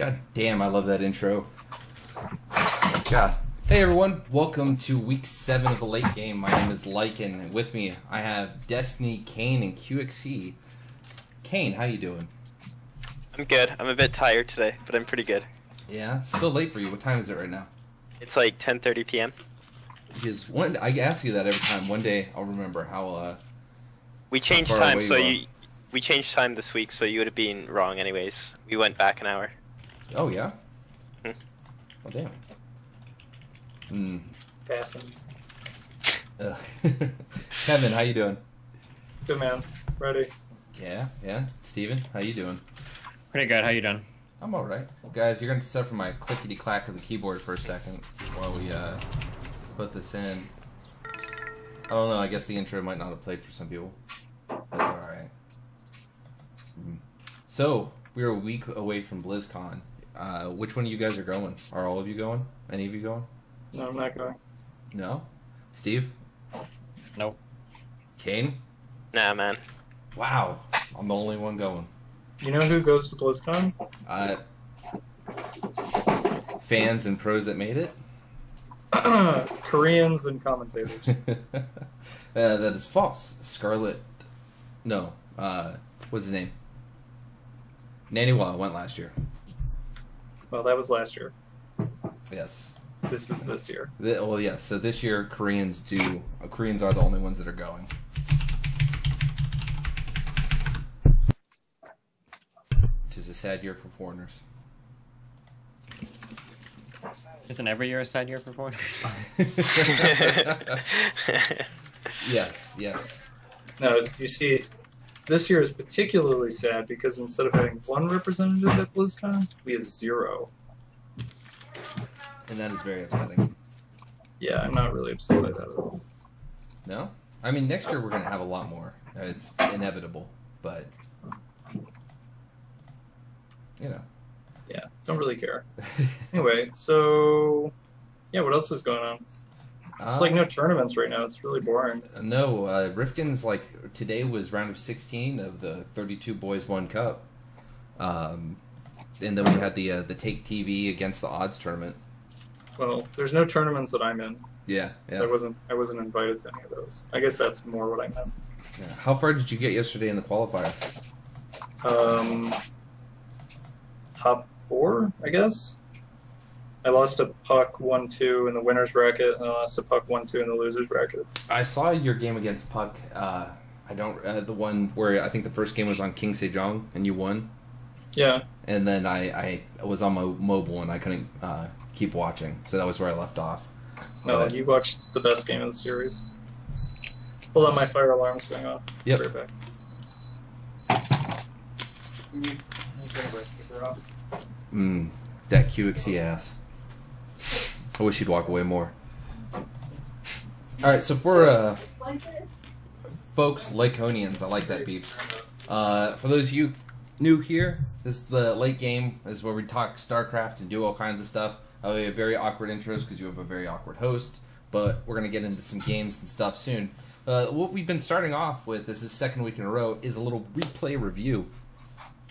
God damn, I love that intro. God. Hey everyone, welcome to week 7 of the late game. My name is Lycan, and with me I have Destiny, Kane, and QXC. Kane, how you doing? I'm good. I'm a bit tired today, but I'm pretty good. Yeah? Still late for you. What time is it right now? It's like 10:30 p.m. Because I ask you that every time. One day I'll remember how We changed far time, away so you we changed time this week, so you would have been wrong anyways. We went back an hour. Oh, yeah? Hmm. Oh, damn. Hmm. Passing. Kevin, how you doing? Good man. Ready. Yeah? Steven, how you doing? Pretty good. How you doing? I'm alright. Guys, you're going to suffer my clickety-clack of the keyboard for a second while we put this in. I don't know, I guess the intro might not have played for some people. That's alright. So, we're a week away from BlizzCon. Which one of you guys are going? Are all of you going? Any of you going? No, I'm not going. No? Steve? Nope. Kane? Nah, man. Wow. I'm the only one going. You know who goes to BlizzCon? Fans and pros that made it? Koreans and commentators. That is false. Scarlet... No. What's his name? Naniwa went last year. Well, that was last year. Yes. This is this year. Well, yes. So this year, Koreans are the only ones that are going. Tis a sad year for foreigners. Isn't every year a sad year for foreigners? Yes. No, you see, this year is particularly sad because instead of having one representative at BlizzCon, we have 0. And that is very upsetting. Yeah, I'm not really upset by that at all. No? I mean, next year we're going to have a lot more. It's inevitable, but... You know. Yeah, don't really care. Anyway, so... Yeah, what else is going on? There's like no tournaments right now. It's really boring. No, Rifkin's like... Today was round of 16 of the 32 Boys 1 Cup. And then we had the Take TV against the Odds tournament. Well, there's no tournaments that I'm in. Yeah. I wasn't invited to any of those. I guess that's more what I meant. Yeah. How far did you get yesterday in the qualifier? Top 4, I guess. I lost a puck 1-2 in the winner's bracket, and I lost a puck 1-2 in the loser's bracket. I saw your game against Puck. The one where I think the first game was on King Sejong and you won. Yeah. And then I was on my mobile and I couldn't keep watching, so that was where I left off. No, But, you watched the best game of the series. Hold on, my fire alarm's going off. Yep. Right back. That QXC ass. I wish he'd walk away more. Alright, so for folks, Lyconians, I like that beeps. For those of you new here, this is the late game. This is where we talk StarCraft and do all kinds of stuff. We have very awkward intros because you have a very awkward host, but we're going to get into some games and stuff soon. What we've been starting off with, this is second week in a row, is a little replay review.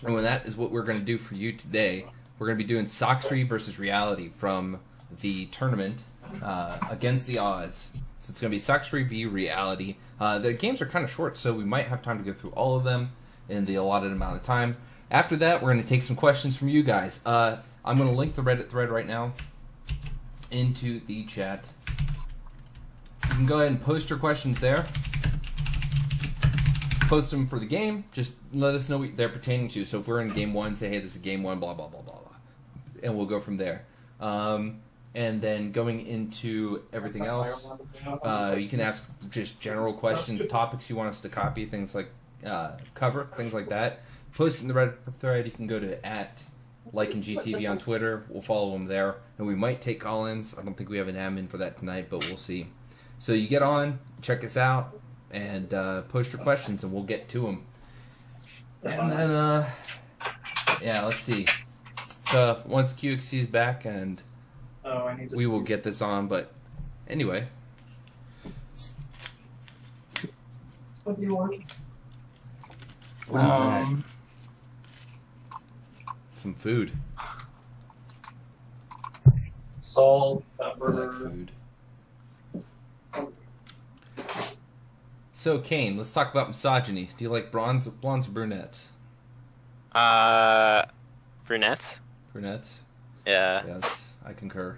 And when that is what we're going to do for you today. We're going to be doing Soxry versus Reality from the tournament against the odds. So it's going to be Soxry v Reality. The games are kind of short, so we might have time to go through all of them in the allotted amount of time. After that, we're going to take some questions from you guys. I'm going to link the Reddit thread right now into the chat. You can go ahead and post your questions there. Post them for the game. Just let us know what they're pertaining to. So if we're in game 1, say, hey, this is game 1, blah, blah, blah, blah, blah. And we'll go from there. And then going into everything else, you can ask just general questions, topics you want us to copy, things like cover, things like that. Post in the Reddit thread. You can go to @LycanGTV on Twitter. We'll follow them there. And we might take call-ins. I don't think we have an admin for that tonight, but we'll see. So you get on, check us out, and post your questions, and we'll get to them. And then, yeah, let's see. So once QXC is back, and we will get this on. But anyway, what do you want? What is that? Some food. Salt, I like pepper. food. So, Kane, let's talk about misogyny. Do you like blondes or brunettes? Brunettes? Brunettes? Yeah. Yes, I concur.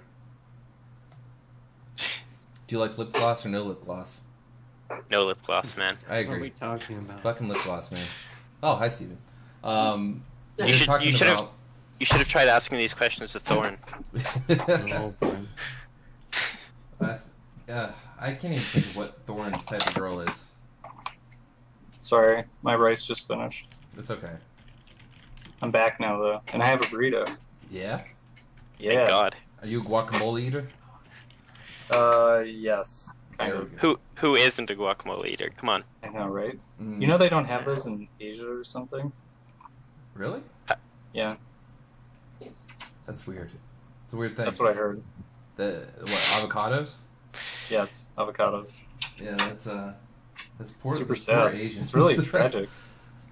Do you like lip gloss or no lip gloss? No lip gloss, man. I What are we agree. talking about? Fucking lip gloss, man. Oh, hi, Steven. You You're should- talking you should have- about... You should have tried asking these questions to Thorn. Oh, boy. I can't even think of what Thorn's type of girl is. Sorry, my rice just finished. It's okay. I'm back now though, and I have a burrito. Yeah? Yeah. Thank God. Are you a guacamole eater? Yes. Kind There of. we go. Who isn't a guacamole eater? Come on. I know, right? Mm. You know they don't have those in Asia or something? Really? Yeah, That's weird. It's a weird thing. that's what I heard. What, avocados? Yes, avocados. Yeah, that's poor. Super poor sad. Asians. It's really tragic.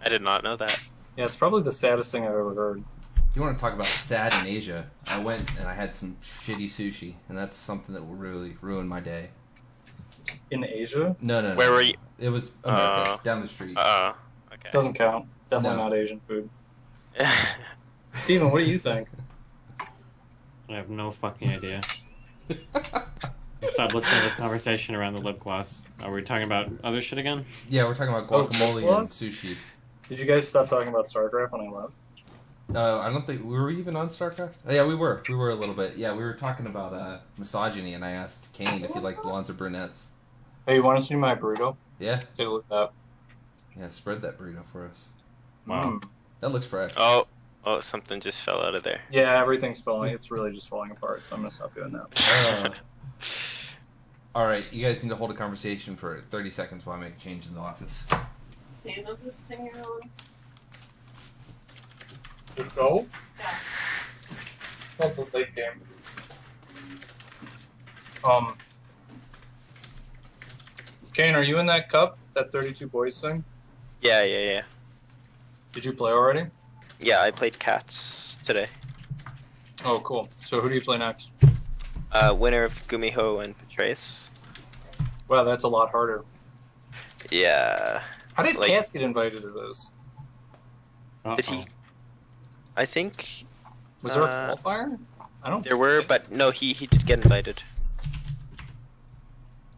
I did not know that. Yeah, it's probably the saddest thing I've ever heard. You want to talk about sad in Asia? I went and I had some shitty sushi, and that's something that will really ruin my day. In Asia? No. Where were you? It was America, down the street. Okay. Doesn't count. Definitely No. not Asian food. Steven, what do you think? I have no fucking idea. Stop listening to this conversation around the lip gloss. Are we talking about other shit again? Yeah, we're talking about Oh, guacamole and what? sushi. Did you guys stop talking about StarCraft when I left? I don't think were we even on StarCraft. Oh, yeah, we were. We were a little bit. Yeah, we were talking about misogyny, and I asked Kane if he liked blondes or brunettes. Hey, you want to see my burrito? Yeah, Take a look at that. yeah. Spread that burrito for us. Wow. Mm. That looks fresh. Oh, something just fell out of there. Yeah, everything's falling. It's really just falling apart, so I'm gonna stop doing that. All right, you guys need to hold a conversation for 30 seconds while I make a change in the office. Do you know this thing you're on? The go? Yeah. That's a late game. Kane, are you in that cup? That 32 boys thing? Yeah. Did you play already? Yeah, I played Cats today. Oh, cool. So who do you play next? Winner of Gumiho and Patreus. Wow, that's a lot harder. Yeah. How did Like- Cats get invited to this? Did he? I think Was there a qualifier? I don't. there were, but no, he did get invited.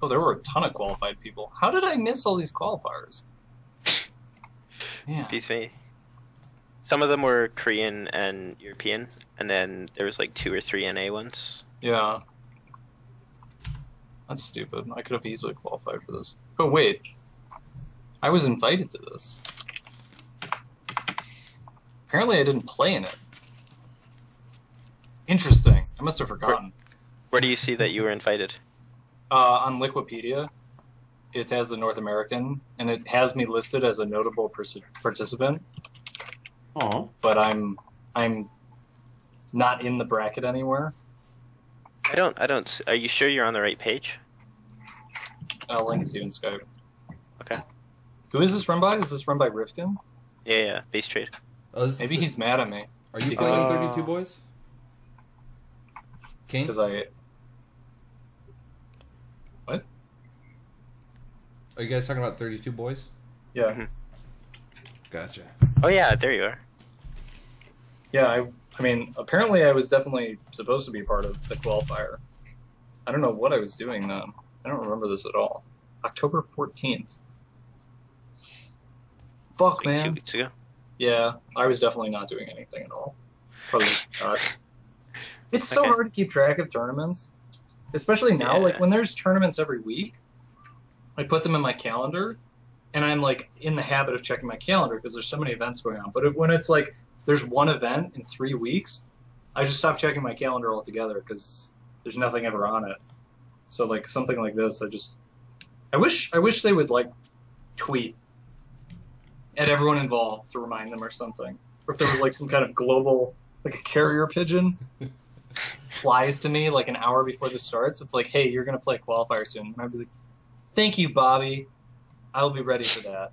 Oh, there were a ton of qualified people. How did I miss all these qualifiers? Yeah. Beats me. Some of them were Korean and European, and then there was like 2 or 3 NA ones. Yeah. That's stupid. I could have easily qualified for this. Oh, wait. I was invited to this. Apparently I didn't play in it. Interesting. I must have forgotten. Where do you see that you were invited? On Wikipedia, it has the North American, and it has me listed as a notable participant, Oh, but I'm not in the bracket anywhere. I don't. Are you sure you're on the right page? I'll link it to you in Skype. Okay. Who is this run by? Is this run by Rifkin? Yeah. Base trade. Oh, Maybe he's mad at me Are you because playing I- 32 boys? Kane? because I. What? Are you guys talking about 32 boys? Yeah. Mhm. Gotcha. Oh yeah, there you are. Yeah, I mean, apparently I was definitely supposed to be part of the qualifier. I don't know what I was doing then. I don't remember this at all. October 14th. Fuck, Like 2 man. weeks ago. Yeah, I was definitely not doing anything at all. Probably just not. It's so Okay. hard to keep track of tournaments. Especially now, Yeah. like when there's tournaments every week, I put them in my calendar, and I'm like in the habit of checking my calendar because there's so many events going on. But when it's like there's one event in 3 weeks, I just stop checking my calendar altogether because there's nothing ever on it. So like something like this, I wish they would like tweet at everyone involved to remind them or something. Or if there was like some kind of global, like a carrier pigeon flies to me like an hour before this starts. It's like, hey, you're gonna play qualifier soon. And I'd be like, thank you, Bobby. I'll be ready for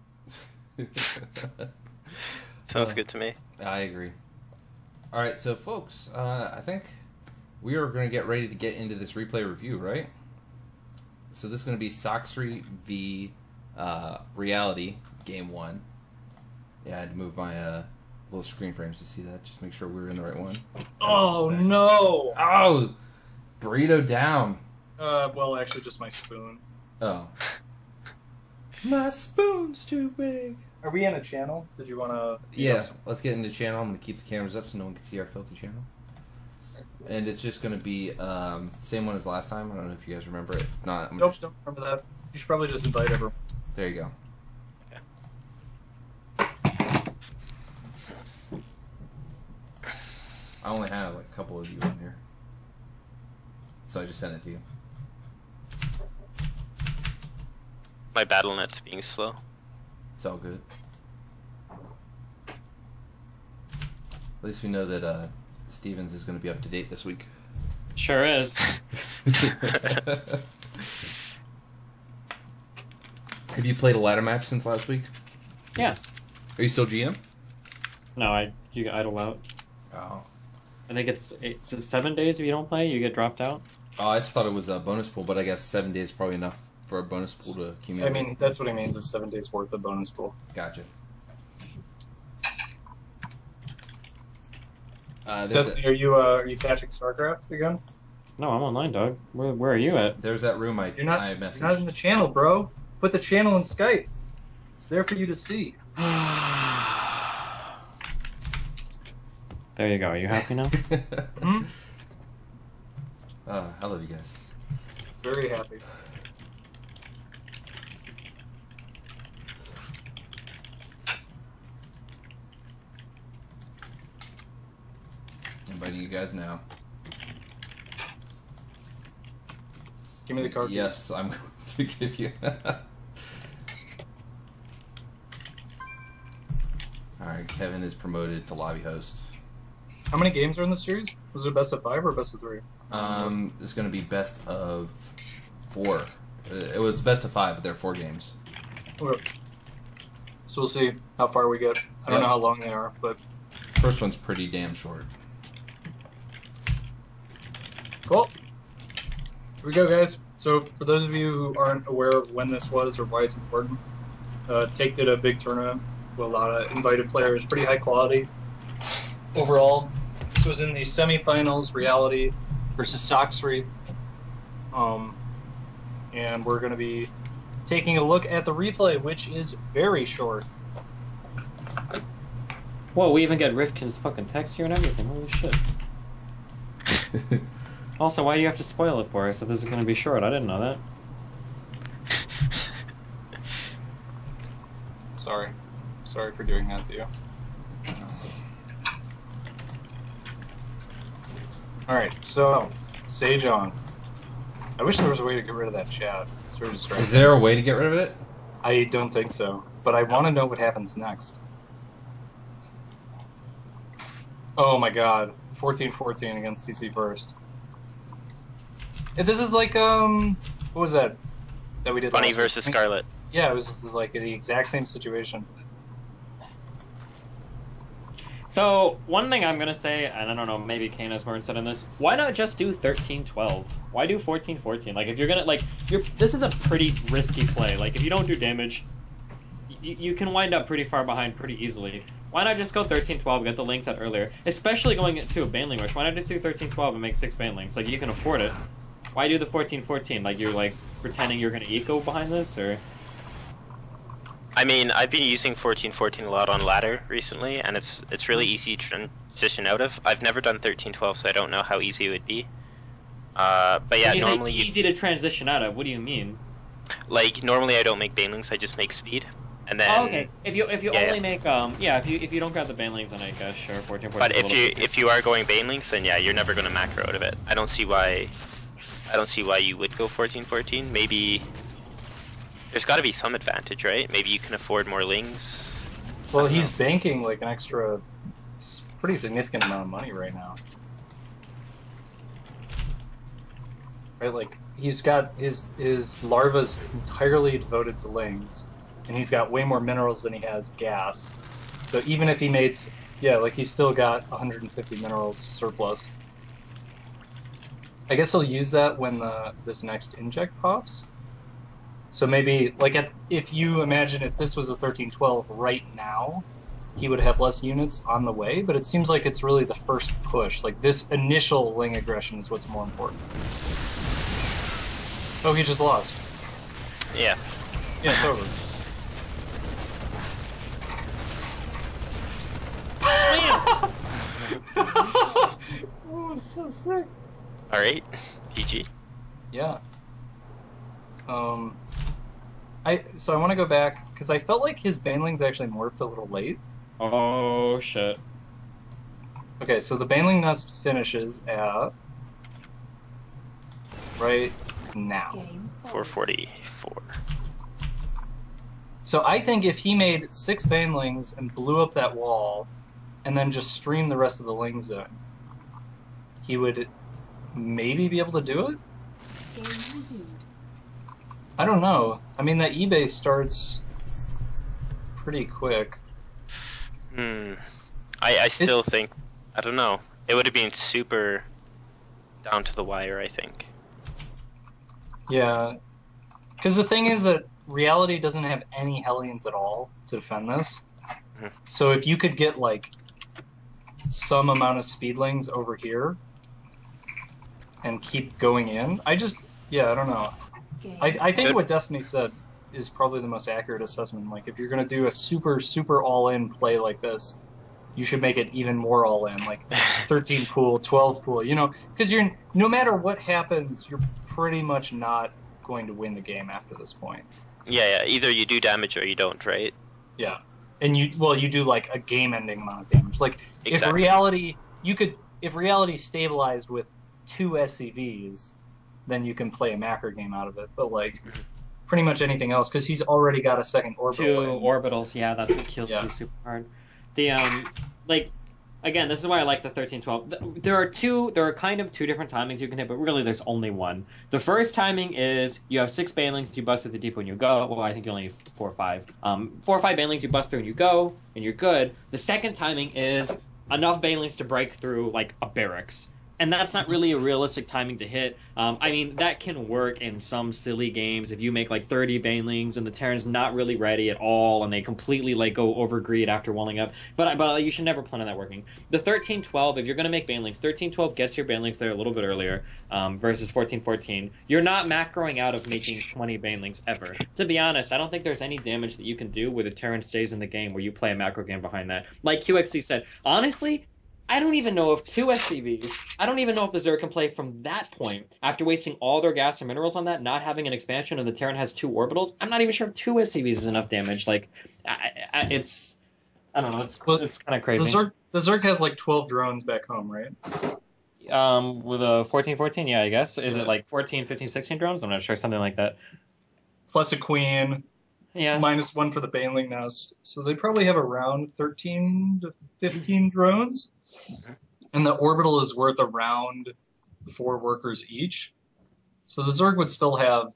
that. Sounds good to me. I agree. All right, so folks, I think we are going to get ready to get into this replay review, right? So this is going to be Soxry v Reality, Game 1. Yeah, I had to move my little screen frames to see that. Just make sure we were in the right one. Oh, no! Oh! Burrito down. Well, actually, just my spoon. Oh. My spoon's too big. Are we in a channel? Did you want to... Yeah, let's get into channel. I'm going to keep the cameras up so no one can see our filthy channel. And it's just going to be same one as last time. I don't know if you guys remember it. If not, Nope, don't remember that. You should probably just invite everyone. There you go. I only have like a couple of you on here. So I just sent it to you. My battle net's being slow. It's all good. At least we know that Stevens is going to be up to date this week. Sure is. Have you played a ladder match since last week? Yeah. Are you still GM? No, you get idle out. Oh. I think it's 7 days if you don't play, you get dropped out. Oh, I just thought it was a bonus pool, but I guess 7 days is probably enough for a bonus pool to accumulate. I mean, that's what he means is 7 days worth of bonus pool. Gotcha. Destiny, are you catching StarCraft again? No, I'm online, dog. Where are you at? There's that room I You're not messaged. you're not in the channel, bro. Put the channel in Skype. It's there for you to see. There you go. Are you happy now? Hmm? I love you guys. Very happy. Inviting you guys now. Give me the card. Yes, I'm going to give you. Alright, Kevin is promoted to lobby host. How many games are in the series? Was it best of 5 or best of 3? It's going to be best of 4. It was best of 5, but there are 4 games. Okay. So we'll see how far we get. I don't know how long they are, but... First one's pretty damn short. Cool. Here we go, guys. So for those of you who aren't aware of when this was or why it's important, Take did a big tournament with a lot of invited players, pretty high quality overall. This was in the semifinals, Reality versus Soxry. And we're going to be taking a look at the replay, which is very short. Whoa, we even get Rifkin's fucking text here and everything. Holy shit. Also, why do you have to spoil it for us that this is going to be short? I didn't know that. Sorry. Sorry for doing that to you. Alright, so, Sage on. I wish there was a way to get rid of that chat. It's very distracting. Is there a way to get rid of it? I don't think so, but I want to know what happens next. Oh my god. 14-14 against CC first. This is like, what was that we did Bunny last versus week? Scarlet. Yeah, it was like the exact same situation. So, one thing I'm going to say, and I don't know, maybe Kane has more insight on this, why not just do 13-12? Why do 14-14? Like, if you're going to, this is a pretty risky play. Like, if you don't do damage, you can wind up pretty far behind pretty easily. Why not just go 13-12, get the links out earlier? Especially going into a Baneling rush. Why not just do 13-12 and make 6 Banelings? Like, you can afford it. Why do the 14-14? Like, you're, like, pretending you're going to eco behind this, or...? I mean, I've been using 14-14 a lot on ladder recently, and it's really easy to transition out of. I've never done 13-12, so I don't know how easy it would be. But yeah, normally easy to transition out of. What do you mean? Like, normally I don't make Banelings, I just make speed. And then, oh, okay. If you only make if you don't grab the Banelings, then I guess sure 14-14. But if you are going Banelings, then yeah, you're never gonna macro out of it. I don't see why you would go 14-14. Maybe there's got to be some advantage, right? Maybe you can afford more lings. Well, he's banking like an extra, pretty significant amount of money right now. Right, like he's got his larva's entirely devoted to lings, and he's got way more minerals than he has gas. So even if he made, yeah, like he's still got 150 minerals surplus. I guess he'll use that when this next inject pops. So maybe, like, if you imagine if this was a 13-12 right now, he would have less units on the way, but it seems like it's really the first push. Like, this initial Ling aggression is what's more important. Oh, he just lost. Yeah. Yeah, it's over. Oh, so sick. Alright, PG. Yeah. So I want to go back, because I felt like his Banelings actually morphed a little late. Oh, shit. Okay, so the Baneling Nest finishes at... right now. 444. So I think if he made 6 Banelings and blew up that wall, and then just streamed the rest of the Lings in, he would maybe be able to do it? I don't know. I mean, that eBay starts pretty quick. I still think, I don't know. It would have been super down to the wire, I think. Yeah. Because the thing is that Reality doesn't have any Hellions at all to defend this. So if you could get, like, some amount of Speedlings over here and keep going in, I don't know. I think what Destiny said is probably the most accurate assessment. Like, if you're going to do a super, super all-in play like this, you should make it even more all-in, like 13 pool, 12 pool, you know, because no matter what happens, you're pretty much not going to win the game after this point. Yeah, either you do damage or you don't, right? Yeah. And you do like a game-ending amount of damage. Like, Exactly. if Reality stabilized with 2 SCVs, then you can play a macro game out of it. But, like, pretty much anything else, because he's already got a second orbital. 2 orbitals, yeah, that's what kills you super hard. The, like, again, this is why I like the 13-12. There are kind of 2 different timings you can hit, but really there's only one. The first timing is you have 6 Banelings, you bust at the depot and you go. Well, I think you only need 4 or 5. 4 or 5 Banelings, you bust through and you go, and you're good. The second timing is enough Banelings to break through, like, a barracks. And that's not really a realistic timing to hit. I mean, that can work in some silly games if you make like 30 Banelings and the Terran's not really ready at all and they completely like go over greed after walling up. But you should never plan on that working. The 13-12, if you're going to make Banelings, 13-12 gets your Banelings there a little bit earlier versus 14-14. You're not macroing out of making 20 Banelings ever. To be honest, I don't think there's any damage that you can do where the Terran stays in the game where you play a macro game behind that. Like QXC said, honestly, I don't even know if 2 SCVs, I don't even know if the Zerg can play from that point. After wasting all their gas and minerals on that, not having an expansion, and the Terran has 2 orbitals, I'm not even sure if 2 SCVs is enough damage. Like, I don't know, it's kind of crazy. The Zerg has like 12 drones back home, right? With a 14-14, yeah, I guess. Is it like 14, 15, 16 drones? I'm not sure, something like that. Plus a queen. Yeah. -1 for the Baneling Nest. So they probably have around 13 to 15 drones. And the orbital is worth around 4 workers each. So the Zerg would still have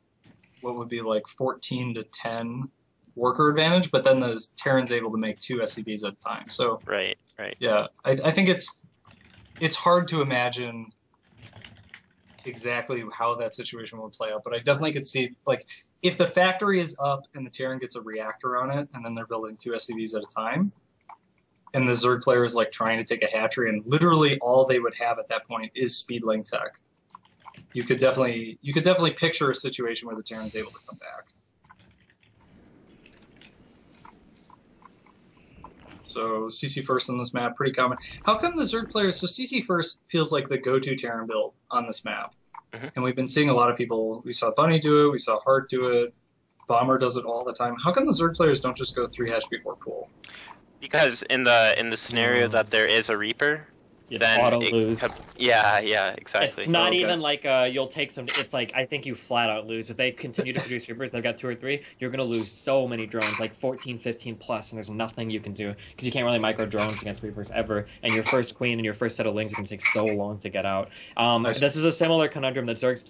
what would be like 14 to 10 worker advantage, but then the Terran's able to make 2 SCVs at a time. So Right. yeah, I think it's hard to imagine exactly how that situation would play out, but I definitely could see, like, if the factory is up and the Terran gets a reactor on it, and then they're building 2 SCVs at a time, and the Zerg player is like trying to take a hatchery, and literally all they would have at that point is Speedling tech, you could definitely picture a situation where the Terran's able to come back. So CC first on this map, pretty common. How come the Zerg players? So CC first feels like the go-to Terran build on this map. And we've been seeing a lot of people, we saw Bunny do it, we saw Hart do it, Bomber does it all the time. How come the Zerg players don't just go 3 hash before pool? Because in the scenario that there is a Reaper, then auto lose. Yeah, exactly. It's not even like you'll take some. It's like I think you flat out lose. If they continue to produce Reapers, they've got 2 or 3, you're going to lose so many drones, like 14, 15 plus, and there's nothing you can do because you can't really micro drones against Reapers ever. And your first queen and your first set of lings are going to take so long to get out. This is a similar conundrum that Zerg's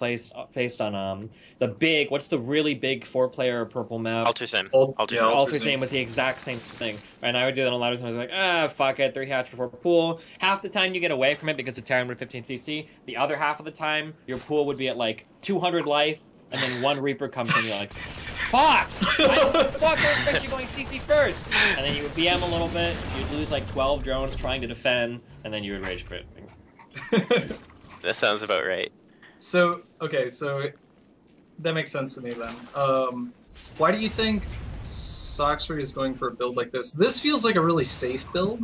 faced on the big. What's the really big 4-player purple map? Altersym. Altersym was the exact same thing. And I would do that on ladders, and I was like, fuck it, 3 hatch before pool. Half the time time you get away from it because the Terran would 15cc, the other half of the time, your pool would be at like 200 life, and then one Reaper comes in, you're like, fuck! I expect you going CC first! And then you would BM a little bit, you'd lose like 12 drones trying to defend, and then you would rage quit. That sounds about right. So, okay, so that makes sense to me then. Why do you think Soxfree is going for a build like this? This feels like a really safe build.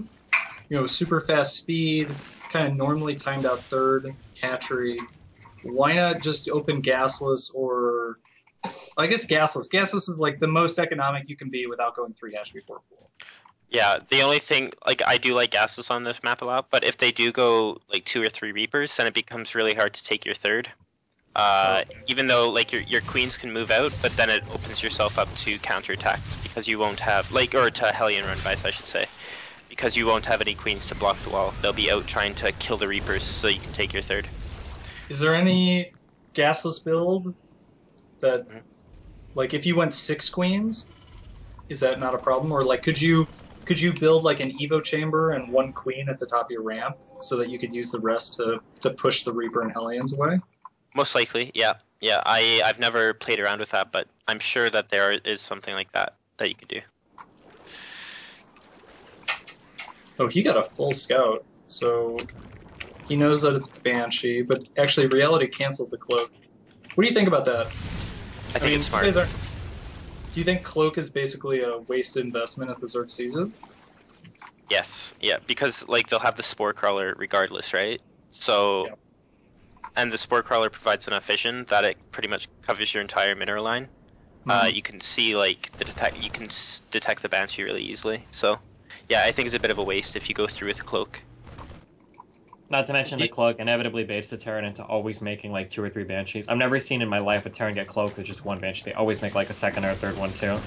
You know, super fast speed, kind of normally timed out third, hatchery. Why not just open gasless or... I guess gasless. Gasless is like the most economic you can be without going 3 hash before pool. Yeah, the only thing, like, I do like gases on this map a lot, but if they do go, like, 2 or 3 Reapers, then it becomes really hard to take your third. Even though, like, your queens can move out, but then it opens yourself up to counterattacks, because you won't have, like, or to Hellion run vice, I should say. Because you won't have any queens to block the wall. They'll be out trying to kill the Reapers so you can take your third. Is there any gasless build that, like, if you went 6 queens, is that not a problem? Or, like, could you build like an Evo chamber and 1 queen at the top of your ramp so that you could use the rest to push the Reaper and Hellions away? Most likely, yeah. Yeah, I've never played around with that, but I'm sure that there is something like that you could do. Oh, he got a full scout, so he knows that it's Banshee, but actually Reality canceled the Cloak. What do you think about that? I think it's smart. Do you think Cloak is basically a wasted investment at the Zerg season? Yes, yeah, because like they'll have the Spore Crawler regardless, right? So, yeah. And the Spore Crawler provides enough vision that it pretty much covers your entire mineral line. You can see like you can detect the Banshee really easily. So, yeah, I think it's a bit of a waste if you go through with the Cloak. Not to mention the Cloak inevitably baits the Terran into always making like 2 or 3 Banshees. I've never seen in my life a Terran get Cloaked with just 1 Banshee. They always make like a second or a third one too.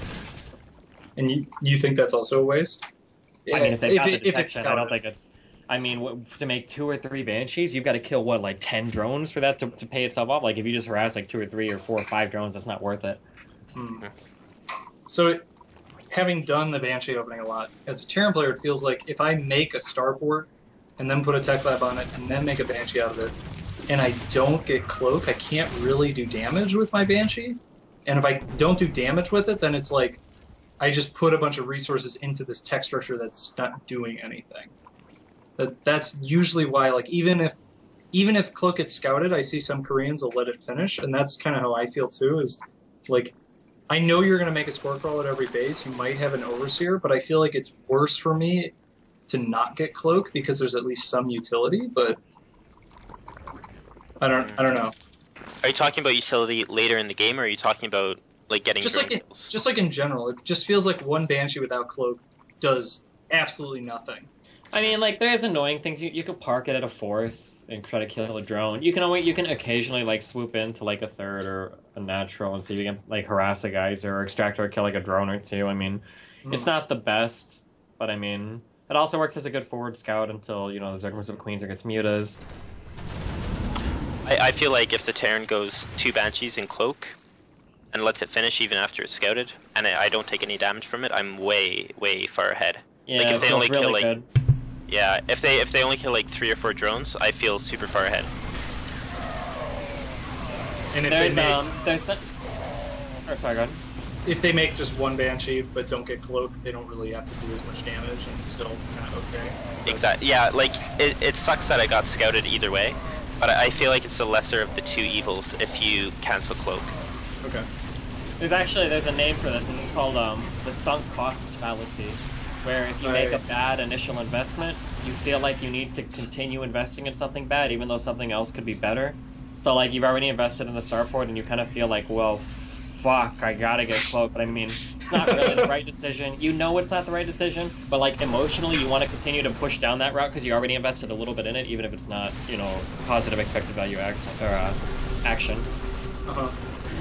And you think that's also a waste? I mean, if they have the detection, I don't think it's... I mean, to make 2 or 3 Banshees, you've got to kill, what, like 10 drones for that to pay itself off? Like, if you just harass like 2 or 3 or 4 or 5 drones, that's not worth it. So, having done the Banshee opening a lot, as a Terran player, it feels like if I make a starport and then put a tech lab on it and then make a Banshee out of it, and I don't get Cloak, I can't really do damage with my Banshee. And if I don't do damage with it, then it's like I just put a bunch of resources into this tech structure that's not doing anything. That's usually why, like, even if Cloak gets scouted, I see some Koreans will let it finish, and that's kind of how I feel too, is like, I know you're going to make a Spore Crawl at every base, you might have an Overseer, but I feel like it's worse for me to not get Cloak because there's at least some utility, but I don't know. Are you talking about utility later in the game, or are you talking about like getting just like in general? It just feels like 1 Banshee without Cloak does absolutely nothing. I mean, like, there's annoying things. You could park it at a 4th and try to kill a drone. You can occasionally like swoop into like a 3rd or a natural and see if you can like harass a geyser or extract or kill like a drone or 2. I mean, it's not the best, but I mean, it also works as a good forward scout until, you know, the Zerg moves with queens or gets mutas. I feel like if the Terran goes 2 Banshees in Cloak and lets it finish even after it's scouted, and I don't take any damage from it, I'm way, way far ahead. Yeah, like if they only really kill like good. Yeah, if they only kill like 3 or 4 drones, I feel super far ahead. And if sorry, go ahead. If they make just 1 Banshee but don't get Cloak, they don't really have to do as much damage, and it's still kind of okay. So. Exactly. Yeah, like it sucks that I got scouted either way, but I feel like it's the lesser of the 2 evils if you cancel Cloak. Okay. There's a name for this. This is called the sunk cost fallacy, where if you make a bad initial investment, you feel like you need to continue investing in something bad, even though something else could be better. So like you've already invested in the starport, and you kind of feel like, well, fuck, I gotta get Cloak. But I mean, it's not really the right decision. You know it's not the right decision, but like emotionally, you want to continue to push down that route because you already invested a little bit in it, even if it's not, you know, positive expected value action.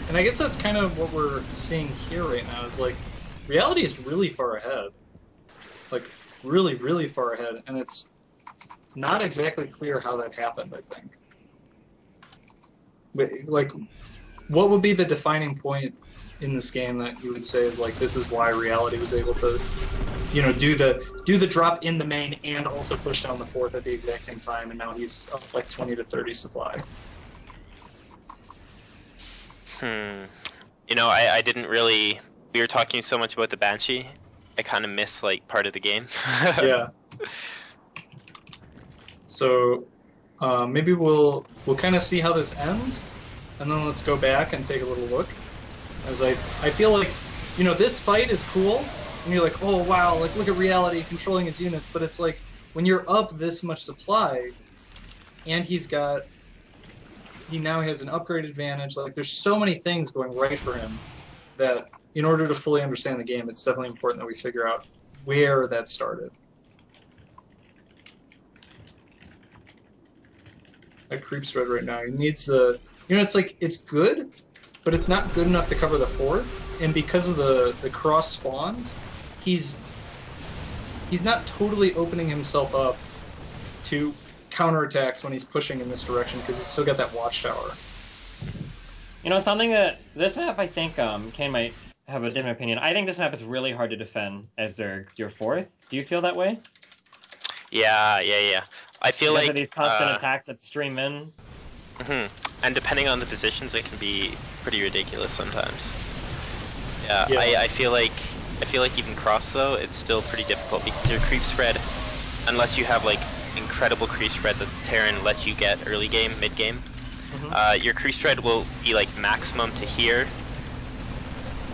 And I guess that's kind of what we're seeing here right now. Is like, Reality is really far ahead. Like, really, really far ahead, and it's not exactly clear how that happened, I think. But, like, What would be the defining point in this game that you would say is like this is why Reality was able to, you know, do the drop in the main and also push down the fourth at the exact same time, and now he's up like 20 to 30 supply. You know, I didn't really. We were talking so much about the Banshee. I kind of missed like part of the game. Yeah. So maybe we'll kind of see how this ends, and then let's go back and take a little look. As I feel like, you know, this fight is cool, and you're like, oh wow, like look at Reality controlling his units, but it's like when you're up this much supply, and he now has an upgrade advantage. Like there's so many things going right for him that in order to fully understand the game, it's definitely important that we figure out where that started. That creep spread right now. He needs the, you know, it's like it's good, but it's not good enough to cover the fourth. And because of the cross spawns, he's not totally opening himself up to counterattacks when he's pushing in this direction because he's still got that watchtower. You know, something that this map, I think, Kane might have a different opinion. I think this map is really hard to defend as your fourth. Do you feel that way? Yeah. I feel because like of these constant attacks that stream in. And depending on the positions, it can be pretty ridiculous sometimes. Yeah. I feel like even cross though, it's still pretty difficult because your creep spread, unless you have like incredible creep spread that Terran lets you get early game, mid game. Your creep spread will be like maximum to here,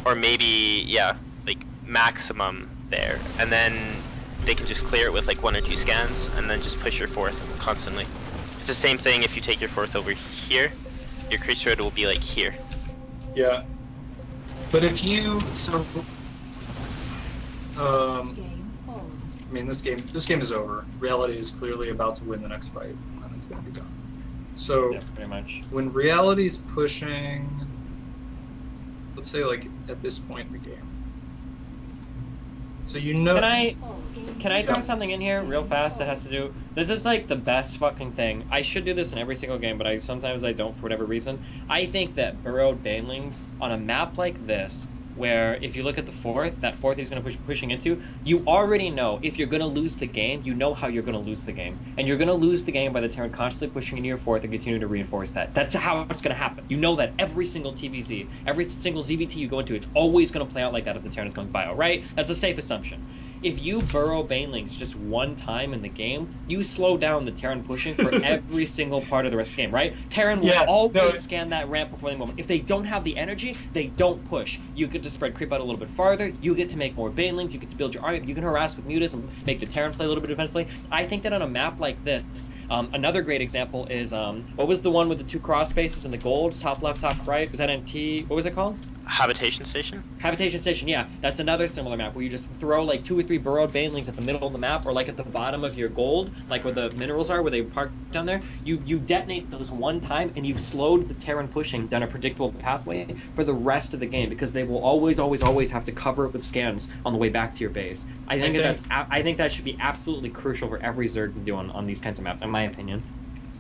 or maybe like maximum there, and then they can just clear it with like 1 or 2 scans, and then just push your fourth constantly. It's the same thing if you take your fourth over here, your creep spread will be like here. Yeah, but if you I mean this game is over. Reality is clearly about to win the next fight, and it's gonna be done. So yeah, pretty much. When Reality's pushing, let's say like at this point in the game. So you know. Can I throw something in here real fast that has to do? This is like the best fucking thing. I should do this in every single game, but sometimes I don't for whatever reason. I think that burrowed banelings on a map like this, where if you look at the fourth, that fourth he's going to pushing into, you already know if you're going to lose the game, you know how you're going to lose the game. And you're going to lose the game by the Terran constantly pushing into your fourth and continuing to reinforce that. That's how it's going to happen. You know that every single TVZ, every single ZVT you go into, it's always going to play out like that if the Terran is going bio, right? That's a safe assumption. If you burrow banelings just one time in the game, you slow down the Terran pushing for every single part of the rest of the game, right? Terran will always scan that ramp before the moment. If they don't have the energy, they don't push. You get to spread creep out a little bit farther, you get to make more banelings, you get to build your army, you can harass with mutas and make the Terran play a little bit defensively. I think that on a map like this, another great example is, what was the one with the 2 cross spaces and the golds, top left, top right? Was that NT, what was it called? Habitation Station? Habitation Station, yeah. That's another similar map where you just throw like 2 or 3 burrowed banelings at the middle of the map, or like at the bottom of your gold, like where the minerals are, where they park down there. You detonate those one time, and you've slowed the Terran pushing down a predictable pathway for the rest of the game, because they will always have to cover it with scans on the way back to your base. I think that should be absolutely crucial for every Zerg to do on these kinds of maps, in my opinion.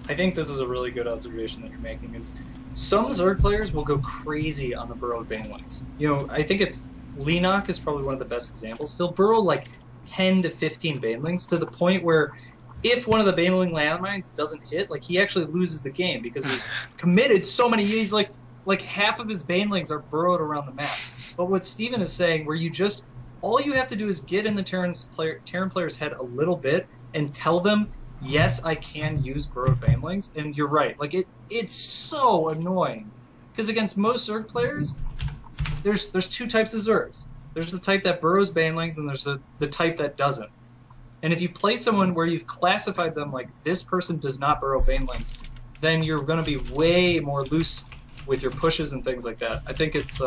I think this is a really good observation that you're making, is some Zerg players will go crazy on the burrowed banelings. You know, I think it's Lenok is probably one of the best examples. He'll burrow like 10 to 15 banelings to the point where if one of the baneling landmines doesn't hit, like he actually loses the game because he's committed so many. He's like half of his banelings are burrowed around the map. But what Steven is saying, where all you have to do is get in the Terran player's head a little bit and tell them, yes, I can use burrowed banelings, and you're right. Like it's so annoying because against most Zerg players, there's 2 types of Zergs. There's the type that burrows banelings, and there's the type that doesn't. And if you play someone where you've classified them like this person does not burrow banelings, then you're going to be way more loose with your pushes and things like that. I think it's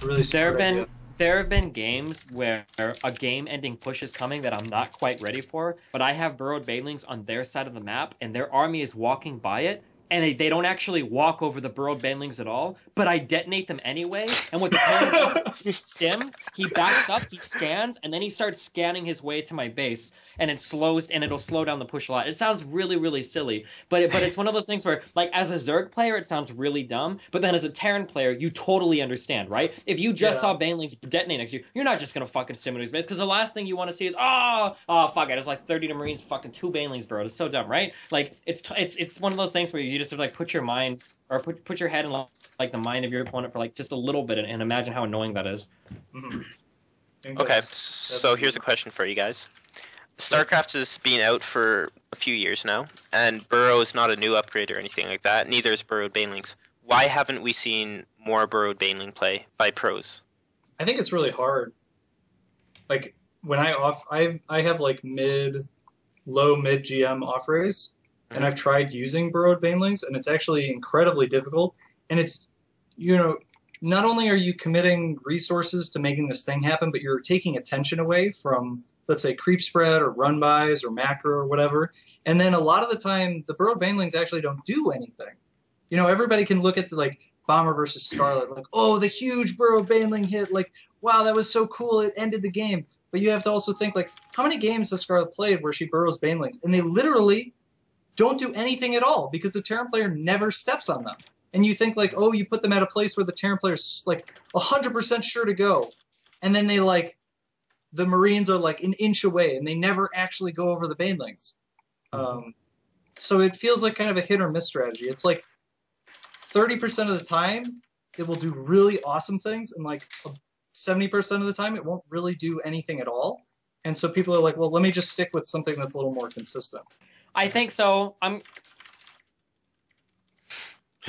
really smart idea. There have been games where a game-ending push is coming that I'm not quite ready for, but I have burrowed banelings on their side of the map, and their army is walking by it, and they don't actually walk over the burrowed banelings at all, but I detonate them anyway, and with the Terran stims, he backs up, he scans, and then he starts scanning his way to my base. and it'll slow down the push a lot. It sounds really, really silly, but it's one of those things where, like, as a Zerg player, it sounds really dumb, but then as a Terran player, you totally understand, right? If you just saw Banelings detonate next to you, you're not just gonna fucking stim into space, because the last thing you want to see is, oh fuck it, it's like 30 to Marines, fucking 2 Banelings, bro. It's so dumb, right? Like, it's one of those things where you just have to, like, put your mind, or put your head in, like, the mind of your opponent for, like, just a little bit, and imagine how annoying that is. Okay, so here's a question for you guys. StarCraft has been out for a few years now, and Burrow is not a new upgrade or anything like that. Neither is Burrowed Banelings. Why haven't we seen more Burrowed Baneling play by pros? I think it's really hard. Like, when I have like low mid GM off raise, and I've tried using Burrowed Banelings, and it's actually incredibly difficult. And it's, you know, not only are you committing resources to making this thing happen, but you're taking attention away from, let's say, creep spread or run bys or macro or whatever. And then a lot of the time, the Burrowed Banelings actually don't do anything. You know, everybody can look at the, like, Bomber versus Scarlet, like, oh, the huge Burrowed Baneling hit, like, wow, that was so cool, it ended the game. But you have to also think, like, how many games has Scarlet played where she burrows Banelings? And they literally don't do anything at all because the Terran player never steps on them. And you think, like, oh, you put them at a place where the Terran player's, like, 100% sure to go. And then they, like, the Marines are, like, an inch away, and they never actually go over the Banelings. So it feels like kind of a hit or miss strategy. It's like 30% of the time, it will do really awesome things, and, like, 70% of the time, it won't really do anything at all. And so people are like, well, let me just stick with something that's a little more consistent. I think so.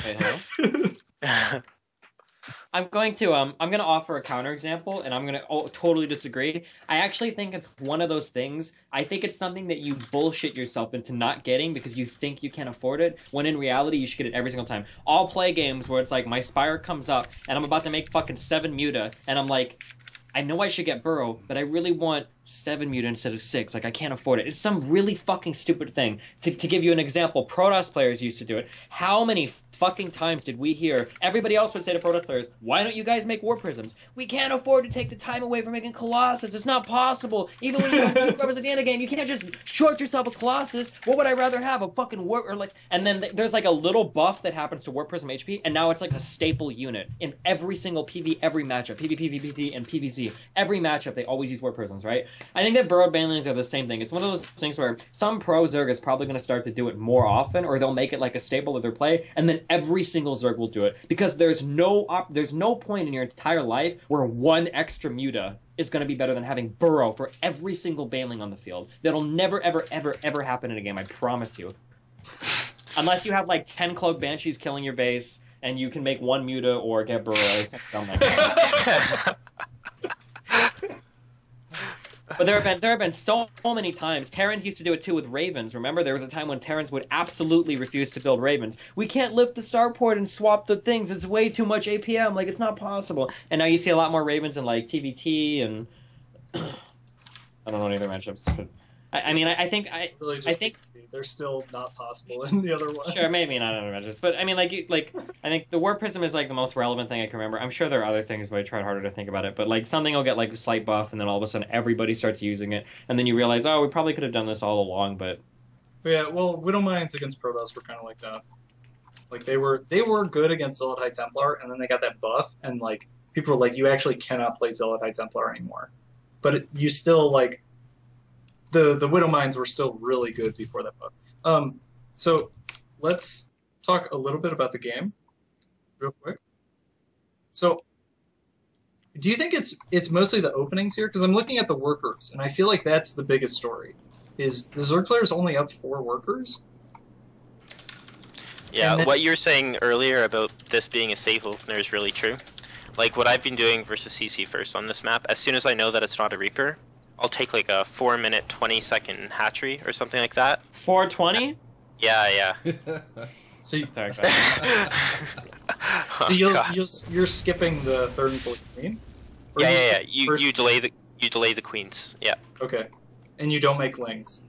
Wait, hello? I'm going to offer a counterexample, and I'm going to totally disagree. I actually think it's one of those things. I think it's something that you bullshit yourself into not getting because you think you can't afford it, when in reality you should get it every single time. I'll play games where it's like my Spire comes up, and I'm about to make fucking 7 Muta, and I'm like, I know I should get Burrow, but I really want 7 Muta instead of 6. Like, I can't afford it. It's some really fucking stupid thing. To give you an example, Protoss players used to do it. How many fucking times did we hear everybody else would say to Protoss players, why don't you guys make War Prisms? We can't afford to take the time away from making Colossus. It's not possible. Even when you have 2 rubbers at the end of the game, you can't just short yourself a Colossus. What would I rather have? A fucking War... Or like, and then there's like a little buff that happens to War Prism HP, and now it's like a staple unit in every single PV, every matchup. PvP, PvP, and PvZ. Every matchup, they always use War Prisms, right? I think that Burrowed Banelings are the same thing. It's one of those things where some pro Zerg is probably going to start to do it more often, or they'll make it like a staple of their play, and then every single Zerg will do it. Because there's no point in your entire life where 1 extra Muta is going to be better than having Burrow for every single Baneling on the field. That'll never, ever, ever, ever happen in a game, I promise you. Unless you have like 10 Cloak Banshees killing your base, and you can make 1 Muta or get Burrow. But there have been so many times. Terrans used to do it too with Ravens. Remember, there was a time when Terrans would absolutely refuse to build Ravens. We can't lift the starport and swap the things. It's way too much APM. Like, it's not possible. And now you see a lot more Ravens in like TVT and I don't know any other matchups. But I think they're still not possible in the other ones. Sure, maybe not other matchups, but I mean, I think the War Prism is like the most relevant thing I can remember. I'm sure there are other things, but I tried harder to think about it. But like something will get like a slight buff, and then all of a sudden everybody starts using it, and then you realize, oh, we probably could have done this all along, but yeah, well, Widowmines against Protoss were kind of like that. Like they were good against Zealot High Templar, and then they got that buff, and like people were like, you actually cannot play Zealot High Templar anymore. But you still like. The Widowmines were still really good before that buff. So let's talk a little bit about the game, real quick. So, do you think it's mostly the openings here? Because I'm looking at the workers, and I feel like that's the biggest story. Is the Zerg players only up 4 workers? Yeah, what you were saying earlier about this being a safe opener is really true. Like what I've been doing versus CC first on this map, as soon as I know that it's not a Reaper, I'll take like a 4-minute, 20-second hatchery or something like that. 420? Yeah. So, Sorry, so you're skipping the 3rd and 4th queen? Yeah. You delay the queens. Yeah. Okay, and you don't make lings.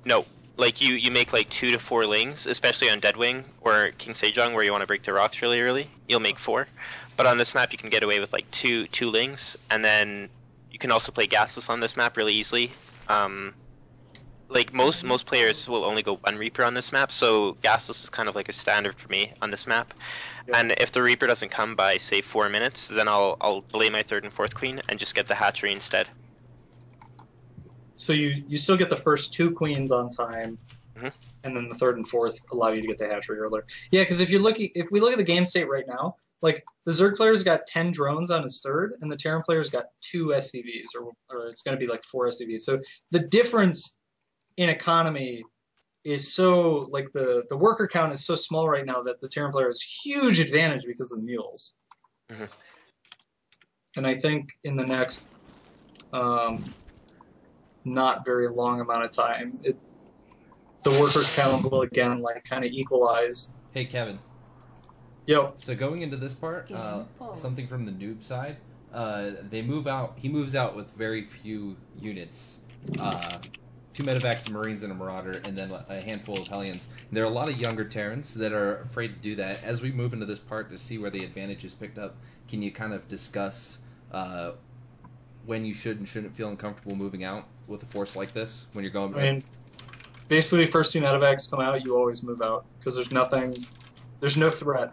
No, like you make like 2 to 4 lings, especially on Deadwing or King Sejong, where you want to break the rocks really early. You'll make 4, but on this map you can get away with like two lings, and then. You can also play gasless on this map really easily. like most players will only go one Reaper on this map, so gasless is kind of like a standard for me on this map. Yeah. And if the Reaper doesn't come by say 4 minutes, then I'll delay my 3rd and 4th queen and just get the hatchery instead. So you still get the first 2 queens on time, and then the 3rd and 4th allow you to get the hatchery earlier. Yeah, because if we look at the game state right now, like the Zerg player's got 10 drones on his 3rd, and the Terran player's got 2 SCVs, or it's going to be like 4 SCVs. So the difference in economy is so, like the worker count is so small right now that the Terran player has huge advantage because of the mules. And I think in the next not very long amount of time, the worker count will again like kind of equalize. Hey Kevin. Yo. So going into this part, something from the noob side, they move out. He moves out with very few units. 2 medevacs, Marines, and a Marauder, and then a handful of Hellions. And there are a lot of younger Terrans that are afraid to do that. As we move into this part to see where the advantage is picked up, can you kind of discuss when you should and shouldn't feel uncomfortable moving out with a force like this when you're going? I mean, basically, first 2 medevacs come out, you always move out because there's no threat.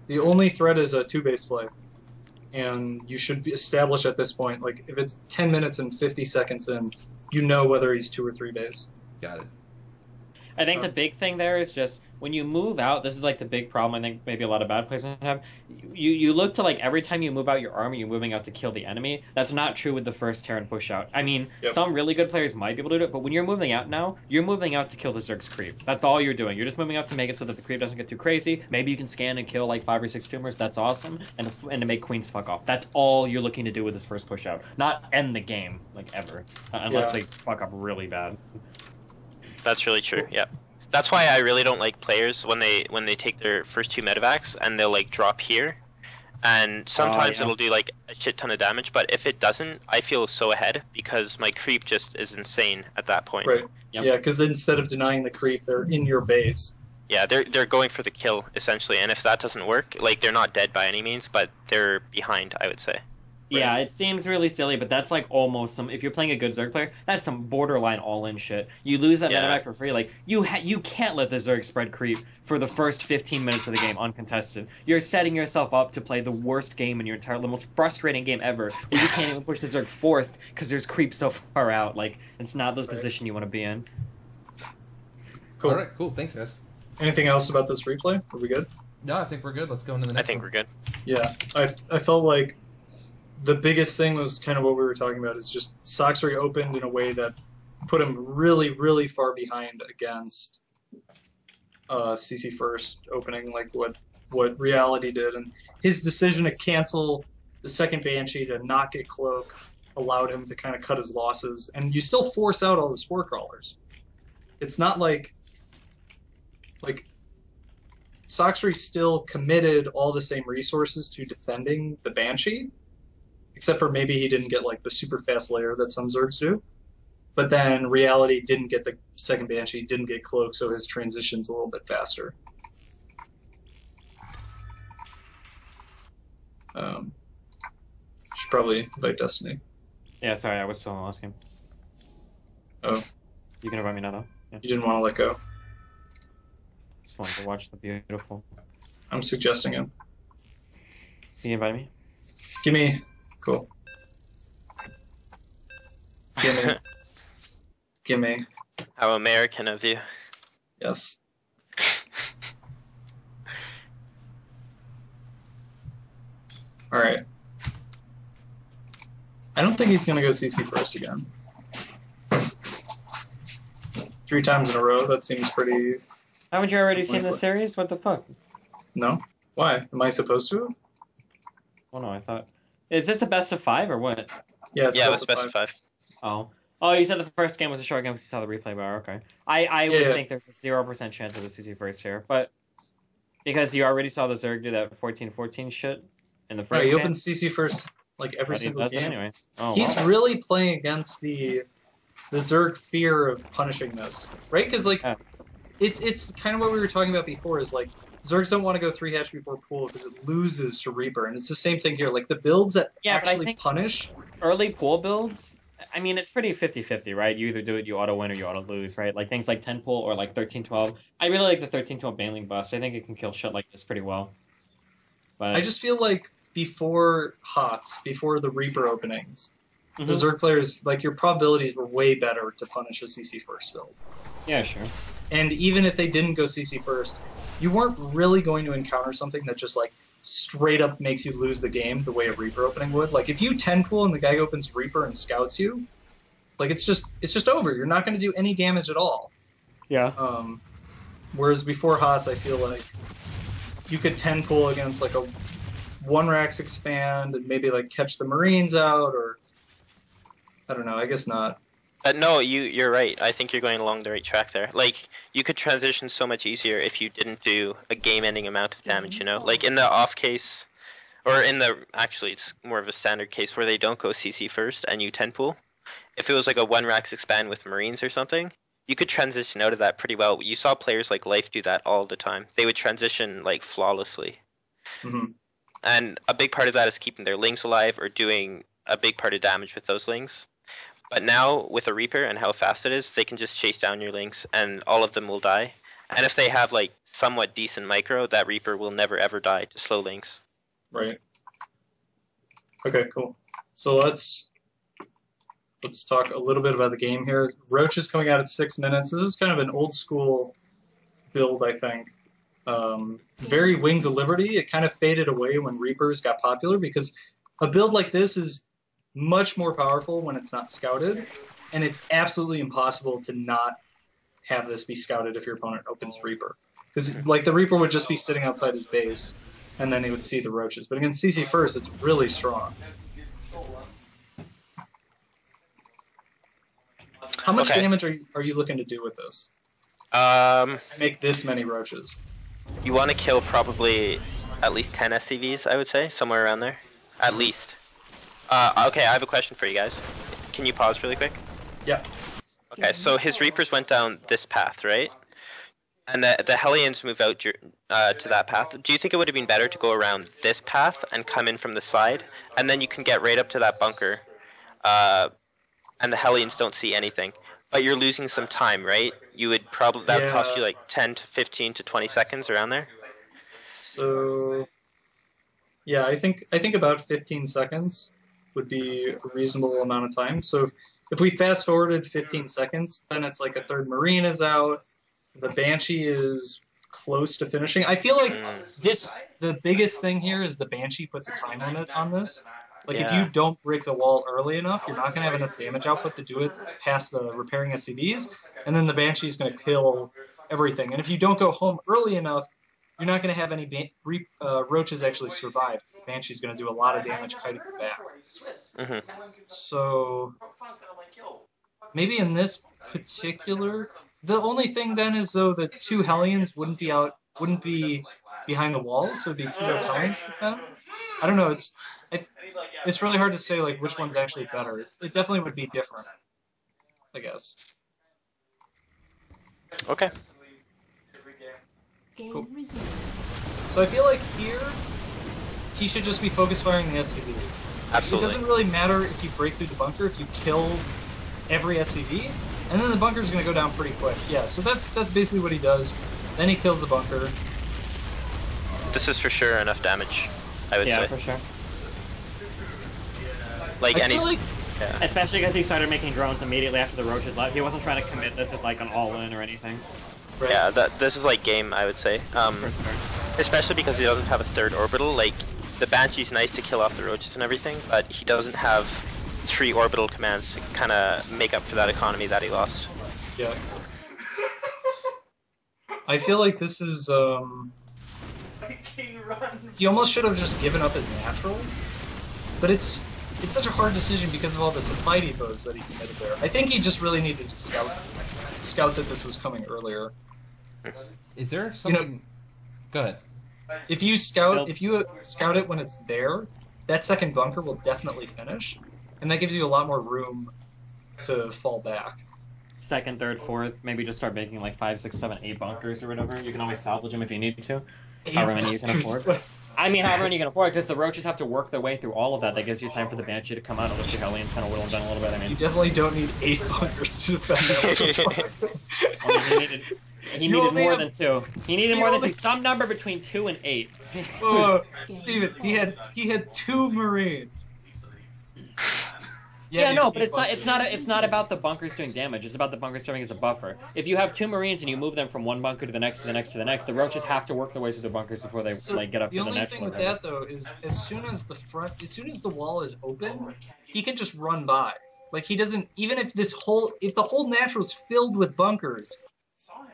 The only threat is a 2-base play, and you should be established at this point. Like if it's 10 minutes and 50 seconds in, you know whether he's 2 or 3 base. Got it. I think the big thing there is just when you move out, this is like the big problem I think maybe a lot of bad players have. You look to like every time you move out your army, you're moving out to kill the enemy. That's not true with the first Terran push out. I mean, some really good players might be able to do it, but when you're moving out now, you're moving out to kill the Zerg's creep. That's all you're doing. You're just moving out to make it so that the creep doesn't get too crazy. Maybe you can scan and kill like 5 or 6 tumors. That's awesome. And to make queens fuck off. That's all you're looking to do with this first push out. Not end the game, like ever. Unless they fuck up really bad. That's really true, yeah. That's why I really don't like players when they take their first 2 medevacs and they'll like drop here, and sometimes it'll do like a shit ton of damage. But if it doesn't, I feel so ahead because my creep just is insane at that point. Right. Yep. Yeah, because instead of denying the creep, they're in your base. Yeah, they're going for the kill essentially, and if that doesn't work, like they're not dead by any means, but they're behind, I would say. Yeah, it seems really silly, but that's like almost some. If you're playing a good Zerg player, that's some borderline all-in shit. You lose that medevac for free. Like you can't let the Zerg spread creep for the first 15 minutes of the game uncontested. You're setting yourself up to play the worst game in your entire, the most frustrating game ever. Where you can't even push the Zerg 4th because there's creep so far out. Like it's not the position you want to be in. Cool. All right, cool. Thanks, guys. Anything else about this replay? Are we good? No, I think we're good. Let's go into the next. I think we're good. Yeah, I felt like the biggest thing was kind of what we were talking about. Is just Soxery opened in a way that put him really, really far behind against CC first opening, like what Reality did, and his decision to cancel the second Banshee to not get Cloak allowed him to kind of cut his losses, and you still force out all the Spore Crawlers. It's not like Soxery still committed all the same resources to defending the Banshee, except for maybe he didn't get like the super fast layer that some Zergs do. But then Reality didn't get the second Banshee, didn't get Cloak, so his transition's a little bit faster. Should probably invite Destiny. Yeah, sorry, I was still in the last game. Oh. You can invite me now, though. Yeah. You didn't want to let go? Just wanted to watch the beautiful. I'm suggesting him. Can you invite me? Gimme. Cool. Gimme. Gimme. How American of you. Yes. Alright. I don't think he's gonna go CC first again. 3 times in a row, that seems pretty... Haven't you already seen the series? What the fuck? No? Why? Am I supposed to? Oh no, I thought... Is this a best of 5 or what? Yeah, it's it was best of 5. Oh. Oh, you said the first game was a short game because you saw the replay bar. Okay. I would think there's a 0% chance of a CC first here, but because you already saw the Zerg do that 14-14 shit in the first game. He game. opens CC first like every single game. Anyway. Oh, he's really playing against the Zerg fear of punishing this, right? Because like it's kind of what we were talking about before. Is like Zergs don't want to go 3 hatch before pool because it loses to Reaper, and it's the same thing here. Like the builds that actually punish early pool builds I mean, it's pretty 50-50, right? You either do it, you auto-win, or you auto-lose, right? Like, things like 10 pull or, like, 13-12. I really like the 13-12 Baneling bust. I think it can kill shit like this pretty well. But I just feel like before HOTS, before the Reaper openings, the Zerg players, like, your probabilities were way better to punish a CC first build. yeah, sure. And even if they didn't go CC first, you weren't really going to encounter something that just, like, straight up makes you lose the game the way a Reaper opening would. Like, if you 10 pull and the guy opens Reaper and scouts you, like, it's just over. You're not going to do any damage at all. Yeah. Whereas before HOTS, I feel like you could 10 pull against, like, a 1-Rax expand and maybe, like, catch the Marines out, or I don't know, I guess not. No, you're right. I think you're going along the right track there. Like, you could transition so much easier if you didn't do a game-ending amount of damage, you know? Like, in the off case, or in the, actually, it's more of a standard case where they don't go CC first and you 10 pull. If it was like a 1-Rax expand with Marines or something, you could transition out of that pretty well. You saw players like Life do that all the time. They would transition, like, flawlessly. Mm-hmm. And a big part of that is keeping their lings alive or doing a big part of damage with those lings. But now, with a Reaper and how fast it is, they can just chase down your lings, and all of them will die. And if they have, like, somewhat decent micro, that Reaper will never ever die to slow lings. Right. Okay, cool. So let's talk a little bit about the game here. Roach is coming out at 6 minutes. This is kind of an old school build, I think. Very Wings of Liberty. It kind of faded away when Reapers got popular, because a build like this is much more powerful when it's not scouted, and it's absolutely impossible to not have this be scouted if your opponent opens Reaper. Because, like, the Reaper would just be sitting outside his base, and then he would see the roaches. But against CC first, it's really strong. How much damage are you looking to do with this? Make this many roaches. You want to kill probably at least 10 SCVs, I would say, somewhere around there. At least. Okay, I have a question for you guys. Can you pause really quick? Yeah. Okay, so his Reapers went down this path, right? And the Hellions move out to that path. Do you think it would have been better to go around this path and come in from the side? And then you can get right up to that bunker. And the Hellions don't see anything. But you're losing some time, right? You would probably, that would cost you like 10 to 15 to 20 seconds around there? So, yeah, I think about 15 seconds would be a reasonable amount of time. So if we fast forwarded 15 seconds, then it's like a third Marine is out, the Banshee is close to finishing. I feel like the biggest thing here is the Banshee puts a time limit on this. Like, if you don't break the wall early enough, you're not going to have enough damage output to do it past the repairing SCVs, and then the Banshee's going to kill everything. And if you don't go home early enough, you're not going to have any roaches actually survive. The Banshee's going to do a lot of damage kiting you back. So maybe in this particular, the only thing then is, though, the two Hellions wouldn't be behind the wall, so it'd be two less Hellions with them. I don't know. It's really hard to say, like, which one's actually better. It definitely would be different, I guess. Okay. Cool. So I feel like here, he should just be focus firing the SCVs. Absolutely. It doesn't really matter if you break through the bunker, if you kill every SCV, and then the bunker's going to go down pretty quick. Yeah, so that's basically what he does. Then he kills the bunker. This is for sure enough damage, I would say. Yeah, for sure. Like, Especially because he started making drones immediately after the roaches left. He wasn't trying to commit this as like an all-in or anything. Right. Yeah, this is like game, I would say. For sure. Especially because he doesn't have a third orbital. Like, the Banshee's nice to kill off the roaches and everything, but he doesn't have 3 orbital commands to kind of make up for that economy that he lost. Yeah. I feel like this is, he almost should have just given up his natural, but it's such a hard decision because of all the supply depots that he committed there. I think he just really needed to scout that this was coming earlier. Is there something? Go ahead. If you scout it when it's there, that second bunker will definitely finish, and that gives you a lot more room to fall back. Second, third, fourth, maybe just start making like 5, 6, 7, 8 bunkers or whatever. You can always salvage them if you need to. However many you can afford. I mean, however many you can afford, because the roaches have to work their way through all of that. That gives you time for the banshee to come out, unless your Hellions kind of whittle them down a little bit. I mean, You definitely don't need 8 bunkers to defend that. I mean, he You needed only more have- than 2. He needed he more only- than 2. Some number between 2 and 8. Whoa, Steven, he had 2 Marines. Yeah, you no, need but it's bunkers. not about the bunkers doing damage. It's about the bunkers serving as a buffer. If you have 2 Marines and you move them from one bunker to the next, to the next, to the next, the roaches have to work their way through the bunkers before they So get up the to the only next thing one. with that though is as soon as the wall is open, he can just run by. Like he doesn't even if the whole natural is filled with bunkers,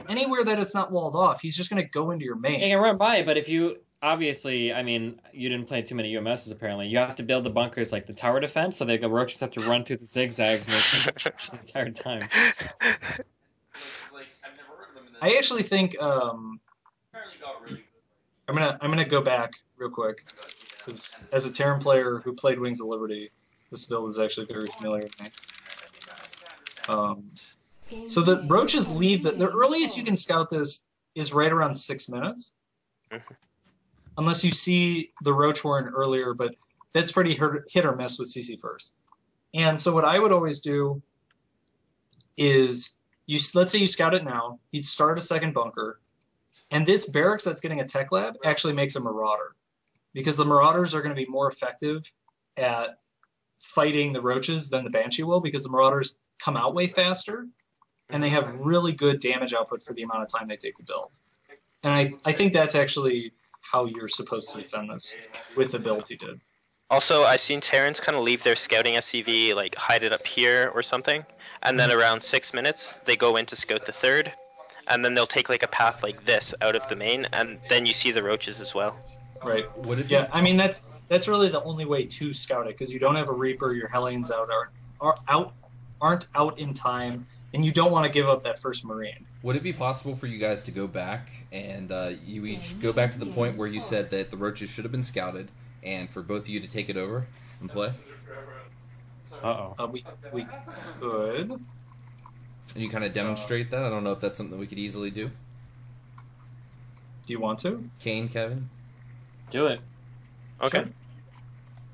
anywhere that it's not walled off, he's just gonna go into your main. He can run by, but if you obviously, I mean, you didn't play too many UMSs apparently. You have to build the bunkers like the tower defense, so the roaches have to run through the zigzags the entire time. I actually think I'm gonna go back real quick because as a Terran player who played Wings of Liberty, this build is actually very familiar to me. So the roaches leave the earliest you can scout this is right around 6 minutes, unless you see the roach warren earlier, but that's pretty hit or miss with CC first. And so what I would always do is let's say you scout it now, you'd start a second bunker, and this barracks that's getting a tech lab actually makes a marauder, because the marauders are going to be more effective at fighting the roaches than the banshee will, because the marauders come out way faster and they have really good damage output for the amount of time they take to build. And I think that's actually how you're supposed to defend this with the build he did. Also, I've seen Terrans kind of leave their scouting SCV, like hide it up here or something, and then around 6 minutes, they go in to scout the third, and then they'll take like a path like this out of the main, and then you see the roaches as well. Right. Would it be? Yeah, I mean that's really the only way to scout it, because you don't have a Reaper, your Hellions aren't out in time, and you don't want to give up that first Marine. Would it be possible for you guys to go back and you each go back to the point where you said that the roaches should have been scouted, and for both of you to take it over and play? We could. And you kind of demonstrate that? I don't know if that's something we could easily do. Do you want to? Kane, Kevin? Do it. Okay. Sure.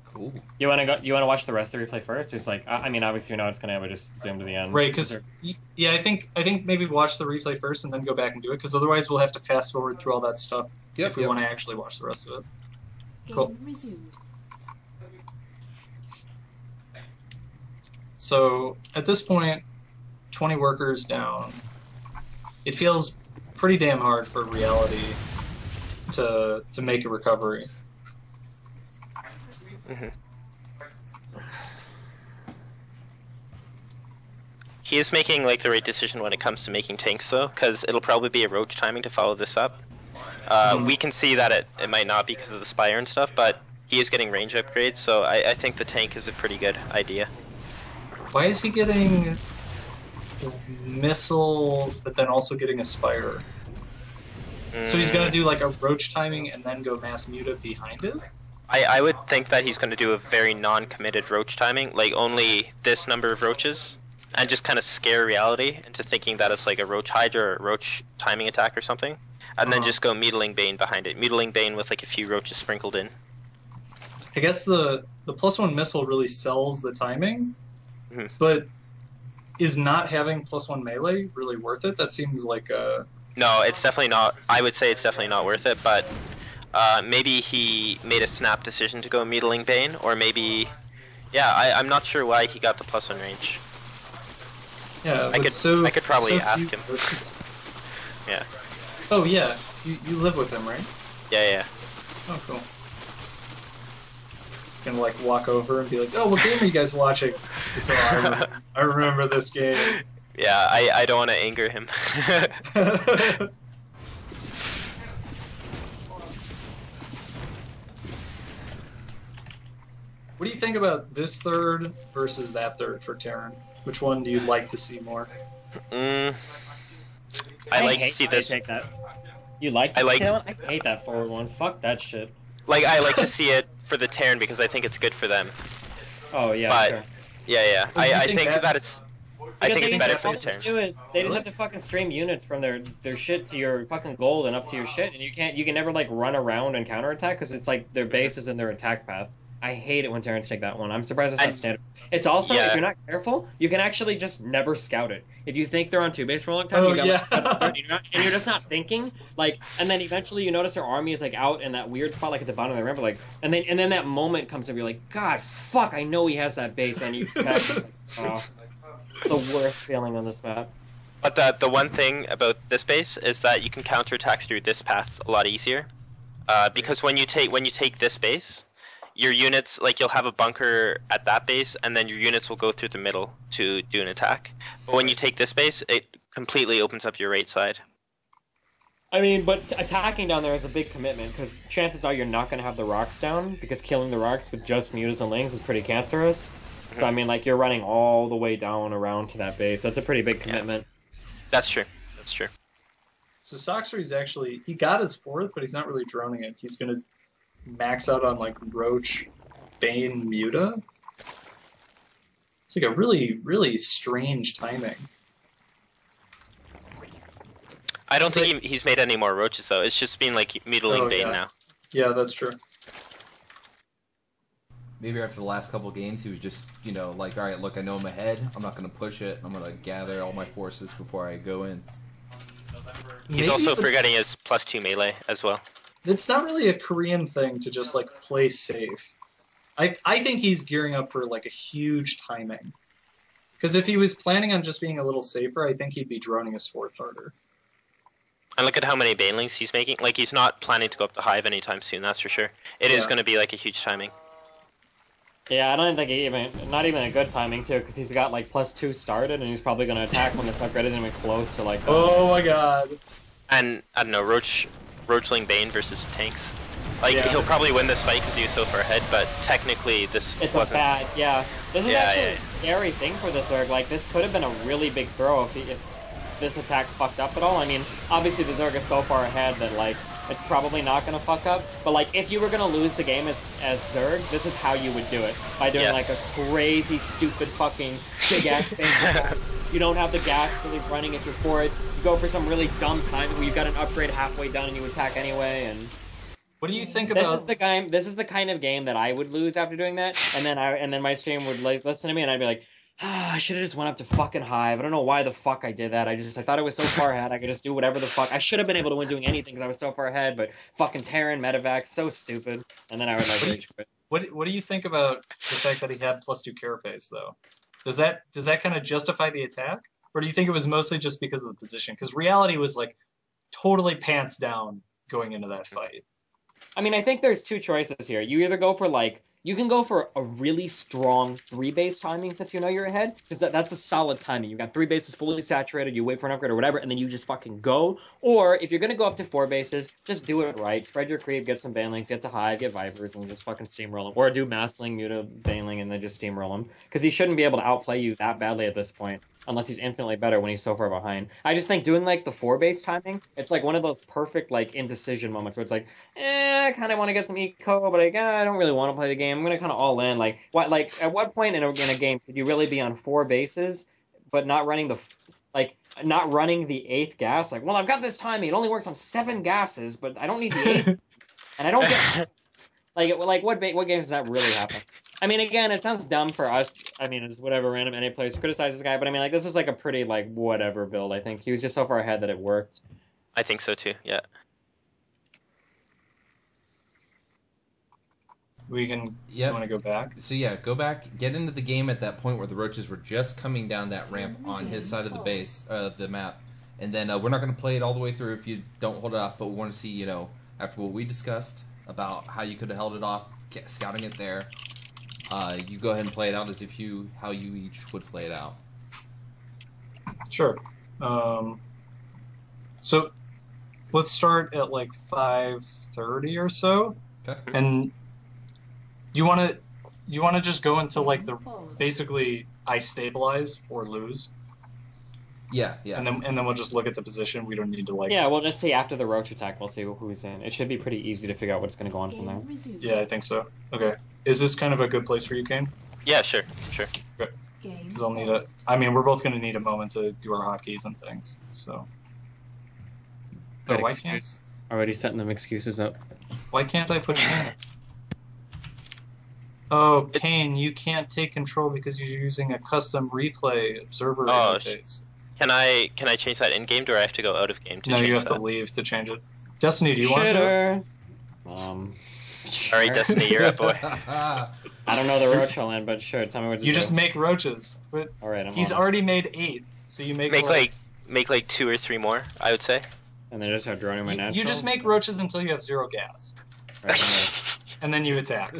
Cool. You want to go? You want to watch the rest of the replay first? Just like, I mean, obviously you know it's gonna have. Just zoom to the end. Right, because yeah, I think maybe watch the replay first and then go back and do it, because otherwise we'll have to fast forward through all that stuff if we want to actually watch the rest of it. Cool. So at this point, 20 workers down. It feels pretty damn hard for reality to make a recovery. He is making like the right decision when it comes to making tanks though, because it'll probably be a roach timing to follow this up. We can see that it might not be because of the Spire and stuff, but he is getting range upgrades, so I think the tank is a pretty good idea. Why is he getting missile, but then also getting a Spire? So he's gonna do like a roach timing and then go mass muta behind it? I would think that he's going to do a very non-committed roach timing, like only this number of roaches, and just kind of scare reality into thinking that it's like a roach hydra or a roach timing attack or something, and then just go Needling Bane behind it. Needling Bane with like a few roaches sprinkled in. I guess the +1 missile really sells the timing, but is not having +1 melee really worth it? That seems like a... No, it's definitely not. I would say it's definitely not worth it, but maybe he made a snap decision to go Needling Bane, or maybe... Yeah, I'm not sure why he got the +1 range. Yeah, I could probably ask him. Yeah. Oh yeah, you live with him, right? Yeah. Oh cool. He's gonna like walk over and be like, "Oh, what game are you guys watching?" It's like, "Oh, I remember this game." Yeah, I don't want to anger him. What do you think about this third versus that third for Terran? Which one do you like to see more? I like to see this. I take that. You like to see that one? I hate that forward one. Fuck that shit. Like, I like to see it for the Terran because I think it's good for them. Oh yeah, But sure. yeah. Oh, I think that it's. I think Because it's better for all the they turn. do is they just have to fucking stream units from their shit to your fucking gold and up to your shit, and you can never like run around and counterattack because it's like their base is in their attack path. I hate it when Terrans take that one. I'm surprised it's not standard. It's also, if you're not careful, you can actually just never scout it. If you think they're on 2-base for a long time, you got and you're just not thinking, like, and then eventually you notice their army is like out in that weird spot, like at the bottom of the ramp, like, and then that moment comes up, you're like, God, fuck, I know he has that base, and you attack. Oh, the worst feeling on this map. But the one thing about this base is that you can counterattack through this path a lot easier, because when you take this base, your units, like, you'll have a bunker at that base, and then your units will go through the middle to do an attack. But when you take this base, it completely opens up your right side. I mean, but attacking down there is a big commitment, because chances are you're not going to have the rocks down, because killing the rocks with just mutas and lings is pretty cancerous. Mm-hmm. So, I mean, like, you're running all the way down around to that base. That's a pretty big commitment. Yeah. That's true. That's true. So Soxry's actually, he got his 4th, but he's not really droning it. He's going to max out on like Roach, Bane, Muta. It's like a really, really strange timing. I don't think he's made any more Roaches though. It's just been like Mutiling Bane now. Yeah, that's true. Maybe after the last couple of games, he was just, you know, like, all right, look, I know I'm ahead. I'm not going to push it. I'm going to gather all my forces before I go in. He's also forgetting his +2 melee as well. It's not really a Korean thing to just like play safe. I think he's gearing up for like a huge timing. Because if he was planning on just being a little safer, I think he'd be droning his 4th harder. And look at how many banelings he's making. Like, he's not planning to go up the hive anytime soon, that's for sure. It is going to be like a huge timing. Yeah, I don't think not even a good timing too, because he's got like +2 started, and he's probably going to attack when this upgrade isn't even close to like. Oh my god! And I don't know, Roachling Bane versus tanks. Like, he'll probably win this fight because he was so far ahead, but technically this it's wasn't. A bad, yeah. This is actually a scary thing for this Zerg. Like, this could have been a really big throw if this attack fucked up at all. I mean, obviously the Zerg is so far ahead that like it's probably not gonna fuck up. But like, if you were gonna lose the game as Zerg, this is how you would do it, by doing like a crazy, stupid fucking big ass thing. You don't have the gas really running at your 4th. You go for some really dumb time where you've got an upgrade halfway done and you attack anyway. And what do you think about this is the kind of game that I would lose after doing that, and then my stream would like listen to me and I'd be like, I should have just went up to fucking hive. I don't know why the fuck I did that. I thought I was so far ahead. I could just do whatever the fuck. I should have been able to win doing anything because I was so far ahead. But fucking Terran, Medivac, so stupid. And then I would like rage quit. What do you think about the fact that he had +2 carapace though? Does that kind of justify the attack, or do you think it was mostly just because of the position? Because reality was like totally pants down going into that fight. I mean, I think there's 2 choices here. You either go for like. You can go for a really strong 3-base timing since you know you're ahead, because that's a solid timing. You've got 3 bases fully saturated, you wait for an upgrade or whatever, and then you just fucking go. Or, if you're going to go up to 4 bases, just do it right. Spread your creep, get some banelings, get to hive, get vipers, and just fucking steamroll them. Or do massling, muta, baneling, and then just steamroll them. Because he shouldn't be able to outplay you that badly at this point, unless he's infinitely better when he's so far behind. I just think doing like the 4-base timing, it's like one of those perfect like indecision moments where it's like, I kind of want to get some eco, but like, I don't really want to play the game. I'm gonna kind of all in. Like, at what point in a game could you really be on 4 bases, but not running the 8th gas? Like, well, I've got this timing. It only works on 7 gases, but I don't need the 8th, and I don't get what games does that really happen? I mean, again, it sounds dumb for us. I mean, it's whatever random NA players criticize this guy, but I mean, like, this is like a pretty like whatever build. I think he was just so far ahead that it worked. I think so too. Yeah. We can. You want to go back? So yeah, go back. Get into the game at that point where the Roaches were just coming down that ramp on his side of the base, the map, and then we're not going to play it all the way through if you don't hold it off. But we want to see, you know, after what we discussed about how you could have held it off, scouting it there. You go ahead and play it out as if how you each would play it out. Sure. So let's start at like 5:30 or so. Okay. And you want to just go into like the basically I stabilize or lose. Yeah. And then we'll just look at the position. We don't need to like. Yeah, we'll just see after the Roach attack. We'll see who's in. It should be pretty easy to figure out what's going to go on from there. Yeah, I think so. Okay. Is this kind of a good place for you, Kane? Yeah, sure. Okay. Because I'll need a. I mean, we're both going to need a moment to do our hotkeys and things. So. Good why excuse. Already setting them excuses up. Why can't I put Kane? Oh, Kane, you can't take control because you're using a custom replay observer interface. Can I change that in game, or do I have to go out of game to change that? No, you have to leave to change it. Destiny, do you want to do it? Alright, Destiny, you're up, boy. I don't know the roach I'll end, but sure, tell me what to do. You just make roaches. Alright, He's already made 8, so you make like 2 or 3 more, I would say. And then just start drawing my natural? You just make roaches until you have 0 gas. Right, and then you attack.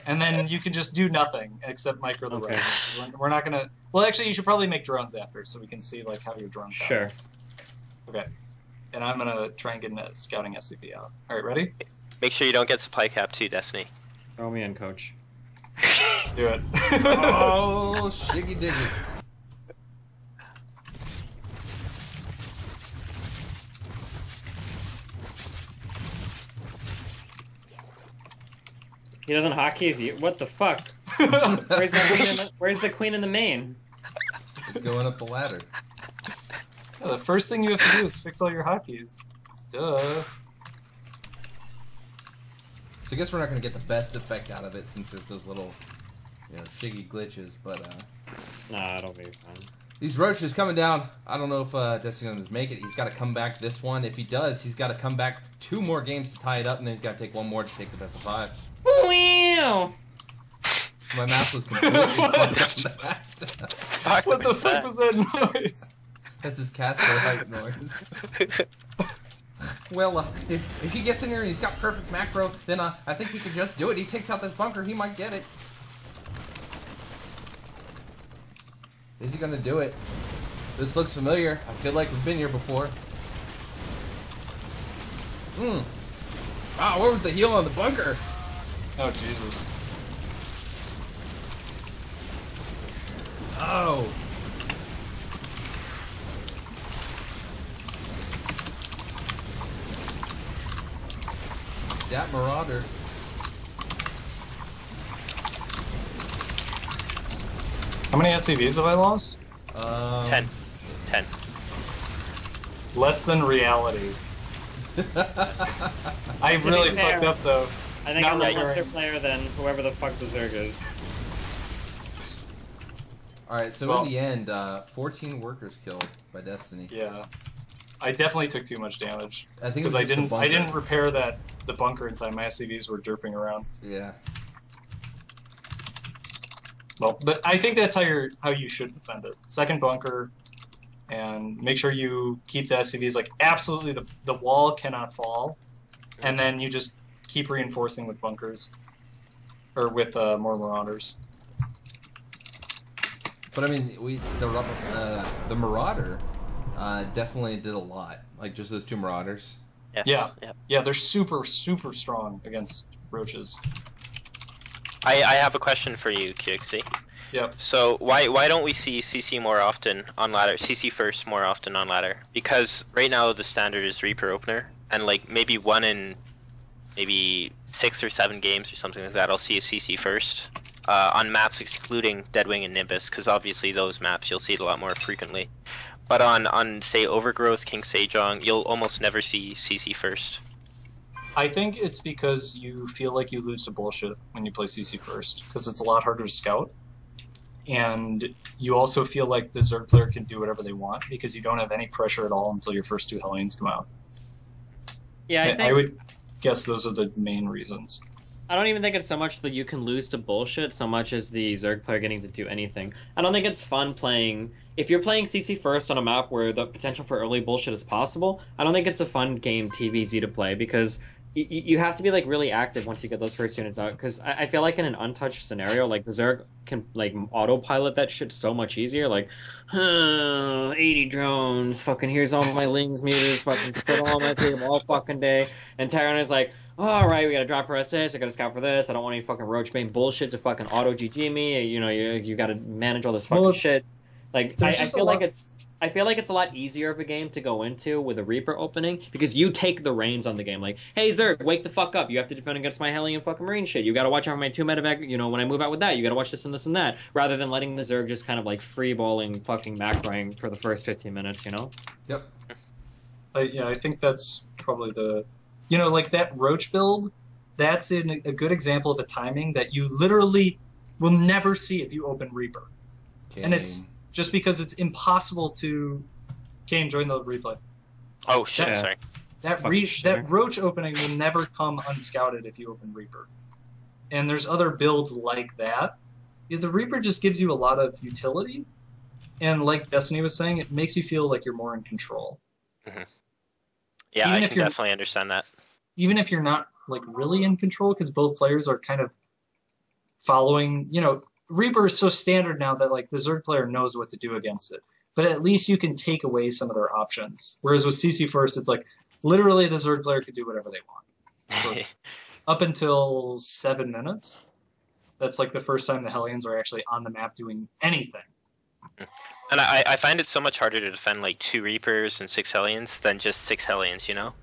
And then you can just do nothing except micro the roaches. We're not gonna... Well, actually, you should probably make drones after, so we can see like how your drone sounds. Sure. Okay. And I'm gonna try and get a scouting SCP out. Alright, ready? Make sure you don't get supply cap too, Destiny. Throw me in, coach. Let's do it. Oh, shiggy diggy. He doesn't hotkey you. What the fuck? Where's the queen in the main? It's going up the ladder. Yeah, the first thing you have to do is fix all your hotkeys. Duh. So I guess we're not going to get the best effect out of it since there's those little, shiggy glitches, but Nah, it'll be fine. These roaches coming down. I don't know if Destiny's going to make it. He's got to come back this one. If he does, he's got to come back 2 more games to tie it up, and then he's got to take 1 more to take the best of 5. Wow! My math was completely fucked up. What the fuck was that noise? That's his Casper height noise. Well, if he gets in here and he's got perfect macro, then I think he could just do it. He takes out this bunker, he might get it. Is he gonna do it? This looks familiar. I feel like we've been here before. Wow, where was the heal on the bunker? Oh, Jesus. Oh. That Marauder. How many SCVs have I lost? 10. 10. Less than reality. I really fucked up though. I think I'm a lesser player than whoever the fuck the Zerg is. Alright, so in the end, 14 workers killed by Destiny. Yeah. I definitely took too much damage. I think because I didn't repair the bunker in time. My SCVs were derping around. Yeah. Well, but I think that's how you should defend it. Second bunker, and make sure you keep the SCVs like absolutely the wall cannot fall, and then you just keep reinforcing with bunkers or with more marauders. But I mean, the Marauder definitely did a lot. Like just those 2 Marauders. Yes. Yeah, they're super strong against roaches. I have a question for you, QXC. Yep. So why don't we see CC more often on ladder? CC first more often on ladder? Because right now the standard is Reaper opener, and like maybe 1 in maybe 6 or 7 games or something like that, I'll see a CC first on maps excluding Deadwing and Nimbus, because obviously those maps you'll see it a lot more frequently. But on say Overgrowth, King Sejong, you'll almost never see CC first. I think it's because you feel like you lose to bullshit when you play CC first, because it's a lot harder to scout. And you also feel like the Zerg player can do whatever they want, because you don't have any pressure at all until your first 2 Hellions come out. Yeah, I would guess those are the main reasons. I don't even think it's so much that you can lose to bullshit so much as the Zerg player getting to do anything. I don't think it's fun playing... If you're playing CC first on a map where the potential for early bullshit is possible, I don't think it's a fun game TVZ to play, because you have to be like really active once you get those first units out, because I feel like in an untouched scenario, like the Zerg can like autopilot that shit so much easier, like 80 drones, fucking here's all my lings meters, fucking split all my table all fucking day, and Tyron is like, alright, we gotta drop for SS, I gotta scout for this, I don't want any fucking roach bane bullshit to fucking auto GG me, you gotta manage all this fucking shit. Like There's I just a feel like lot- I feel like it's a lot easier of a game to go into with a Reaper opening because you take the reins on the game. Like, hey Zerg, wake the fuck up! You have to defend against my Hellion fucking Marine shit. You got to watch out for my 2 medevac. You know, when I move out with that, you got to watch this and this and that. Rather than letting the Zerg just kind of like free balling fucking macroing for the first 15 minutes. You know? Yep. Yeah, I think that's probably the, like that Roach build. That's a good example of a timing that you literally will never see if you open Reaper, and it's just because it's impossible to. Kane, join the replay. Oh shit! Yeah. Sorry. That Roach opening will never come unscouted if you open Reaper, and there's other builds like that. Yeah, the Reaper just gives you a lot of utility, and like Destiny was saying, it makes you feel like you're more in control. Yeah, Even I if can you're- definitely understand that. Even if you're not like really in control, because both players are kind of following. Reaper is so standard now that like the Zerg player knows what to do against it. But at least you can take away some of their options. Whereas with CC first, it's like literally the Zerg player could do whatever they want. Up until 7 minutes, that's like the first time the Hellions are actually on the map doing anything. And I find it so much harder to defend like 2 Reapers and 6 Hellions than just 6 Hellions, you know?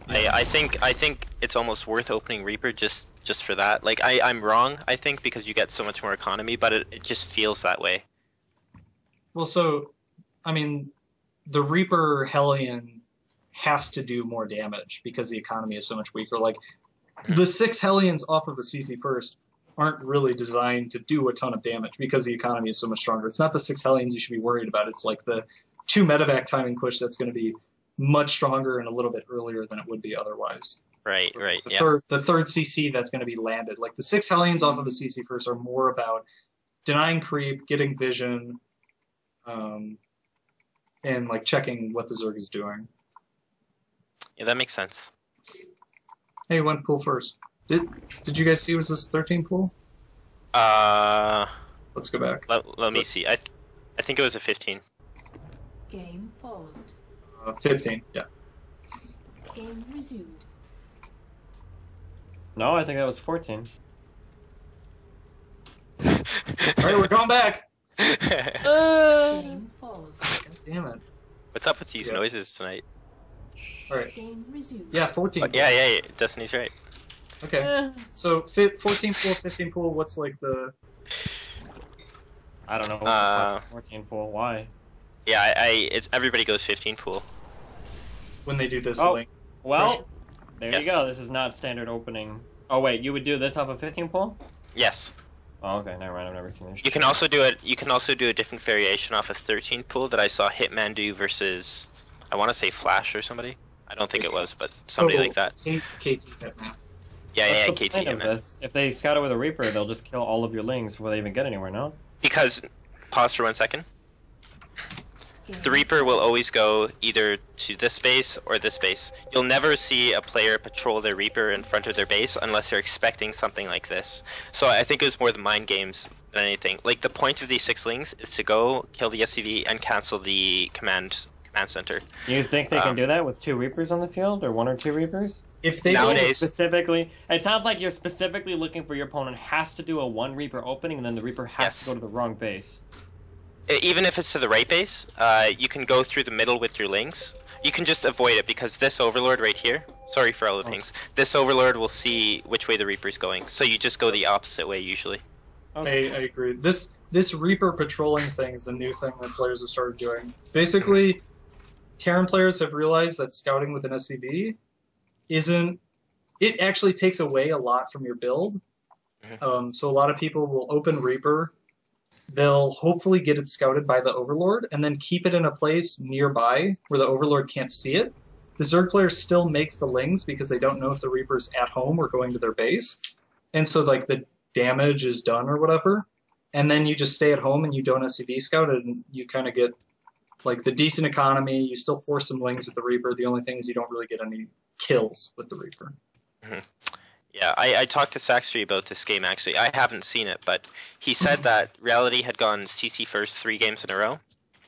I think it's almost worth opening Reaper just for that. Like I'm wrong, I think, because you get so much more economy, but it just feels that way. Well, so, I mean, the Reaper Hellion has to do more damage because the economy is so much weaker. Like, the 6 Hellions off of a CC first aren't really designed to do a ton of damage because the economy is so much stronger. It's not the 6 Hellions you should be worried about. It's like the 2 medevac timing push that's going to be much stronger and a little bit earlier than it would be otherwise. Right, The third CC that's going to be landed. Like, the 6 Hellions off of a CC first are more about denying creep, getting vision, and like checking what the Zerg is doing. Yeah, that makes sense. Hey, one pool first. Did you guys see, was this 13 pool? Let's go back. Let me see. I think it was a 15. Game paused. 15, yeah. Game resumed. No, I think that was 14. All right, we're going back. Game paused. God damn it. What's up with these Yeah. noises tonight? All right. Game resumed. Yeah, 14. Oh, yeah, Destiny's right. Okay. So 14 pool, 15 pool. What's like the? I don't know. What the fuck is 14 pool? Why? Yeah, it's everybody goes 15 pool. When they do this Oh. link. Well, there Yes. you go. This is not standard opening. Oh wait, you would do this off a 15 pool? Yes. Oh, okay, never mind. I've never seen this. You can also do it. You can also do a different variation off of 13 pool that I saw Hitman do versus, I want to say Flash or somebody. I don't think it was, but somebody like that. KT Hitman. Yeah, What's the KT point of Hitman. this? If they scout it with a Reaper, they'll just kill all of your lings before they even get anywhere. No. Because, pause for 1 second. Game The Reaper will always go either to this base or this base. You'll never see a player patrol their Reaper in front of their base unless they're expecting something like this. So I think it was more the mind games than anything. Like, the point of these 6 lings is to go, kill the SCV, and cancel the command center. You think they can do that with 2 Reapers on the field, or 1 or 2 Reapers? If they Nowadays- Specifically, it sounds like you're specifically looking for your opponent has to do a 1 Reaper opening, and then the Reaper has Yes. to go to the wrong base. Even if it's to the right base, you can go through the middle with your lings. You can just avoid it because this Overlord right here, sorry for all the things, this Overlord will see which way the Reaper's going. So you just go the opposite way usually. Okay. I agree. This Reaper patrolling thing is a new thing that players have started doing. Basically, Terran players have realized that scouting with an SCV isn't. It actually takes away a lot from your build. So a lot of people will open Reaper. They'll hopefully get it scouted by the Overlord and then keep it in a place nearby where the Overlord can't see it. The Zerg player still makes the lings because they don't know if the Reaper's at home or going to their base. And so like the damage is done or whatever. And then you just stay at home and you don't SCV scout it and you kind of get like the decent economy. You still force some lings with the Reaper. The only thing is you don't really get any kills with the Reaper. Yeah, I talked to Saxtree about this game actually. I haven't seen it, but he said that Reality had gone CC first 3 games in a row.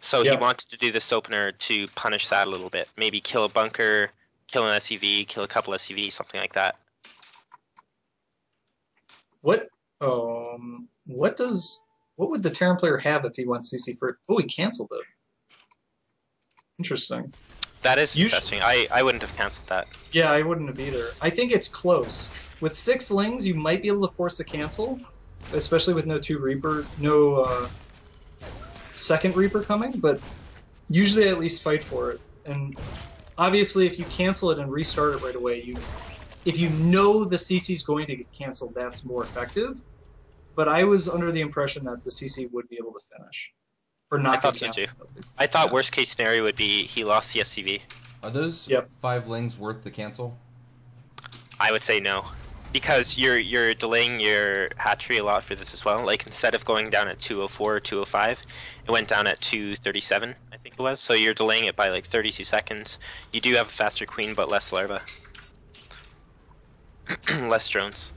So Yeah. he wanted to do this opener to punish that a little bit. Maybe kill a bunker, kill an SCV, kill a couple SCV, something like that. What would the Terran player have if he went CC first? Oh, he canceled it. Interesting. That is interesting. I wouldn't have cancelled that. Yeah, I wouldn't have either. I think it's close. With 6 Lings, you might be able to force a cancel, especially with no second Reaper coming, but usually I at least fight for it. And obviously, if you cancel it and restart it right away, if you know the CC is going to get canceled, that's more effective. But I was under the impression that the CC would be able to finish. Or not. I thought so too. I thought worst case scenario would be he lost the SCV. Are those 5 Lings worth the cancel? I would say no. Because you're delaying your hatchery a lot for this as well. Like instead of going down at 204 or 205, it went down at 237, I think it was. So you're delaying it by like 32 seconds. You do have a faster queen, but less larva. Less drones.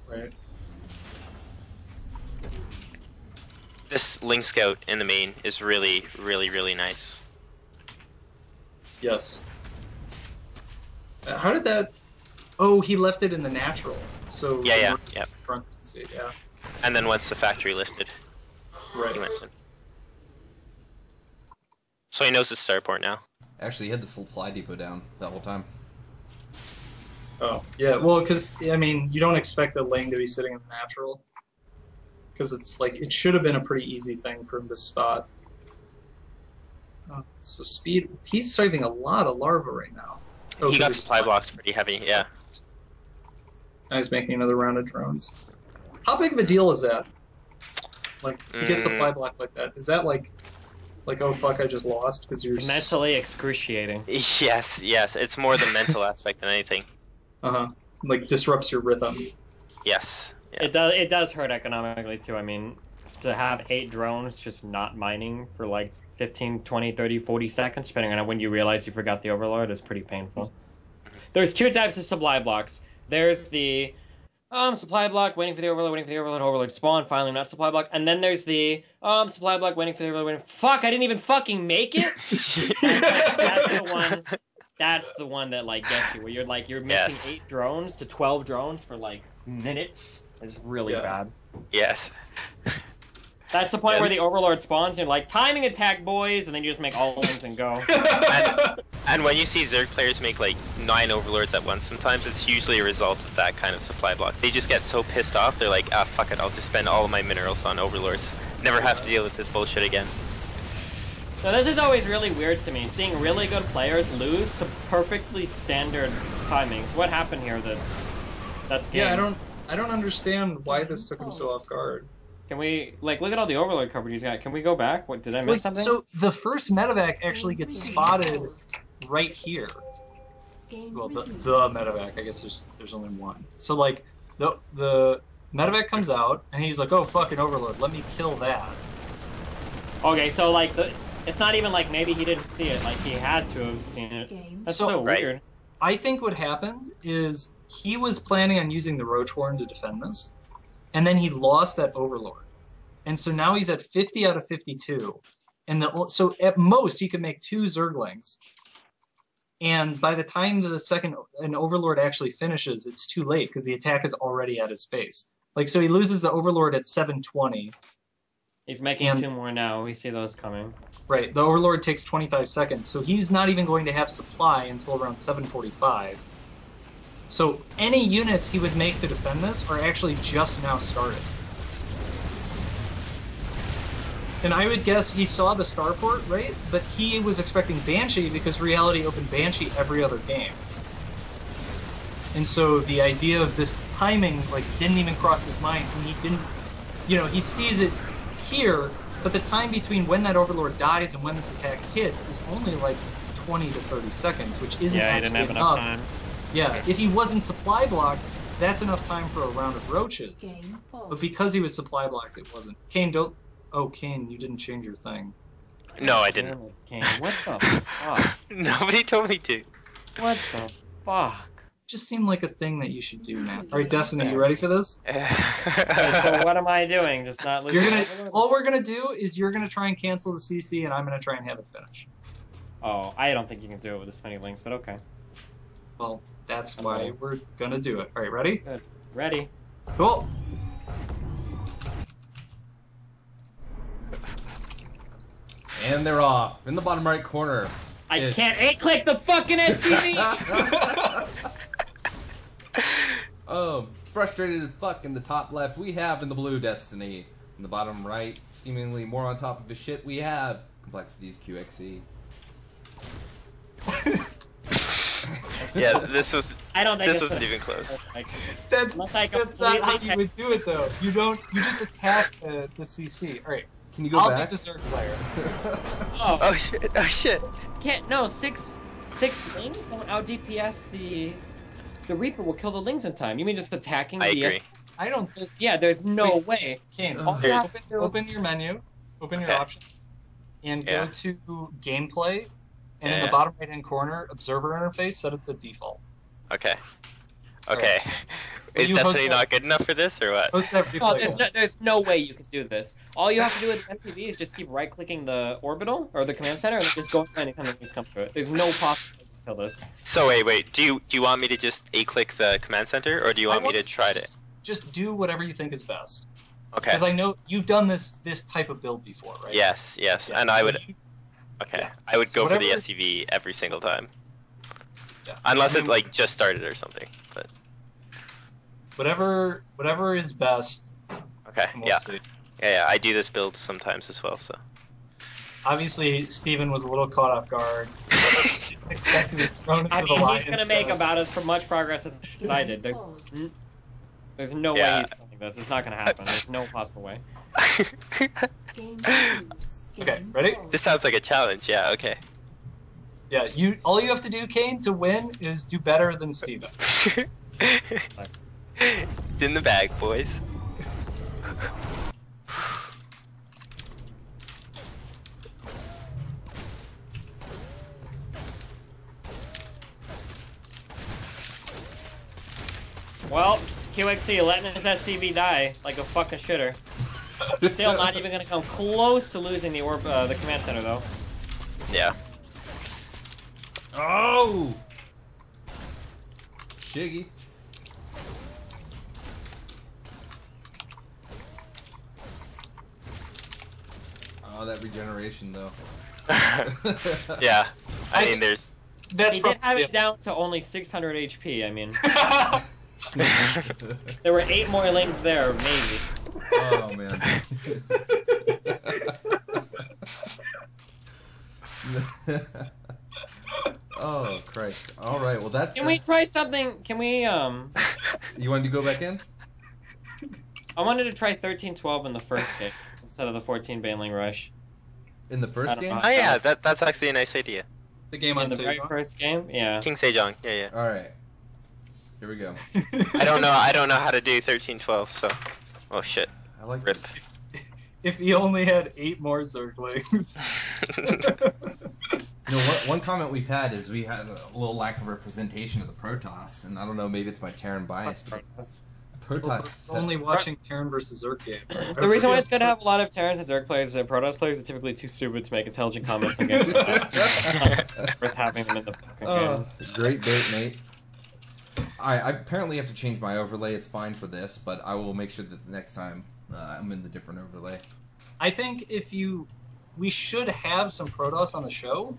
Right. This Ling Scout in the main is really, really, really nice. Yes. How did that... Oh, he left it in the natural. So yeah. And then once the factory lifted, he went in. So he knows the starport now. Actually, he had the supply depot down that whole time. Oh, yeah. Well, because, I mean, you don't expect a Ling to be sitting in the natural. Because it's like, it should have been a pretty easy thing for him to spot. Oh, so speed, he's saving a lot of larva right now. Oh, he got supply blocked pretty heavy, yeah. Now he's making another round of drones. How big of a deal is that? Like, he gets supply blocked like that. Is that like, oh fuck, I just lost? Because you're mentally excruciating. Yes, it's more the mental aspect than anything. Like, disrupts your rhythm. Yes. Yeah. It does hurt economically too. I mean, to have 8 drones just not mining for like 15, 20, 30, 40 seconds, depending on when you realize you forgot the Overlord, is pretty painful. There's 2 types of supply blocks. There's the supply block, waiting for the Overlord, Overlord spawn, finally not supply block, and then there's the supply block, waiting for the Overlord, fuck, I didn't even fucking make it! That's the one that like gets you, where you're missing 8 drones to 12 drones for like minutes. It's really bad. Yes. That's the point where the Overlord spawns, and you're like, timing attack, boys, and then you just make all Lings and go. And when you see Zerg players make like 9 Overlords at once, sometimes it's usually a result of that kind of supply block. They just get so pissed off, they're like, ah, fuck it, I'll just spend all of my minerals on Overlords. Never have to deal with this bullshit again. So this is always really weird to me, seeing really good players lose to perfectly standard timings. What happened here that's game? Yeah, I don't understand why this took him so off guard. Can we, like, look at all the Overlord coverage he's got. Can we go back? What, did I miss something? So the first medevac actually gets spotted right here. Well, the medevac, I guess there's only one. So, like, the medevac comes out, and he's like, oh, fucking Overlord, let me kill that. Okay, so, like, it's not even like maybe he didn't see it. Like, he had to have seen it. That's so weird. I think what happened is he was planning on using the Roach Horn to defend this, and then he lost that Overlord. And so now he's at 50 out of 52. And so at most, he could make 2 Zerglings. And by the time an Overlord actually finishes, it's too late, because the attack is already at his face. Like, so he loses the Overlord at 720. He's making 2 more now. We see those coming. Right, the Overlord takes 25 seconds, so he's not even going to have supply until around 745. So any units he would make to defend this are actually just now started. And I would guess he saw the starport, right? But he was expecting Banshee because Reality opened Banshee every other game. And so the idea of this timing, like, didn't even cross his mind, and he didn't, he sees it here, but the time between when that Overlord dies and when this attack hits is only like 20 to 30 seconds, which isn't actually enough. Time. Yeah, if he wasn't supply blocked, that's enough time for a round of roaches. But because he was supply blocked, it wasn't. Kane, don't... Oh, Kane, you didn't change your thing. No, I didn't. Kane, what the fuck? Nobody told me to. What the fuck? Just seemed like a thing that you should do, man. Alright, Destiny, you ready for this? Okay, so what am I doing? Just not listening? All we're gonna do is you're gonna try and cancel the CC, and I'm gonna try and have it finish. Oh, I don't think you can do it with this many Lings, but okay. Well, that's why we're gonna do it. Alright, ready? Good. Ready. Cool. And they're off. In the bottom right corner. I can't A-click the fucking SCV! Oh, frustrated as fuck in the top left. We have in the blue Destiny. In the bottom right, seemingly more on top of his shit, we have Complexity's QXC. Yeah, this was. I don't think This wasn't even close. That's Unless I not how completely you would do it though. You just attack the CC. All right. Can you go I'll back? be the Zerg player. Oh, Oh shit! Oh shit! can't no six lings won't out DPS the Reaper will kill the lings in time. You mean just attacking I the agree. I don't. there's no way. Kane, Here. open your menu, open your Okay. options, and Yeah. go to gameplay, and in Yeah. the bottom right hand corner, observer interface, set it to default. Okay. Okay. Is You host Destiny that- not good enough for this, or what? Host that No, replay. there's no way you can do this. All you have to do with SCV is just keep right-clicking the orbital or the command center and then just go anytime the things come through it. There's no possibility to kill this. So wait. Do you want me to just a-click the command center, or do you want me to try to? Just do whatever you think is best. Okay. Because I know you've done this type of build before, right? Yes. Yeah, And I so would. you- Okay. Yeah. I would So go for the whatever- SCV every single time, yeah. unless I mean, it like just started or something. But whatever is best. okay. And we'll Yeah. see. Yeah. I do this build sometimes as well. So. Obviously, Steven was a little caught off guard. Expected to be thrown into I the mean, lion. he's gonna make about as much progress as I did. There's no way Yeah. he's killing this. It's not gonna happen. There's no possible way. Game resumed. Okay, Game ready? paused. This sounds like a challenge. Yeah. Okay. Yeah, all you have to do, Kane, to win is do better than Steven. It's in the bag, boys. Well, QXC letting his SCV die like a fucking shitter. Still not even gonna come close to losing the command center though. Yeah. Oh! Shiggy. Oh, that regeneration though. Yeah. I mean, there's. That's He did have probably it down to only 600 HP. I mean, there were 8 more lings there, maybe. Oh man. Oh Christ! All right, well that's. Can we try something? Can we You wanted to go back in? I wanted to try 13-12 in the first game instead of the 14 Baneling Rush. In the I first don't game? know. Oh yeah, that's actually a nice idea. the game In on the very Sejong. first game, yeah. King Sejong. Yeah. All right. Here we go. I don't know how to do 13-12. So. Oh shit. I like Rip. this. If he only had 8 more Zerglings. You know, one comment we've had is we had a little lack of representation of the Protoss, and I don't know, maybe it's my Terran bias, but Protoss. Only watching Terran versus Zerg games. The reason why it's good to have a lot of Terrans and Zerg players and Protoss players are typically too stupid to make intelligent comments against worth having them in the fucking game. Great bait, mate. I apparently have to change my overlay. It's fine for this, but I will make sure that the next time I'm in the different overlay. I think we should have some Protoss on the show,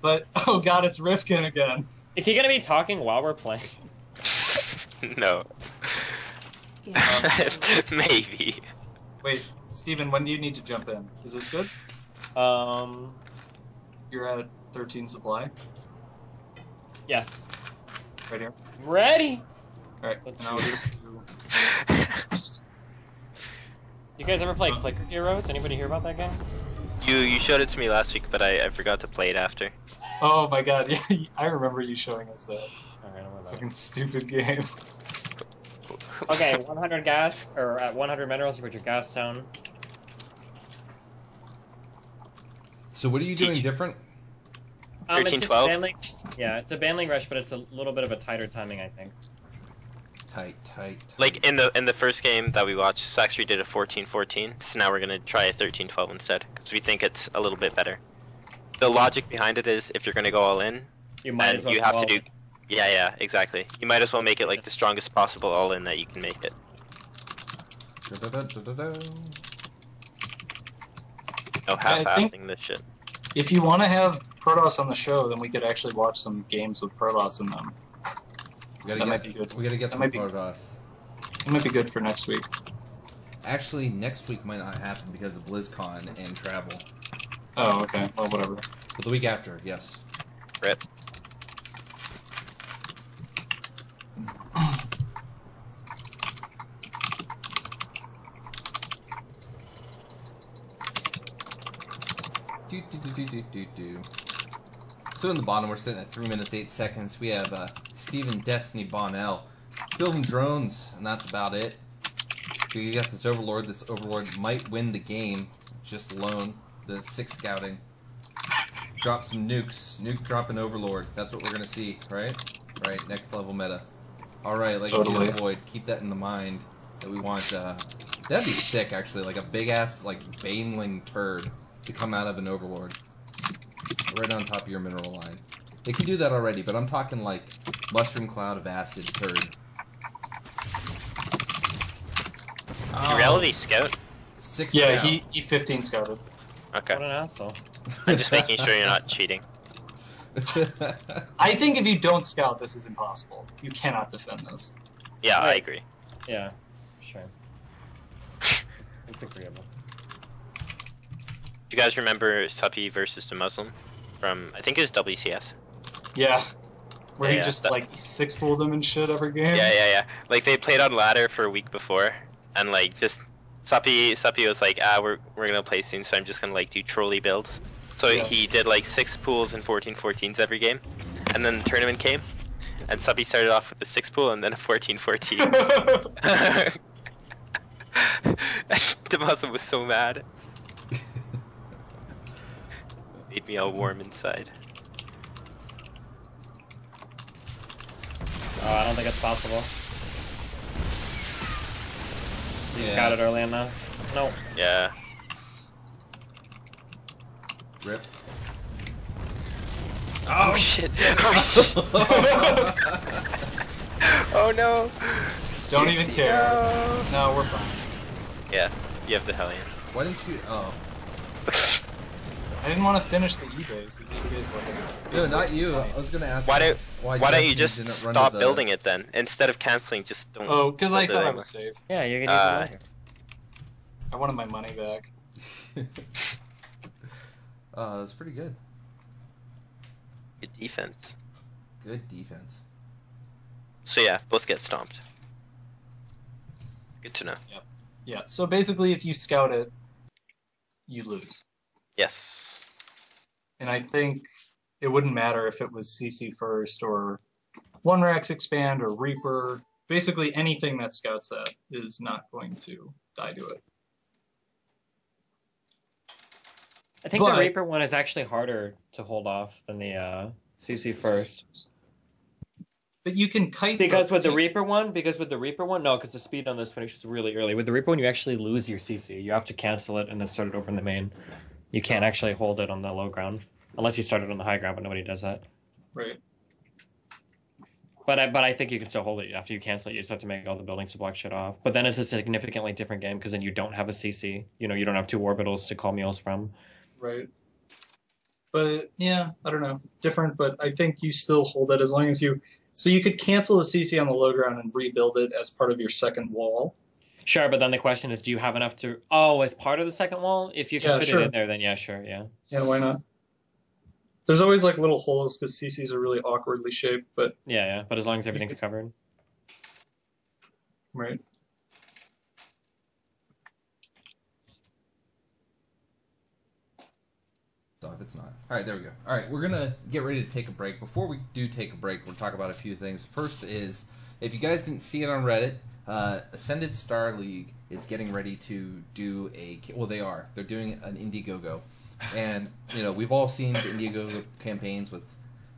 but oh god, it's Rifkin again. Is he gonna be talking while we're playing? No. Game paused. Maybe. Wait, Steven, when do you need to jump in? Is this good? You're at 13 supply. Yes. Right here. I'm ready. Alright, Let's now we'll see. just do first. You guys ever play Clicker Heroes? Anybody hear about that game? You showed it to me last week, but I forgot to play it after. Oh my god, yeah, I remember you showing us that. Alright, I'm with Fucking stupid game. Okay, 100 gas, or at 100 minerals, you put your gas down. So what are you doing Teach. different? It's just 13-12? Banling, yeah, it's a Banling Rush, but it's a little bit of a tighter timing, I think. Tight. Like in the first game that we watched, Saxry did a 14-14, so now we're gonna try a 13-12 instead, because we think it's a little bit better. The logic behind it is if you're gonna go all in, You might and as well you have go to all do. Yeah, exactly. You might as well make it like the strongest possible all in that you can make it. Da-da-da-da-da-da. No I think- half-assing this shit. If you want to have Protoss on the show, then we could actually watch some games with Protoss in them. Might be good. We gotta get some Protoss. It might be good for next week. Actually, next week might not happen because of BlizzCon and travel. Oh, okay. Well, whatever. But the week after, yes. Rip. So in the bottom, we're sitting at 3 minutes 8 seconds. We have Stephen Destiny Bonnell building drones, and that's about it. You got this Overlord. This Overlord might win the game just alone. The 6 scouting. Drop some nukes. Nuke dropping Overlord. That's what we're gonna see, right? Right. Next level meta. All right. Like Totally. Void. Keep that in the mind that we want. That'd be sick, actually. Like a big ass like baneling turd to come out of an Overlord. Right on top of your mineral line. They can do that already, but I'm talking like mushroom cloud of acid turd. Reality scout? 6 Yeah, scout. he 15 scouted. Okay. What an asshole. I'm just making sure you're not cheating. I think if you don't scout, this is impossible. You cannot defend this. Yeah, I agree. Yeah, sure. It's agreeable. Do you guys remember Suppy versus the Muslim from, I think it was WCS? Yeah. Where Yeah, he just, that- like, six-pulled them and shit every game. Yeah. Like, they played on ladder for a week before, and, like, just, Suppy was like, we're gonna play soon, so I'm just gonna, like, do trolley builds. So Yeah. he did, like, 6 pools and 14-14s every game, and then the tournament came, and Suppy started off with a 6 pool and then a 14-14. The Muslim was so mad. Made me all warm inside. Oh, I don't think it's possible. You Yeah. scouted early enough? No. Yeah. Rip. Oh shit! Oh shit! Oh no! Don't even care. No. No, we're fine. Yeah, you have the Hellion. Why didn't you? Oh. I didn't want to finish the eBay, because eBay is like a... No, not you. I was gonna ask. Why don't you Justin just didn't run stop to the- building it then? Instead of canceling, just don't. Oh, because I build it thought I anymore. was safe. Yeah, you can Uh, use it later. I wanted my money back. That's pretty good. Good defense. Good defense. So yeah, both get stomped. Good to know. Yeah, so basically if you scout it, you lose. Yes. And I think it wouldn't matter if it was CC first or One Rex Expand or Reaper. Basically anything that scouts that is not going to die to it. I think but- the Reaper one is actually harder to hold off than the CC first. But you can kite Because with the things. Reaper one, no, because the speed on this finishes really early. With the Reaper one, you actually lose your CC. You have to cancel it and then start it over in the main. You can't actually hold it on the low ground. Unless you start it on the high ground, but nobody does that. Right. But I think you can still hold it after you cancel it. You just have to make all the buildings to block shit off. But then it's a significantly different game because then you don't have a CC. You know, you don't have 2 orbitals to call meals from. Right. But yeah, I don't know. Different, but I think you still hold it as long as you... So you could cancel the CC on the low ground and rebuild it as part of your second wall. Sure, but then the question is, do you have enough to... Oh, as part of the second wall? If you can Yeah, fit sure. it in there, then yeah, sure, yeah. Yeah, why not? There's always like little holes because CCs are really awkwardly shaped, but... Yeah, but as long as everything's covered. Right. So if it's not. Alright, there we go. Alright, we're gonna get ready to take a break. Before we do take a break, we'll talk about a few things. First is, if you guys didn't see it on Reddit, Ascended Star League is getting ready to do a... Well, they are. They're doing an Indiegogo. And, you know, we've all seen the Indiegogo campaigns with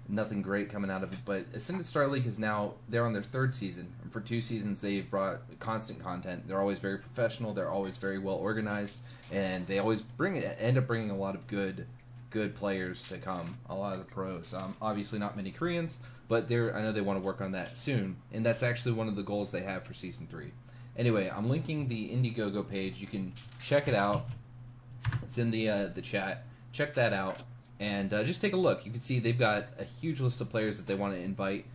nothing great coming out of it, but Ascended Star League is now... They're on their 3rd season. And for 2 seasons, they've brought constant content. They're always very professional. They're always very well organized. And they always end up bringing a lot of good players to come, a lot of the pros. Obviously not many Koreans, but I know they want to work on that soon, and that's actually one of the goals they have for Season 3. Anyway, I'm linking the Indiegogo page. You can check it out. It's in the chat. Check that out. And just take a look. You can see they've got a huge list of players that they want to invite.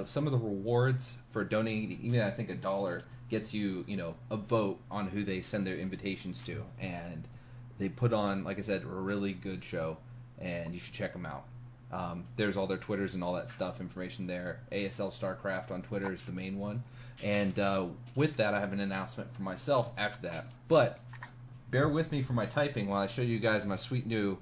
Some of the rewards for donating, even I think $1, gets you, a vote on who they send their invitations to. And they put on, like I said, a really good show, and you should check them out. There's all their Twitters and all that stuff, information there. ASL StarCraft on Twitter is the main one. And with that, I have an announcement for myself after that. But bear with me for my typing while I show you guys my sweet new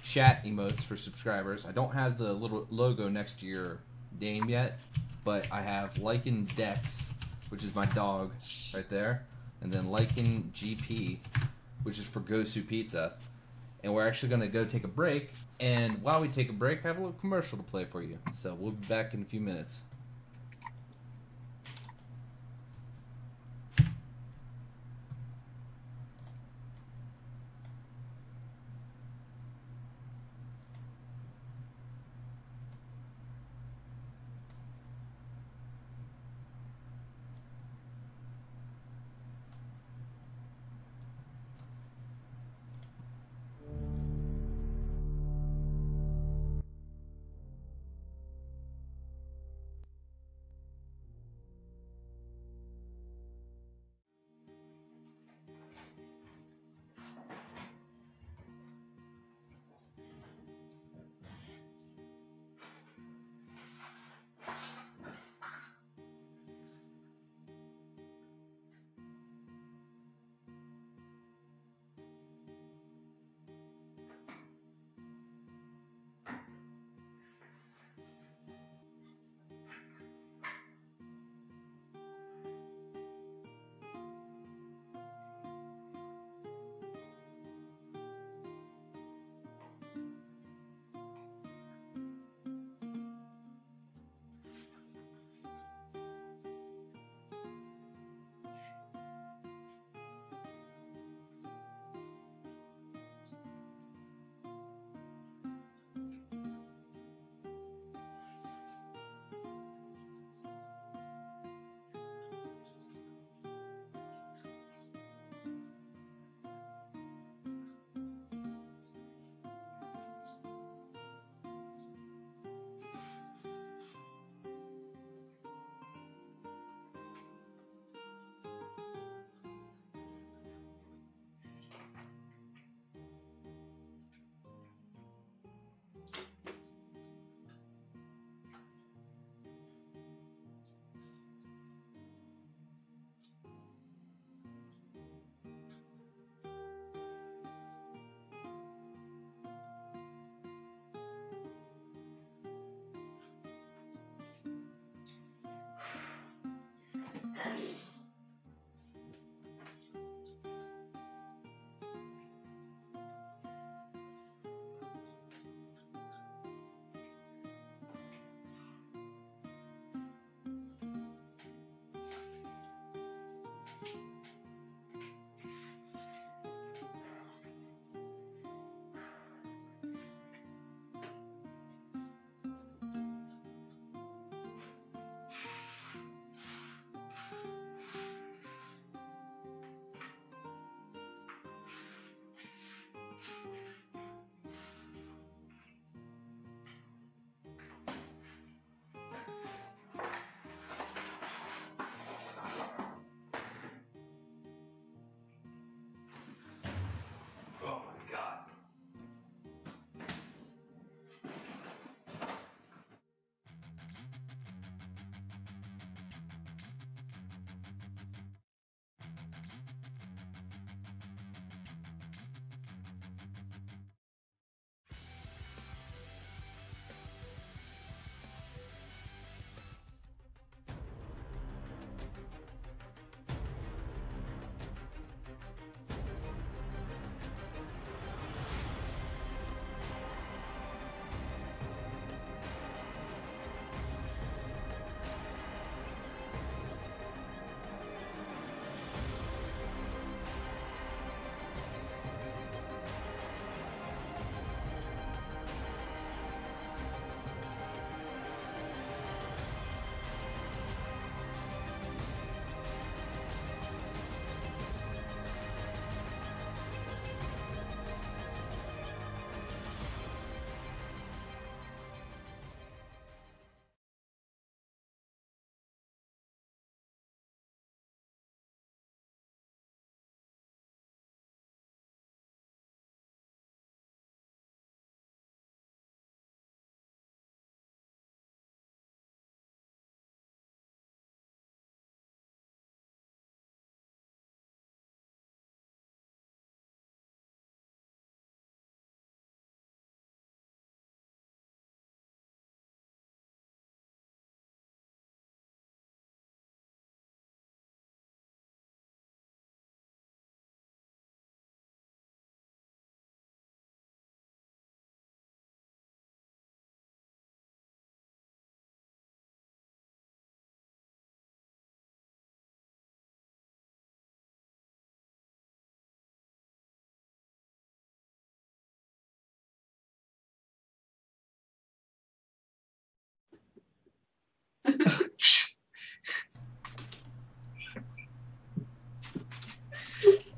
chat emotes for subscribers. I don't have the little logo next to your name yet, but I have Lycan Dex, which is my dog right there, and then Lycan GP, which is for Gosu Pizza. And we're actually going to go take a break, and while we take a break, I have a little commercial to play for you. So we'll be back in a few minutes.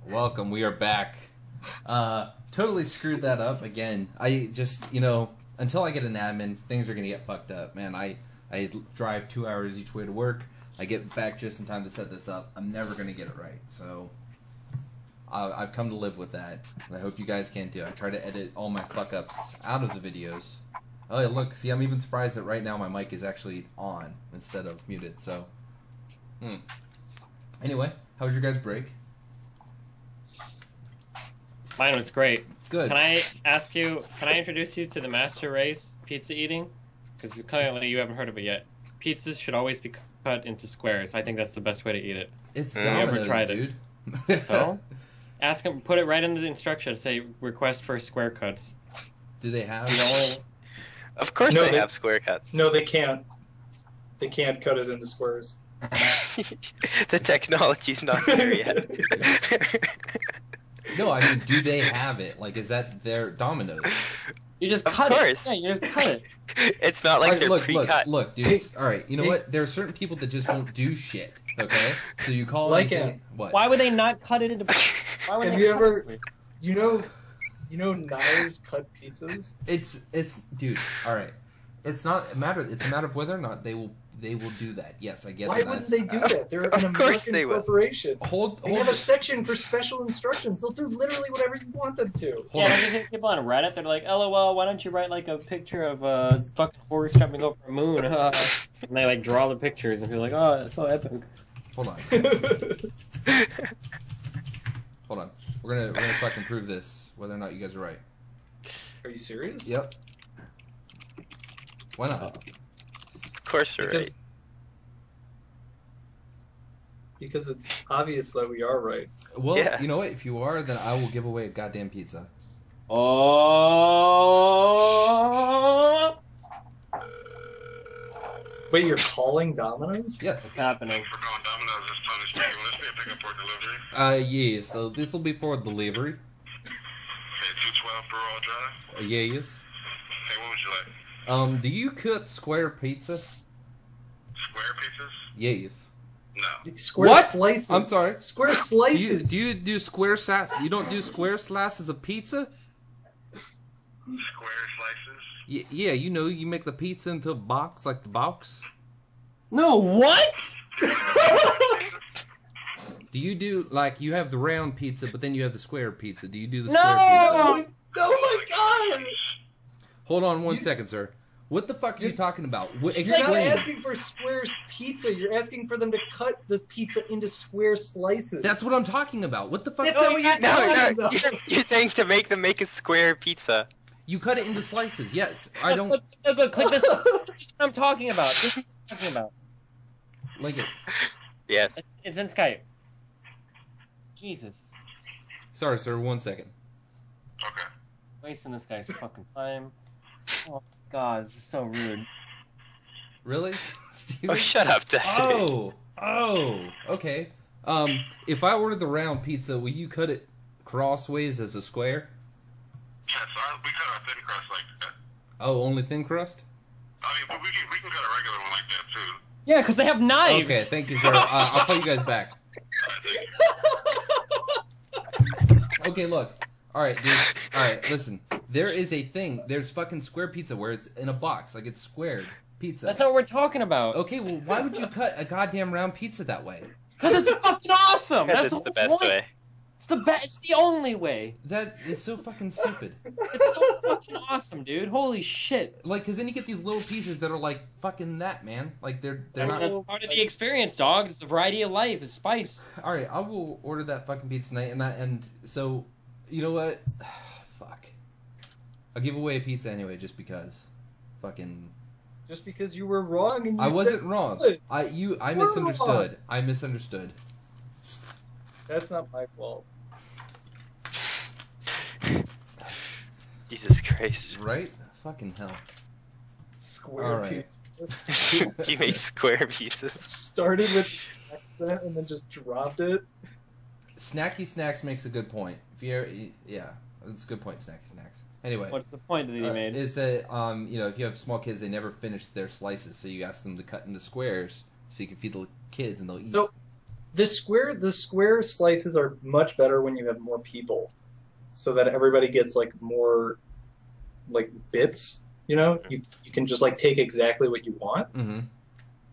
Welcome. We are back. Totally screwed that up again. I just, until I get an admin, things are gonna get fucked up, man. I drive 2 hours each way to work. I get back just in time to set this up. I'm never gonna get it right, so I've come to live with that. And I hope you guys can too. I try to edit all my fuck ups out of the videos. Oh, yeah, look, see, I'm even surprised that right now my mic is actually on instead of muted. So, Anyway, how was your guys' break? Mine was great. Good. Can I introduce you to the master race, pizza eating? Because clearly you haven't heard of it yet. Pizzas should always be cut into squares. I think that's the best way to eat it. It's Have you ever Domino's, tried dude. it? So, ask them, put it right into the instructions, say request for square cuts. Do they have? Of course No, they they- have square cuts. No, they can't. They can't cut it into squares. The technology's not there yet. No, I mean, do they have it? Like, is that their Domino's? You just Of cut course. it. Yeah, you just cut it. It's not like Alright, they're look, pre-cut. look, dudes. All right, you know what? There are certain people that just won't do shit. Okay, so you call Like and say, him. what? Why would they not cut it into? Why would Have they you cut ever- it? You know knives cut pizzas? It's dude. All right, it's not a matter. It's a matter of whether or not they will do that. Yes, I get. Why the wouldn't nice- they do that? They're Of an course American they would. corporation. Hold, They hold, have a section for special instructions. They'll do literally whatever you want them to. hold Yeah, on. you think people on Reddit, they're like, LOL, why don't you write like a picture of a fucking horse jumping over a moon? and they like draw the pictures and be like, oh, it's so epic. Hold on. Hold on. We're gonna fucking prove this, whether or not you guys are right. Are you serious? Yep. Why not? Of course you're right. Because it's obvious that we are right. Well, Yeah. you know what? If you are, then I will give away a goddamn pizza. Oh, Wait, you're calling Domino's? Yes. what's happening? For calling Domino's, this Tony speaking. Will this be a pickup or delivery? Yeah. So this will be for delivery. Okay, 212 Burrell Drive. Yeah. Yes. Hey, what would you like? Do you cut square pizza? Square pizzas? Yeah. Yes. Square What? slices. I'm sorry. Square Do slices. you do square slices? You don't do square slices of pizza? Square slices? Yeah. You make the pizza into a box, like the box. No, what? Do you do like you have the round pizza, but then you have the square pizza? Do you do the No! square pizza? Oh my god! Hold on 1 second, sir. What the fuck are you talking about? You're not Explain. asking for square pizza. You're asking for them to cut the pizza into square slices. That's what I'm talking about. What the fuck? That's not what you're talking No, about. you're saying to make them make a square pizza. You cut it into slices. Yes, I don't Look, click this. This is what I'm talking about. This is what I'm talking about. like it. Yes. It's in Skype. Jesus. Sorry, sir. 1 second. Okay. Wasting this guy's fucking time. Oh, God, this is so rude. Really? Oh, shut up, Destiny. Oh. Okay. If I order the round pizza, will you cut it crossways as a square? Yeah, so we cut our thin crust like that. Oh, only thin crust? I mean, but we can cut a regular one like that too. Yeah, because they have knives. Okay, thank you, sir. I'll call you guys back. Okay, look. Alright, dude. Alright, listen. There is a thing. There's fucking square pizza where it's in a box. Like, it's squared pizza. That's not what we're talking about. Okay, well, why would you cut a goddamn round pizza that way? Because it's fucking awesome. That's That's the whole best point. way. It's the best. It's the only way. That is so fucking stupid. It's so fucking awesome, dude. Holy shit. Like, because then you get these little pieces that are like fucking that, man. Like, they're not. That's part of the experience, dog. It's the variety of life. It's spice. All right, I will order that fucking pizza tonight, and so, you know what? Fuck. I'll give away a pizza anyway, just because. Fucking. Just because you were wrong and you I wasn't said wrong. good. I We're misunderstood. wrong. I misunderstood. That's not my fault. Jesus Christ. Right? Fucking hell. Square Alright. pizza. You make square pizzas. Started with accent and then just dropped it. Snacky Snacks makes a good point. If you, yeah, that's a good point. Snacky Snacks. Anyway, What's the point that he made? is that if you have small kids, they never finish their slices, so you ask them to cut into squares so you can feed the kids and they'll eat. So, The square slices are much better when you have more people, so that everybody gets like more like bits. You know, you can just like take exactly what you want. Mm-hmm.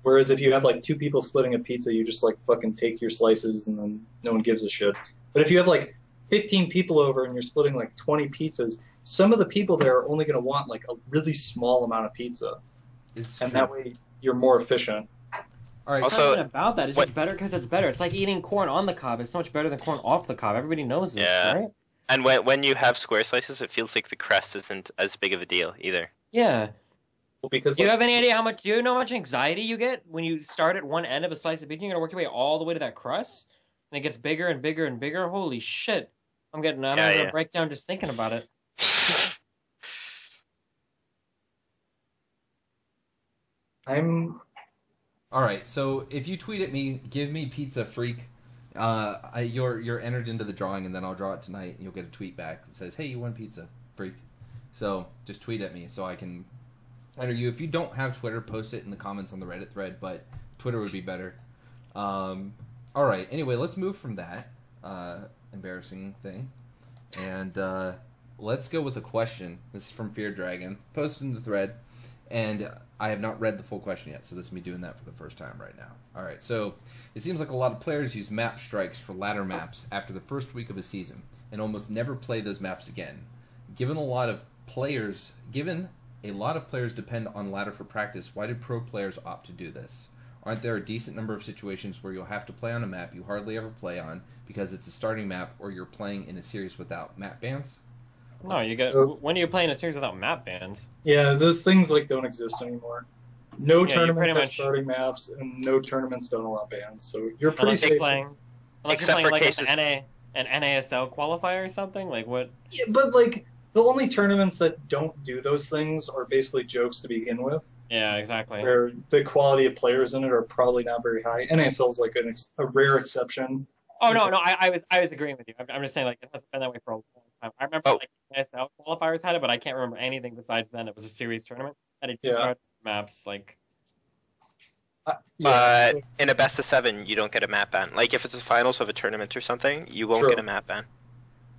Whereas if you have like 2 people splitting a pizza, you just like fucking take your slices and then no one gives a shit. But if you have like 15 people over and you're splitting like 20 pizzas, some of the people there are only going to want like a really small amount of pizza. And that way you're more efficient. All right. It's Also, not even about that. It's just better because it's better. It's like eating corn on the cob. It's so much better than corn off the cob. Everybody knows this, right? And when you have square slices, it feels like the crust isn't as big of a deal either. Yeah. Well, because Do you have any idea do you know how much anxiety you get when you start at one end of a slice of pizza? You're going to work your way all the way to that crust? And it gets bigger and bigger and bigger? Holy shit. I'm going to break down just thinking about it. All right, so if you tweet at me, give me pizza freak, you're entered into the drawing, and then I'll draw it tonight, and you'll get a tweet back that says, "Hey, you won pizza freak." So just tweet at me so I can enter you. If you don't have Twitter, post it in the comments on the Reddit thread, but Twitter would be better. All right, anyway, let's move from that embarrassing thing, and let's go with a question. This is from Fear Dragon, posted in the thread, and I have not read the full question yet, so this is me doing that for the first time right now. Alright, so it seems like a lot of players use map strikes for ladder maps after the first week of a season, and almost never play those maps again. Given a lot of players depend on ladder for practice, why do pro players opt to do this? Aren't there a decent number of situations where you'll have to play on a map you hardly ever play on because it's a starting map or you're playing in a series without map bans? No, when are you playing a series without map bans? Yeah, those things like don't exist anymore. No tournaments have much starting maps, and no tournaments don't allow bans. So you're pretty unless safe. Unless Except you're for playing cases. like an NASL qualifier or something. Like what? Yeah, but like the only tournaments that don't do those things are basically jokes to begin with. Yeah, exactly. Where the quality of players in it are probably not very high. NASL is like a rare exception. Oh no, I was agreeing with you. I'm just saying like it hasn't been that way for a long time. I remember like NASL qualifiers had it, but I can't remember anything besides then. It was a series tournament that it just started maps like. But in a best of 7, you don't get a map ban. Like if it's a finals of a tournament or something, you won't get a map ban.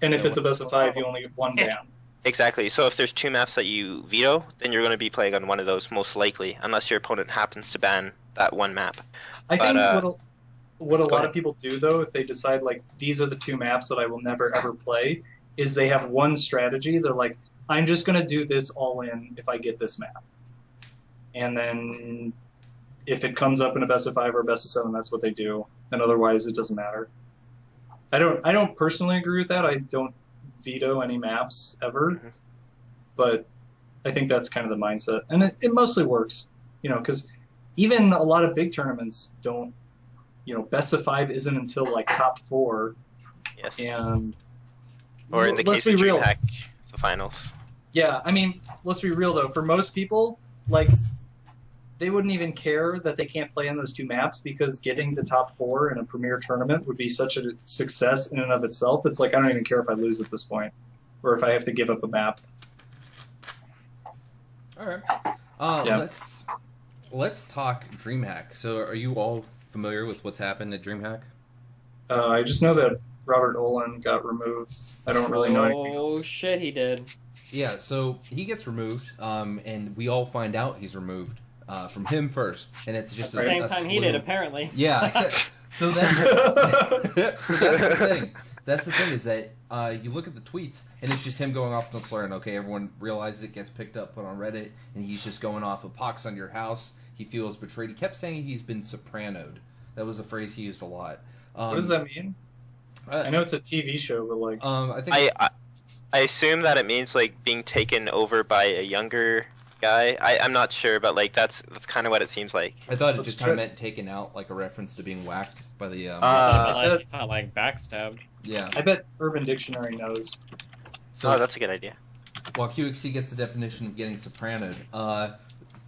And if it's a best of 5, you only get 1 ban. Exactly. So if there's 2 maps that you veto, then you're going to be playing on one of those most likely, unless your opponent happens to ban that one map. I think what a lot of people do though, if they decide like these are the 2 maps that I will never ever play, is they have one strategy. They're like, I'm just going to do this all in if I get this map. And then if it comes up in a best of 5 or a best of 7, that's what they do. And otherwise, it doesn't matter. I don't personally agree with that. I don't veto any maps ever, but I think that's kind of the mindset, and it mostly works. You know, because even a lot of big tournaments don't. You know, best of 5 isn't until like top 4. Yes. And or in the let's case of be real. DreamHack, the finals. Yeah, I mean, let's be real though. For most people, like, they wouldn't even care that they can't play on those 2 maps because getting to top 4 in a premier tournament would be such a success in and of itself. It's like I don't even care if I lose at this point, or if I have to give up a map. All right. Let's talk DreamHack. So, are you all familiar with what's happened at DreamHack? I just know that Robert Olin got removed. I don't really know anything else. Oh shit, he did. Yeah, so he gets removed, and we all find out he's removed from him first, and it's just At the same time he did, apparently. Yeah. So that's the thing. That's the thing is that you look at the tweets, and it's just him going off on the slur, and okay, everyone realizes it, gets picked up, put on Reddit, and he's just going off of pox on your house. He feels betrayed. He kept saying he's been sopranoed. That was a phrase he used a lot. What does that mean? I know it's a TV show, but like, I think I assume that it means like being taken over by a younger guy. I'm not sure, but like that's kind of what it seems like. I thought it just kind of meant taken out, like a reference to being whacked by the. He felt like backstabbed. Yeah. I bet Urban Dictionary knows. So that's a good idea. While QXC gets the definition of getting sopranoed,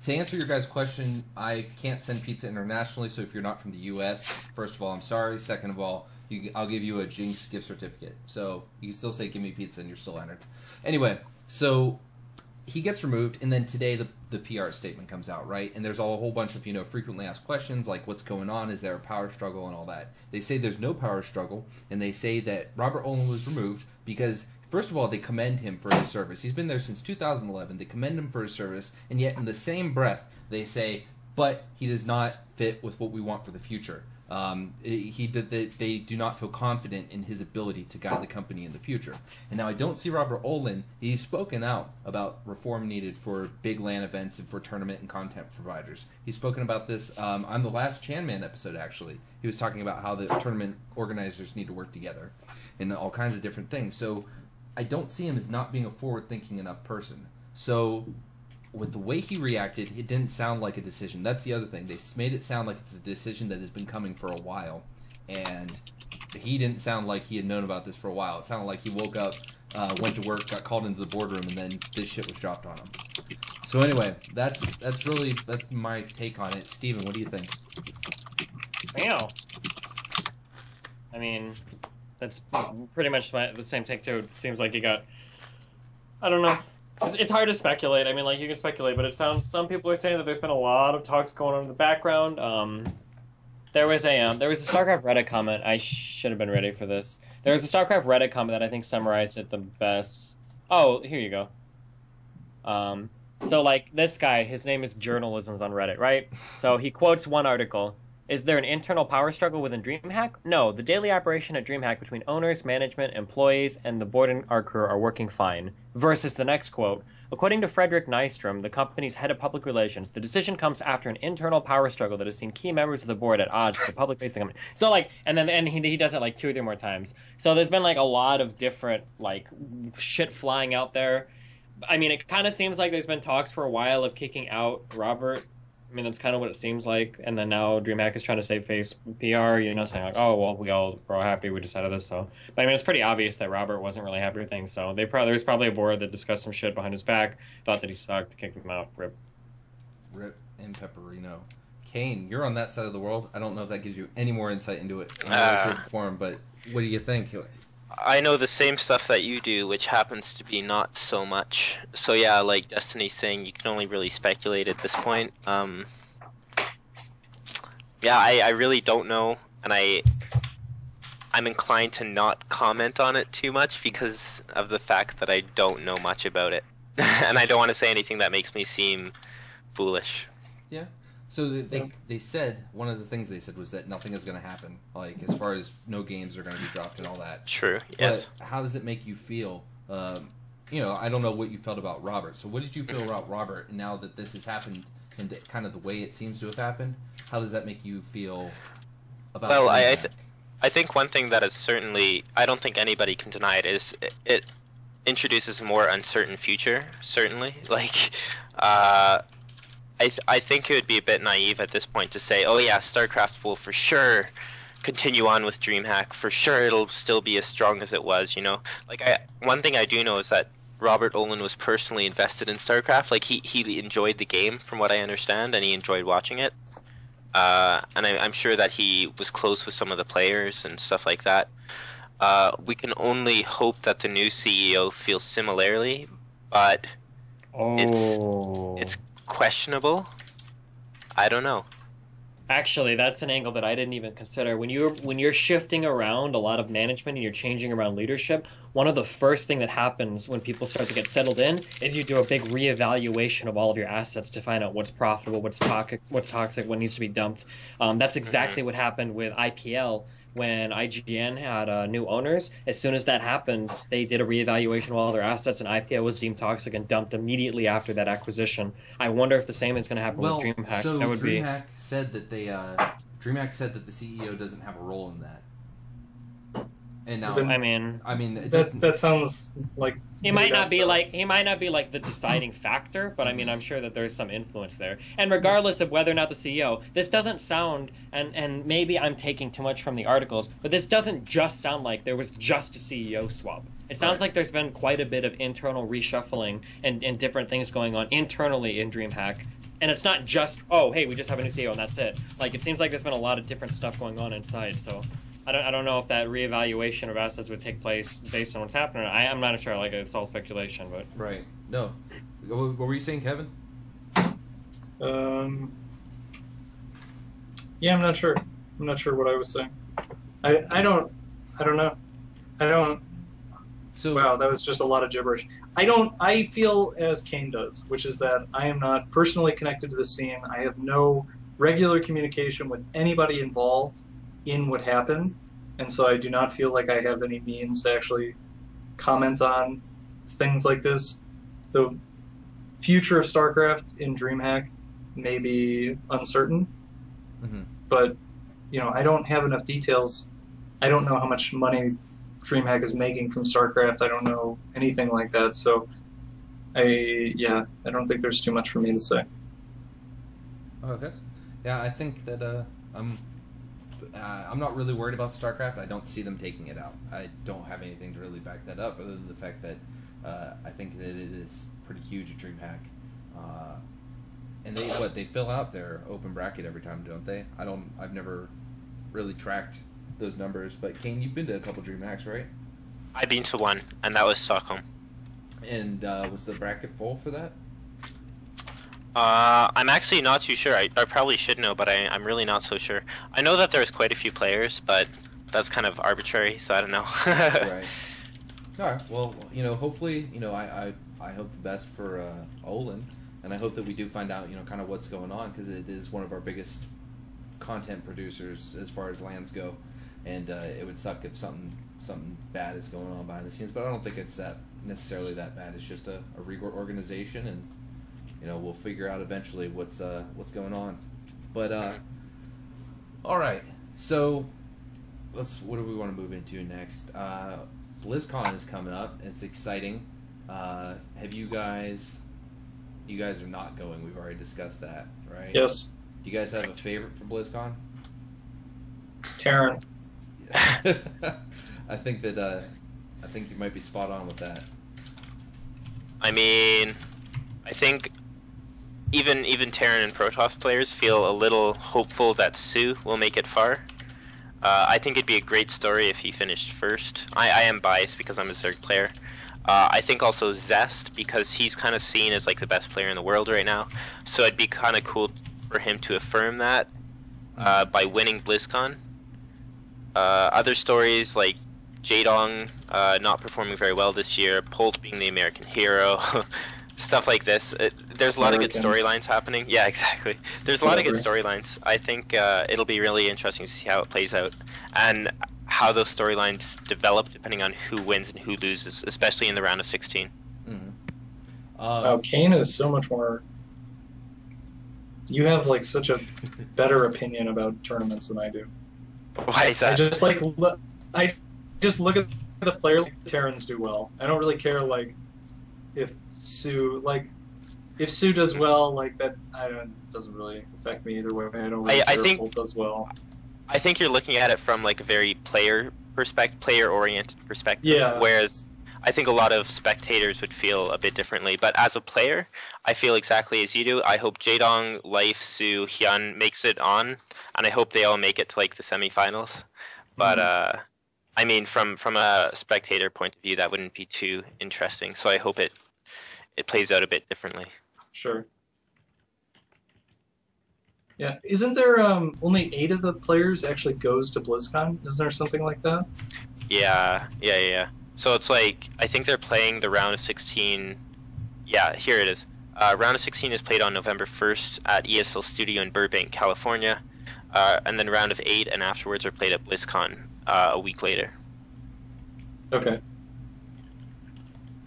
to answer your guys' question, I can't send pizza internationally, so if you're not from the U.S., first of all, I'm sorry. Second of all, I'll give you a Jinx gift certificate. So you can still say, give me pizza, and you're still entered. Anyway, so he gets removed, and then today the PR statement comes out, right? And there's a whole bunch of, frequently asked questions, like what's going on, is there a power struggle, and all that. They say there's no power struggle, and they say that Robert Olin was removed because, first of all, they commend him for his service. He's been there since 2011. They commend him for his service, and yet in the same breath, they say, but he does not fit with what we want for the future. They do not feel confident in his ability to guide the company in the future. And now I don't see Robert Olin. He's spoken out about reform needed for big LAN events and for tournament and content providers. He's spoken about this on the last Chan Man episode, actually. He was talking about how the tournament organizers need to work together and all kinds of different things. So I don't see him as not being a forward-thinking enough person. So with the way he reacted, it didn't sound like a decision. That's the other thing. They made it sound like it's a decision that has been coming for a while. And he didn't sound like he had known about this for a while. It sounded like he woke up, went to work, got called into the boardroom, and then this shit was dropped on him. So anyway, that's my take on it. Steven, what do you think? Wow. I mean, that's pretty much the same take too. It seems like he got, I don't know. It's hard to speculate. I mean, like, you can speculate, but it sounds, some people are saying that there's been a lot of talks going on in the background. There was a StarCraft Reddit comment. I should have been ready for this. There was a StarCraft Reddit comment that I think summarized it the best. Oh, here you go. So, like, this guy, his name is Journalisms on Reddit, right? So he quotes one article. Is there an internal power struggle within DreamHack? No, the daily operation at DreamHack between owners, management, employees, and the board and our crew are working fine. Versus the next quote. According to Frederick Nystrom, the company's head of public relations, the decision comes after an internal power struggle that has seen key members of the board at odds with the public-facing company. So, like, and he does it like 2 or 3 more times. So there's been, like, a lot of different, like, shit flying out there. I mean, it kind of seems like there's been talks for a while of kicking out Robert. I mean, that's kind of what it seems like. And then now DreamHack is trying to save face PR, saying like, oh, well, we're all happy we decided this. So, but I mean, it's pretty obvious that Robert wasn't really happy with things. So there's probably a board that discussed some shit behind his back, thought that he sucked, kicked him out. Rip. Rip and Pepperino. Kane, you're on that side of the world. I don't know if that gives you any more insight into it in any shape or form, but what do you think? I know the same stuff that you do, which happens to be not so much. So yeah, like Destiny's saying, you can only really speculate at this point. Yeah, I really don't know, and I'm inclined to not comment on it too much because of the fact that I don't know much about it. And I don't want to say anything that makes me seem foolish. Yeah. So they said, one of the things they said was that nothing is going to happen, like as far as no games are going to be dropped and all that. True, yes. But how does it make you feel? I don't know what you felt about Robert. So what did you feel about Robert now that this has happened and kind of the way it seems to have happened? How does that make you feel about Well, I think one thing that is certainly, I don't think anybody can deny it, is it introduces a more uncertain future, certainly. Like, I think it would be a bit naive at this point to say, oh yeah, StarCraft will for sure continue on with DreamHack. For sure it'll still be as strong as it was, Like, one thing I do know is that Robert Olin was personally invested in StarCraft. Like, he enjoyed the game, from what I understand, and he enjoyed watching it. And I'm sure that he was close with some of the players and stuff like that. We can only hope that the new CEO feels similarly, but it's questionable. I don't know. Actually, that's an angle that I didn't even consider. When you're shifting around a lot of management and you're changing around leadership, one of the first thing that happens when people start to get settled in is you do a big reevaluation of all of your assets to find out what's profitable, what's toxic, what needs to be dumped. That's exactly what happened with IPL. When IGN had new owners, as soon as that happened, they did a reevaluation of all their assets, and IPL was deemed toxic and dumped immediately after that acquisition. I wonder if the same is going to happen with DreamHack. So DreamHack said that DreamHack said that the CEO doesn't have a role in that. And now, I mean, that sounds like he might not be like the deciding factor, but I mean, I'm sure that there's some influence there. And regardless of whether or not the CEO, this doesn't sound, and maybe I'm taking too much from the articles, but this doesn't just sound like there was just a CEO swap. It sounds like there's been quite a bit of internal reshuffling and different things going on internally in DreamHack. And it's not just, oh, hey, we just have a new CEO and that's it. Like, it seems like there's been a lot of different stuff going on inside, so I don't know if that reevaluation of assets would take place based on what's happening. I'm not sure. Like, it's all speculation, but right. No, What were you saying, Kevin? Yeah, I'm not sure. I'm not sure what I was saying. I don't know. So Wow, that was just a lot of gibberish. I feel as Kane does, which is that I am not personally connected to the scene. I have no regular communication with anybody involved in what happened, and so I do not feel like I have any means to actually comment on things like this. The future of StarCraft in DreamHack may be uncertain, but I don't have enough details. I don't know how much money DreamHack is making from StarCraft. I don't know anything like that, so I don't think there's too much for me to say. Okay. Yeah, I think that I'm not really worried about StarCraft. I don't see them taking it out. I don't have anything to really back that up, other than the fact that I think that it is pretty huge at DreamHack. And they fill out their open bracket every time, don't they? I've never really tracked those numbers, but Kane, you've been to a couple DreamHacks, right? I've been to one, and that was Stockholm. And was the bracket full for that? I'm actually not too sure. I probably should know, but I'm really not so sure. I know that there's quite a few players, but that's kind of arbitrary, so I don't know. Right. All right. Well, hopefully, I hope the best for Olin, and I hope that we do find out, kind of what's going on, because it is one of our biggest content producers as far as lands go, and it would suck if something bad is going on behind the scenes, but I don't think it's that necessarily that bad. It's just a reorganization, and we'll figure out eventually what's going on. But all right, so what do we want to move into next? BlizzCon is coming up. It's exciting. Have you guys are not going? We've already discussed that, right? Yes. Do you guys have a favorite for BlizzCon? Terran. I think you might be spot on with that. I mean, I think even Terran and Protoss players feel a little hopeful that Sue will make it far. I think it'd be a great story if he finished first. I am biased because I'm a Zerg player. I think also Zest, because he's kind of seen as like the best player in the world right now. So it'd be kind of cool for him to affirm that by winning BlizzCon. Other stories like Jaedong not performing very well this year, Polt being the American hero, stuff like this. There's a lot of good storylines happening. Yeah, exactly. There's a lot of good storylines. I think it'll be really interesting to see how it plays out and how those storylines develop depending on who wins and who loses, especially in the round of 16. Kane is so much more... You have like such a better opinion about tournaments than I do. Why is that? I just look at the players. Terrans do well. I don't really care if Sue does well, that doesn't really affect me either way. I don't really care if Bolt does well. I think you're looking at it from a very player oriented perspective. Yeah. Whereas I think a lot of spectators would feel a bit differently. But as a player, I feel exactly as you do. I hope Jaedong, Life, Sue, Hyun makes it on, and I hope they all make it to the semifinals. But I mean, from a spectator point of view, that wouldn't be too interesting. So I hope it plays out a bit differently. Sure. Yeah, isn't there only 8 of the players actually goes to BlizzCon? Isn't there something like that? Yeah. So it's I think they're playing the round of 16. Yeah, here it is. Round of 16 is played on November 1st at ESL Studio in Burbank, California. And then round of 8 and afterwards are played at BlizzCon a week later.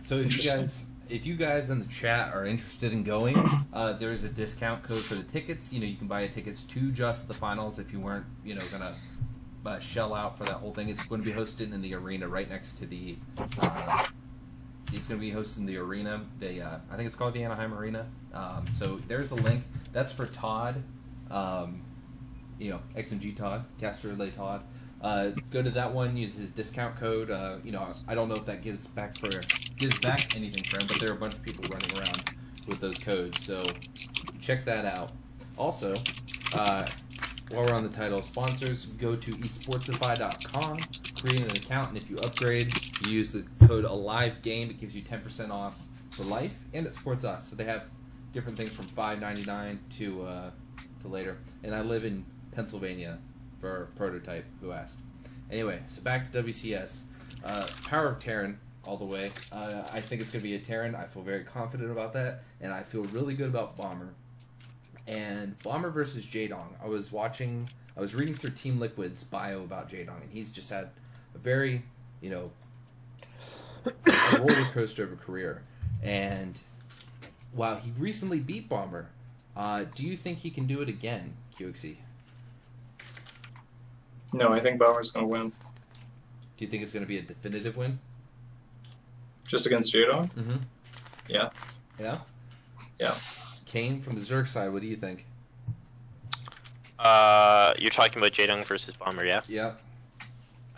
So if you guys in the chat are interested in going, there's a discount code for the tickets. You can buy tickets to just the finals if you weren't, gonna shell out for that whole thing. It's going to be hosted in the arena right next to the. He's going to be hosting the arena. I think it's called the Anaheim Arena. So there's the link. That's for Todd. XMG Todd, Caster Relay Todd. Go to that one. Use his discount code. I don't know if that gives back anything for him, but there are a bunch of people running around with those codes. So check that out. Also, While we're on the title of sponsors, go to esportsify.com, create an account, and if you upgrade, you use the code ALIVEGAME. It gives you 10% off for life, and it supports us. So they have different things from $5.99 to later. And I live in Pennsylvania for Prototype, who asked. Anyway, so back to WCS. Power of Terran all the way. I think it's going to be a Terran. I feel very confident about that, and I feel really good about Bomber. And Bomber versus Jaedong. I was reading through Team Liquid's bio about Jaedong, and he's just had a very, a roller coaster of a career. And while he recently beat Bomber, do you think he can do it again, QXC? No, I think Bomber's going to win. Do you think it's going to be a definitive win? Just against Jaedong? Mm-hmm. Yeah. Yeah? Yeah. Kane, from the Zerg side, what do you think? You're talking about Jaedong versus Bomber, yeah? Yeah.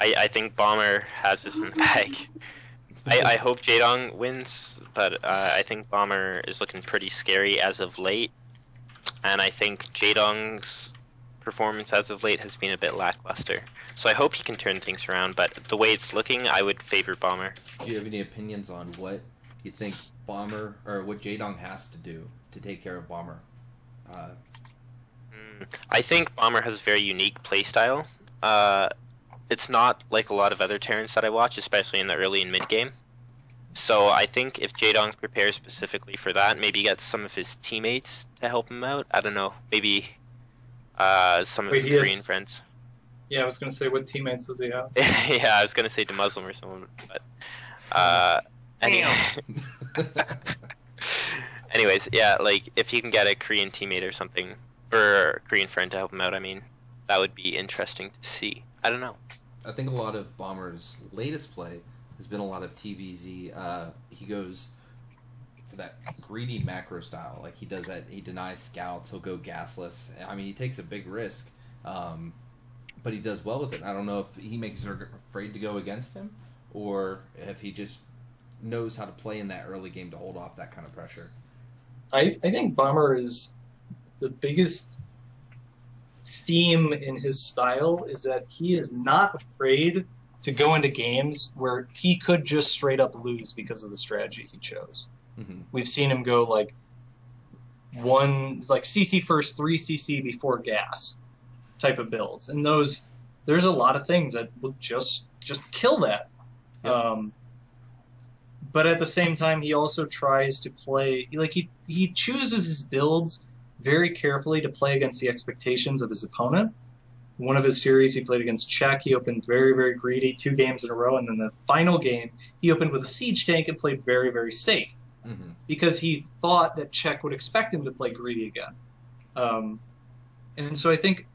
I think Bomber has this in the bag. I hope Jaedong wins, but I think Bomber is looking pretty scary as of late. And I think Jaedong's performance as of late has been a bit lackluster. So I hope he can turn things around, but the way it's looking, I would favor Bomber. Do you have any opinions on what you think Bomber, or what Jaedong has to do to take care of Bomber? I think Bomber has a very unique playstyle. It's not like a lot of other Terrans that I watch, especially in the early and mid game. So I think if Jaedong prepares specifically for that, maybe gets some of his teammates to help him out. I don't know, maybe some of his Korean friends. Yeah, I was going to say, what teammates does he have? Yeah, I was going to say the Muslim or someone, but anyways, yeah, like if he can get a Korean teammate or something, or a Korean friend to help him out, I mean, that would be interesting to see. I don't know. I think a lot of Bomber's latest play has been a lot of TVZ. He goes for that greedy macro style. Like he does that. He denies scouts. He'll go gasless. I mean, he takes a big risk, but he does well with it. I don't know if he makes Zerg afraid to go against him, or if he just knows how to play in that early game to hold off that kind of pressure. I think Bomber is the biggest theme in his style is that he is not afraid to go into games where he could just straight up lose because of the strategy he chose. Mm-hmm. We've seen him go like CC first, 3 CC before gas type of builds, and there's a lot of things that will just kill that. Yep. But at the same time, he also tries to play he chooses his builds very carefully to play against the expectations of his opponent. One of his series, he played against Czech. He opened very, very greedy 2 games in a row, and then the final game, he opened with a siege tank and played very, very safe because he thought that Czech would expect him to play greedy again. And so I think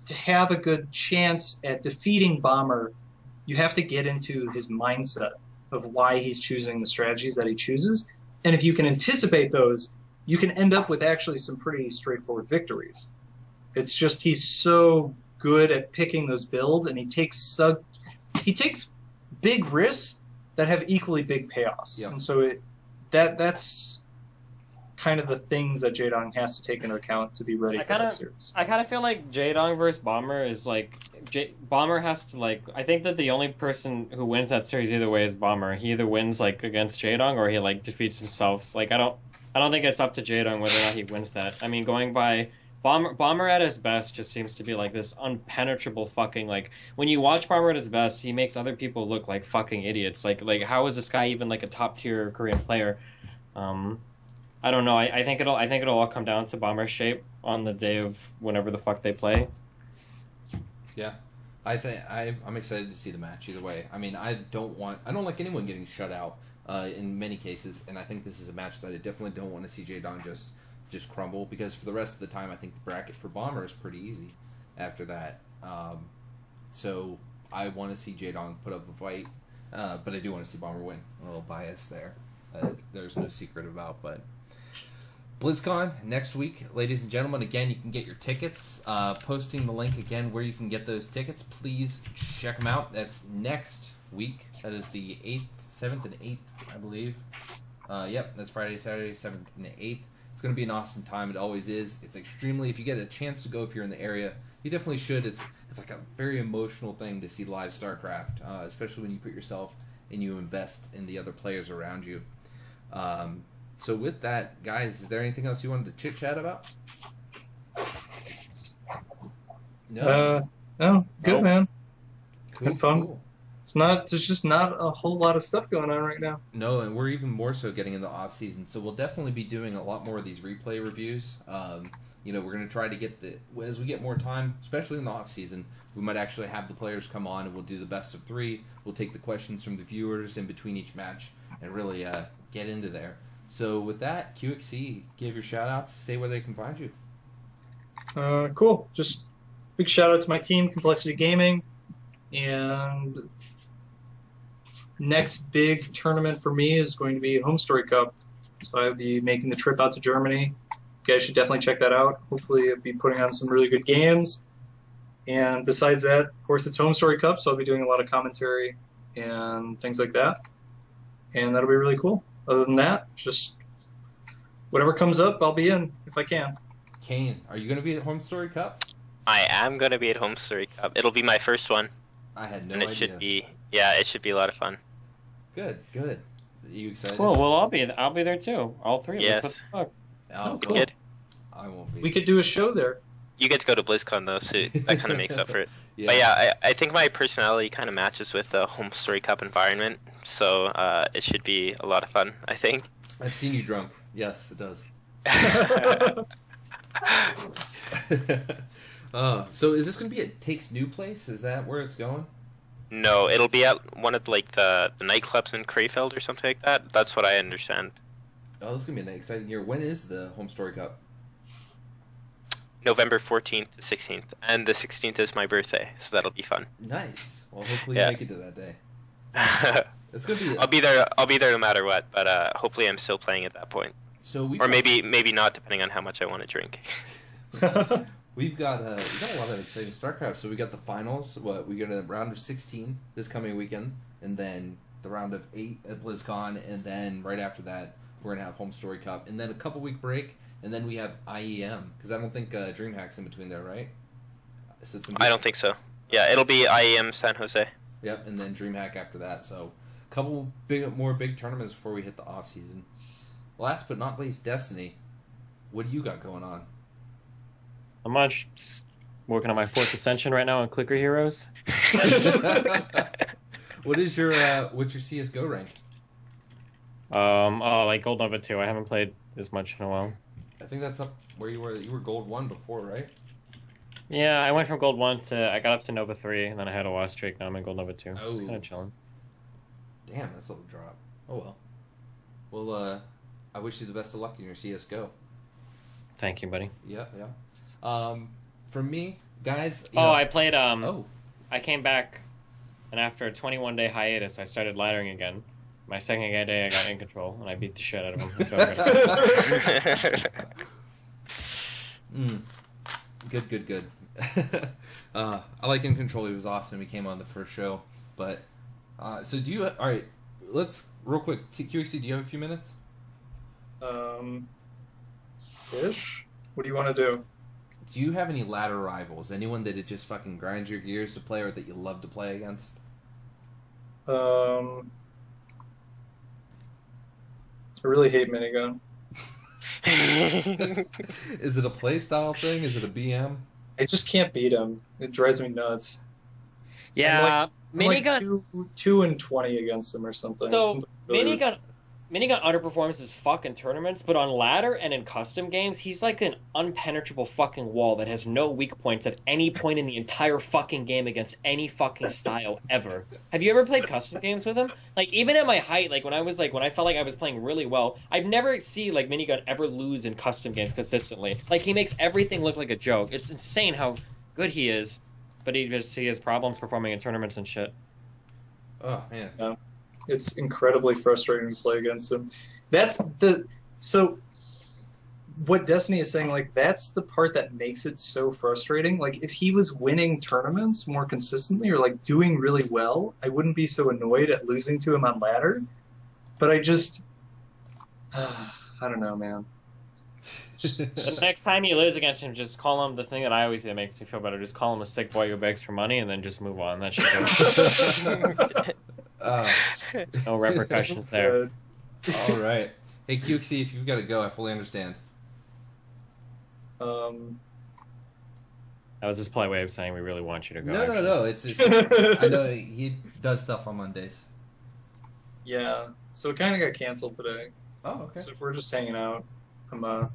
to have a good chance at defeating Bomber, you have to get into his mindset of why he's choosing the strategies that he chooses. And if you can anticipate those, you can end up with actually some pretty straightforward victories. It's just he's so good at picking those builds, and he takes big risks that have equally big payoffs. Yep. And so that's kind of the things that Jaedong has to take into account to be ready for that series. I kind of feel like Jaedong versus Bomber is like Bomber has to I think that the only person who wins that series either way is Bomber. He either wins against Jaedong or he defeats himself. I don't think it's up to Jaedong whether or not he wins that. I mean, going by Bomber at his best just seems to be this unpenetrable fucking when you watch Bomber at his best, he makes other people look like fucking idiots. Like how is this guy even a top tier Korean player? I don't know. I think it'll all come down to Bomber's shape on the day of whenever the fuck they play. Yeah, I'm excited to see the match either way. I mean, I don't like anyone getting shut out in many cases, and I think this is a match that I definitely don't want to see Jaedong just crumble, because for the rest of the time I think the bracket for Bomber is pretty easy after that. So I want to see Jaedong put up a fight, but I do want to see Bomber win. A little bias there. There's no secret about, but BlizzCon next week, ladies and gentlemen. Again, you can get your tickets. Posting the link again where you can get those tickets. Please check them out. That's next week. That is the 8th, 7th, and 8th, I believe. Yep, that's Friday, Saturday, 7th, and 8th. It's going to be an awesome time. It always is. It's extremely, if you get a chance to go, if you're in the area, you definitely should. It's like a very emotional thing to see live StarCraft, especially when you put yourself and you invest in the other players around you. So with that, guys, is there anything else you wanted to chit-chat about? No, good, Nope. man. Cool, Had fun. cool. There's just not a whole lot of stuff going on right now. No, and we're even more so getting in the off season, so we'll definitely be doing a lot more of these replay reviews. We're going to try to get as we get more time, especially in the off season, we might actually have the players come on and we'll do the best of 3. We'll take the questions from the viewers in between each match and really get into there. So with that, QXC, give your shout outs, say where they can find you. Cool. Just big shout out to my team, Complexity Gaming, and next big tournament for me is going to be Home Story Cup. So I'll be making the trip out to Germany. You guys should definitely check that out. Hopefully I'll be putting on some really good games. And besides that, of course, it's Home Story Cup, so I'll be doing a lot of commentary and things like that. And that'll be really cool. Other than that, just whatever comes up, I'll be in if I can. Kane, are you going to be at Home Story Cup? I am going to be at Home Story Cup. It'll be my first one. I had no and it idea. should be, it should be a lot of fun. Good. Are you excited? Cool. Well, I'll be there too. All 3 of Yes. us. What the fuck? Oh, cool. Good. I won't be. We could do a show there. You get to go to BlizzCon though, so that kind of makes up for it. Yeah. But yeah, I think my personality kind of matches with the Home Story Cup environment, so it should be a lot of fun, I think. I've seen you drunk. Yes, it does. So is this going to be at Take's new place? Is that where it's going? No, it'll be at one of like the nightclubs in Krefeld or something like that. That's what I understand. Oh, this is going to be an exciting year. When is the Home Story Cup? November 14th to 16th, and the 16th is my birthday, so that'll be fun. Nice. Well, hopefully Yeah. you make it to that day. It's going to be... I'll be there no matter what, but hopefully I'm still playing at that point. So Or maybe not, depending on how much I want to drink. We've got a lot of exciting StarCraft. So we got the finals. We got a round of 16 this coming weekend, and then the round of 8 at BlizzCon, and then right after that we're gonna have Home Story Cup, and then a couple week break, and then we have IEM because I don't think DreamHack's in between there, right? So it's I don't think so. Yeah, it'll be IEM San Jose. Yep, and then DreamHack after that. So a couple more big tournaments before we hit the off season. Last but not least, Destiny. What do you got going on? I'm much just working on my 4th Ascension right now on Clicker Heroes. What's your CS:GO rank? Like Gold Nova 2. I haven't played as much in a while. I think that's up where you were. You were Gold 1 before, right? Yeah, I went from Gold 1 to I got up to Nova 3, and then I had a loss streak. Now I'm in Gold Nova 2. Oh. It's kind of chilling. Damn, that's a little drop. Oh well. Well, I wish you the best of luck in your CS:GO. Thank you, buddy. Yeah. For me, guys. I played. Oh. I came back, and after a 21-day hiatus, I started laddering again. My second day, I got in control, and I beat the shit out of him. Good. I like In Control. He was awesome. He came on the first show. But so do you? All right. Let's real quick. QXC, do you have a few minutes? Ish. What do you want to do? Do you have any ladder rivals? Anyone that it just fucking grinds your gears to play or that you love to play against? I really hate Minigun. Is it a play style thing? Is it a BM? I just can't beat him. It drives me nuts. Yeah, I'm like Minigun. 2-20 against him or something. So Something really Minigun underperforms his fucking tournaments, but on ladder and in custom games, he's like an unpenetrable fucking wall that has no weak points at any point in the entire fucking game against any fucking style ever. Have you ever played custom games with him? Like, even at my height, when I felt like I was playing really well, I've never seen Minigun ever lose in custom games consistently. Like, he makes everything look like a joke. It's insane how good he is, but he has problems performing in tournaments and shit. Oh man. Yeah. It's incredibly frustrating to play against him. So what Destiny is saying, that's the part that makes it so frustrating. Like, if he was winning tournaments more consistently or doing really well, I wouldn't be so annoyed at losing to him on ladder. But I don't know, man. The next time you lose against him, just call him the thing that I always say that makes me feel better. Just call him a sick boy who begs for money, and then just move on. That should go. No repercussions there. All right. Hey, QXC, if you've got to go, I fully understand. That was his polite way of saying we really want you to go. No. It's I know he does stuff on Mondays. Yeah, so it kind of got canceled today. Oh, okay. So if we're just hanging out, All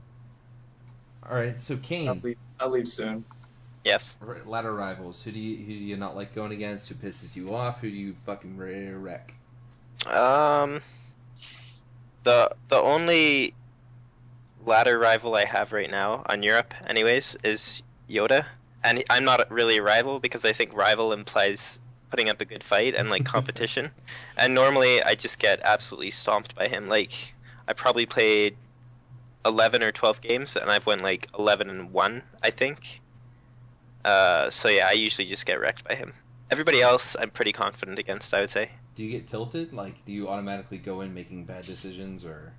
right, so Kane. I'll leave soon. Yes. Ladder rivals. Who do you not like going against? Who pisses you off? Who do you fucking wreck? The only ladder rival I have right now on Europe, anyways, is Yoda, and I'm not really a rival because I think rival implies putting up a good fight and like competition, and normally I just get absolutely stomped by him. Like I probably played 11 or 12 games and I've won like 11-1, I think. So yeah, I usually just get wrecked by him. Everybody else I'm pretty confident against, I would say. Do you get tilted? Like, do you automatically go in making bad decisions, or?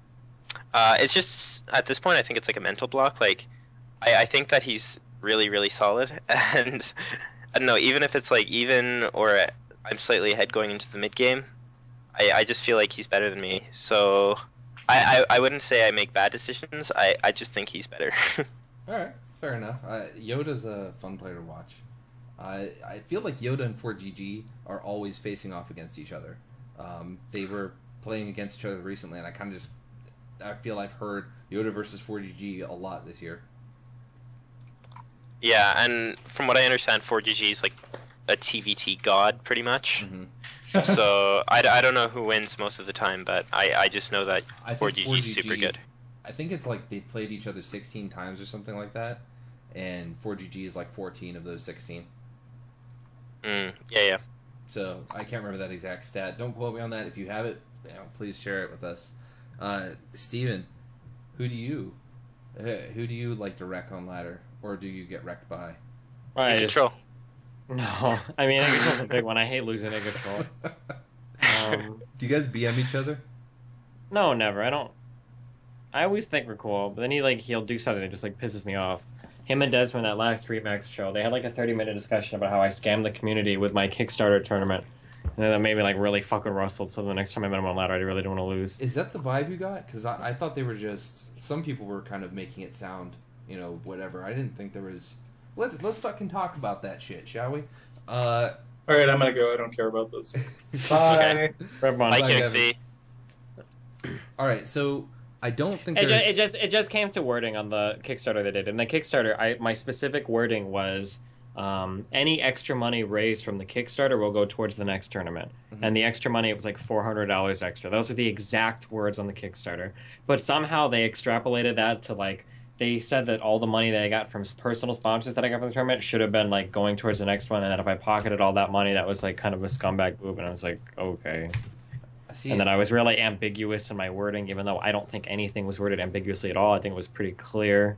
It's just, at this point, I think it's like a mental block. Like, I think that he's really, really solid, and I don't know, even if it's like even or I'm slightly ahead going into the mid game, I just feel like he's better than me. So I wouldn't say I make bad decisions. I just think he's better. All right, fair enough. Yoda's a fun player to watch. I feel like Yoda and 4GG are always facing off against each other. They were playing against each other recently, and I feel I've heard Yoda versus 4GG a lot this year. Yeah, and from what I understand, 4GG is like a TVT god, pretty much. Mm-hmm. So I don't know who wins most of the time, but I just know that 4GG is super good. I think it's like they played each other 16 times or something like that, and 4GG is like 14 of those 16. Yeah. So I can't remember that exact stat. Don't quote me on that. If you have it, please share it with us. Steven, who do you like to wreck on ladder, or do you get wrecked by? Control. No, I mean, Control's a big one. I hate losing to Control. Do you guys BM each other? No, never. I always think we're cool, but then he'll do something that just like pisses me off. Him and Des were in that last Remax show. They had like a 30-minute discussion about how I scammed the community with my Kickstarter tournament. And then that made me like really fucking rustled, so the next time I met him on ladder, I really don't want to lose. Is that the vibe you got? Because I thought they were just... Some people were kind of making it sound, whatever. I didn't think there was... Let's fucking talk about that shit, shall we? Alright, I'm gonna go. I don't care about this. Bye. Bye, QXC. Alright, so... I don't think it just came to wording on the Kickstarter they did. In the Kickstarter, my specific wording was any extra money raised from the Kickstarter will go towards the next tournament. Mm-hmm. And the extra money, it was like $400 extra. Those are the exact words on the Kickstarter. But somehow they extrapolated that to like, they said that all the money that I got from personal sponsors that I got from the tournament should have been like going towards the next one, and that if I pocketed all that money, that was like kind of a scumbag move. And I was like, okay. And then I was really ambiguous in my wording, even though I don't think anything was worded ambiguously at all. I think it was pretty clear.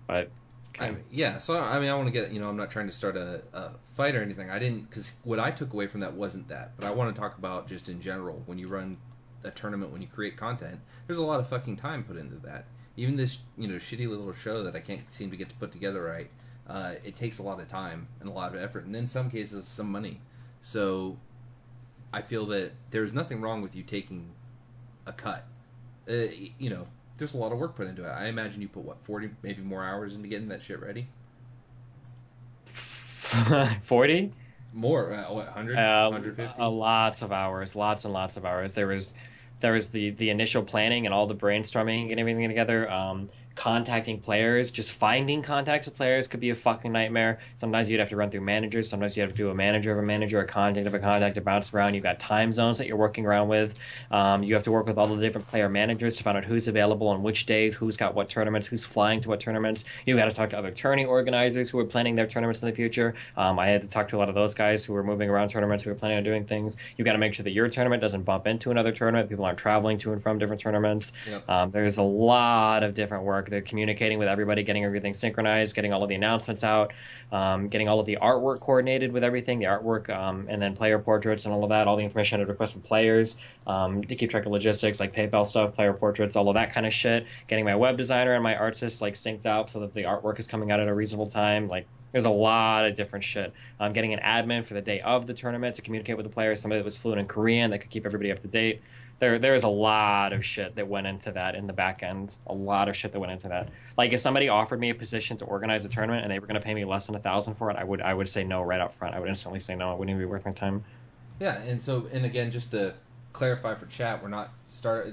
But so I want to get, I'm not trying to start a fight or anything. I didn't, because what I took away from that wasn't that. But I want to talk about just in general, when you run a tournament, when you create content, there's a lot of fucking time put into that. Even this, shitty little show that I can't seem to get to put together right, it takes a lot of time and a lot of effort, and in some cases, some money. So I feel that there's nothing wrong with you taking a cut. There's a lot of work put into it. I imagine you put, 40, maybe more hours into getting that shit ready? 40? More, 100? 150? Lots of hours, lots and lots of hours. There was the initial planning and all the brainstorming and everything together. Contacting players, just finding contacts with players could be a fucking nightmare. Sometimes you'd have to run through managers. Sometimes you have to do a manager of a manager, a contact of a contact to bounce around. You've got time zones that you're working around with. You have to work with all the different player managers to find out who's available on which days, who's got what tournaments, who's flying to what tournaments. You've got to talk to other tourney organizers who are planning their tournaments in the future. I had to talk to a lot of those guys who were moving around tournaments, who were planning on doing things. You've got to make sure that your tournament doesn't bump into another tournament. People aren't traveling to and from different tournaments. Yep. There's a lot of different work mark. They're communicating with everybody, getting everything synchronized, getting all of the announcements out, getting all of the artwork coordinated with everything, the artwork, and then player portraits and all of that, all the information I request from players, to keep track of logistics like PayPal stuff, player portraits, all of that kind of shit. Getting my web designer and my artist like synced out so that the artwork is coming out at a reasonable time. Like, there's a lot of different shit. Getting an admin for the day of the tournament to communicate with the players, somebody that was fluent in Korean that could keep everybody up to date. There's a lot of shit that went into that in the back end. A lot of shit that went into that. Like, if somebody offered me a position to organize a tournament and they were going to pay me less than $1,000 for it, I would say no right up front. I would instantly say no. It wouldn't even be worth my time. Yeah, and again, just to clarify for chat,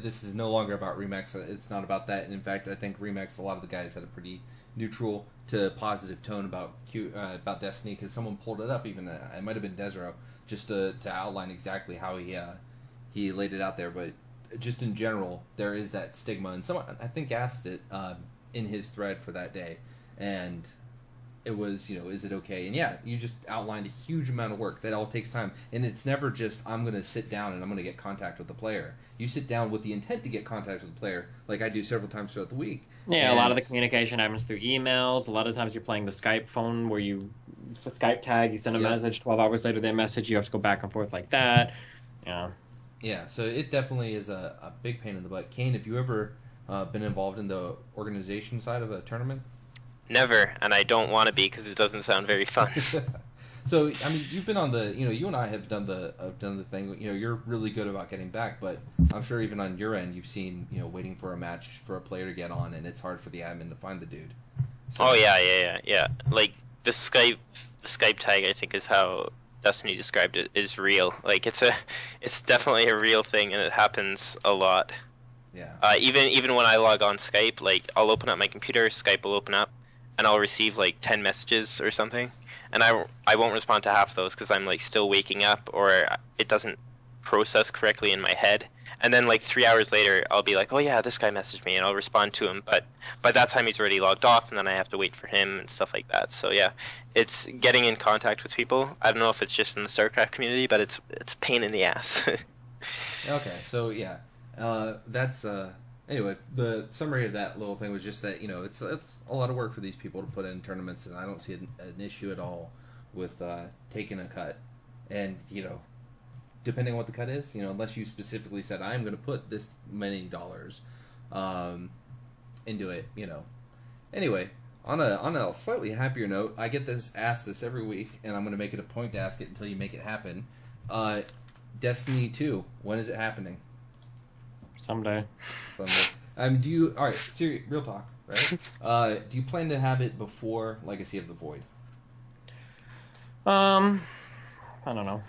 this is no longer about Remix. It's not about that. And in fact, I think Remix, a lot of the guys had a pretty neutral to positive tone about Destiny, because someone pulled it up. Even it might have been Desro, just to outline exactly how he laid it out there. But just in general, there is that stigma, and someone I think asked it in his thread for that day, and it was, is it okay? And yeah, you just outlined a huge amount of work that all takes time, and it's never just I'm going to sit down and I'm going to get contact with the player. You sit down with the intent to get contact with the player, like I do several times throughout the week. Yeah, a lot of the communication happens through emails. A lot of times you're playing the Skype phone where for Skype tag, you send a message, 12 hours later they message, you have to go back and forth like that. Yeah. Yeah, so it definitely is a big pain in the butt. Kane, have you ever been involved in the organization side of a tournament? Never, and I don't want to be because it doesn't sound very fun. So, I mean, you've been on the, you and I have done the thing. You're really good about getting back, but I'm sure even on your end, you've seen, waiting for a match for a player to get on, and it's hard for the admin to find the dude. So, oh yeah. Like the Skype tag, I think, is how Destiny described it, is real. Like it's definitely a real thing, and it happens a lot. Yeah. Even when I log on Skype, like I'll open up my computer, Skype will open up, and I'll receive like 10 messages or something, and I won't respond to half of those because I'm like still waking up, or it doesn't process correctly in my head. And then like 3 hours later, I'll be like, oh yeah, this guy messaged me, and I'll respond to him. But by that time, he's already logged off, and then I have to wait for him and stuff like that. So yeah, it's getting in contact with people. I don't know if it's just in the StarCraft community, but it's a pain in the ass. Okay, so yeah, that's anyway. The summary of that little thing was just that it's a lot of work for these people to put in tournaments, and I don't see an issue at all with taking a cut, and depending on what the cut is, unless you specifically said I'm going to put this many dollars into it, Anyway, on a slightly happier note, I get asked this every week, and I'm going to make it a point to ask it until you make it happen. Destiny 2, when is it happening? Someday. All right, real talk, right? Do you plan to have it before Legacy of the Void? I don't know.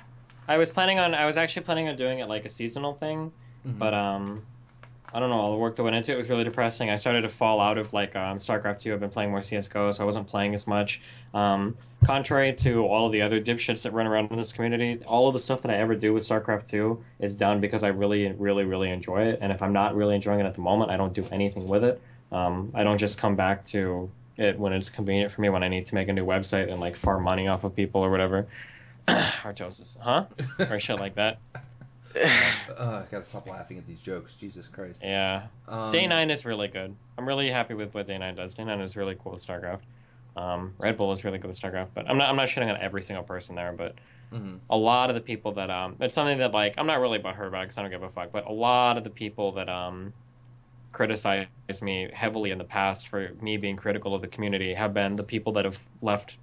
I was actually planning on doing it like a seasonal thing, but I don't know, all the work that went into it was really depressing. I started to fall out of like StarCraft 2. I've been playing more CS:GO, so I wasn't playing as much. Contrary to all of the other dipshits that run around in this community, all of the stuff that I ever do with StarCraft 2 is done because I really, really, really enjoy it. And if I'm not really enjoying it at the moment, I don't do anything with it. I don't just come back to it when it's convenient for me, when I need to make a new website and like farm money off of people or whatever. Artosis, huh? Or shit like that. I gotta stop laughing at these jokes. Jesus Christ. Yeah. Day 9 is really good. I'm really happy with what Day 9 does. Day 9 is really cool with StarCraft. Red Bull is really good with StarCraft, but I'm not shitting on every single person there, but a lot of the people that it's something that like I'm not really butthurt about because I don't give a fuck, but a lot of the people that criticized me heavily in the past for me being critical of the community have been the people that have left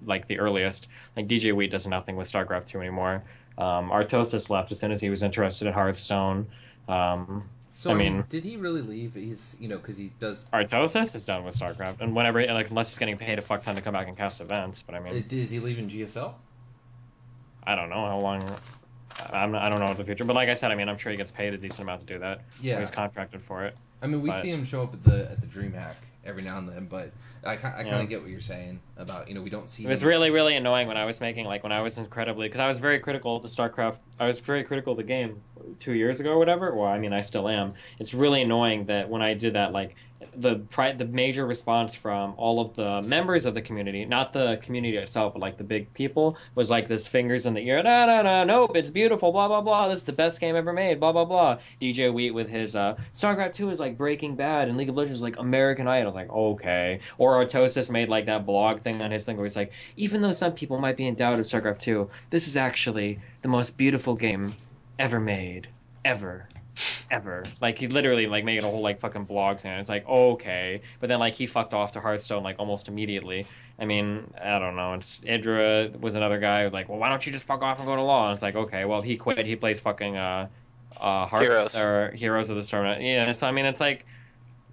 like the earliest. Like DJ Wheat does nothing with StarCraft 2 anymore. Artosis left as soon as he was interested in Hearthstone. So, I mean, did he really leave? He's, because he does... Artosis is done with StarCraft, and whenever, like, unless he's getting paid a fuck ton to come back and cast events, but I mean... Is he leaving GSL? I don't know how long... I don't know the future, but like I said, I mean, I'm sure he gets paid a decent amount to do that. Yeah. He's contracted for it. I mean, we see him show up at the DreamHack every now and then, but I kind of get what you're saying about, we don't see... It was really, really annoying when I was making, like, when I was incredibly... Because I was very critical of the StarCraft I was very critical of the game 2 years ago or whatever. Well, I mean, I still am. It's really annoying that when I did that, like the major response from all of the members of the community, not the community itself, but like the big people, was like this fingers in the ear. No, no, no, nope, it's beautiful. Blah blah blah. This is the best game ever made. Blah blah blah. DJ Wheat with his StarCraft 2 is like Breaking Bad, and League of Legends is like American Idol. Like okay. Or Otosis made like that blog thing on his thing where he's like, even though some people might be in doubt of StarCraft 2, this is actually the most beautiful game ever made. Ever. Like he literally like made a whole like fucking blog thing. It's like okay, but then like he fucked off to Hearthstone like almost immediately. I mean, I don't know. It's Idra was another guy who was like, well, why don't you just fuck off and go to law? And it's like okay, well he quit. He plays fucking Hearts or Heroes of the Storm. Yeah, so I mean it's like,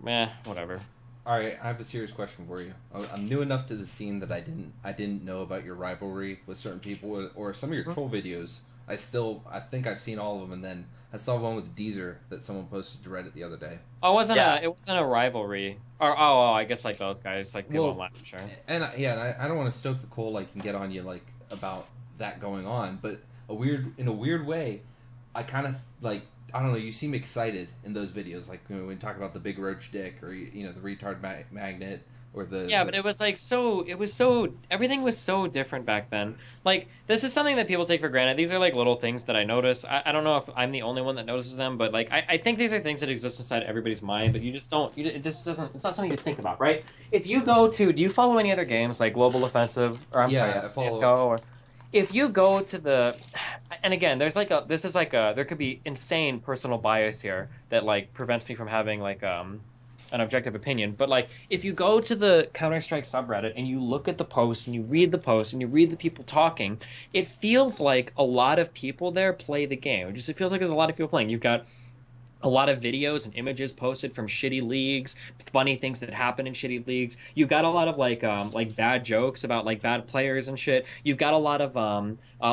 whatever. All right, I have a serious question for you. I'm new enough to the scene that I didn't know about your rivalry with certain people or some of your troll videos. I think I've seen all of them, and then I saw one with Deezer that someone posted to Reddit the other day. Oh, it wasn't a rivalry. Or I guess like those guys, like people online, sure. And I don't want to stoke the coal like and get on you like about that going on, but in a weird way, I kind of like, I don't know. You seem excited in those videos, like when you talk about the big roach dick, or the retard magnet, or the but it was like everything was so different back then. Like this is something that people take for granted. These are like little things that I notice. I don't know if I'm the only one that notices them, but like I think these are things that exist inside everybody's mind, but you just don't. It just doesn't. It's not something you think about, right? If you go to, do you follow any other games like Global Offensive or CS:GO or? If you go to the, and again, there could be insane personal bias here that like prevents me from having like an objective opinion. But like, if you go to the Counter-Strike subreddit and you look at the posts and you read the posts and you read the people talking, it feels like a lot of people there play the game. It feels like there's a lot of people playing. You've got a lot of videos and images posted from shitty leagues, funny things that happen in shitty leagues. You've got a lot of like bad jokes about like bad players and shit. You've got a lot of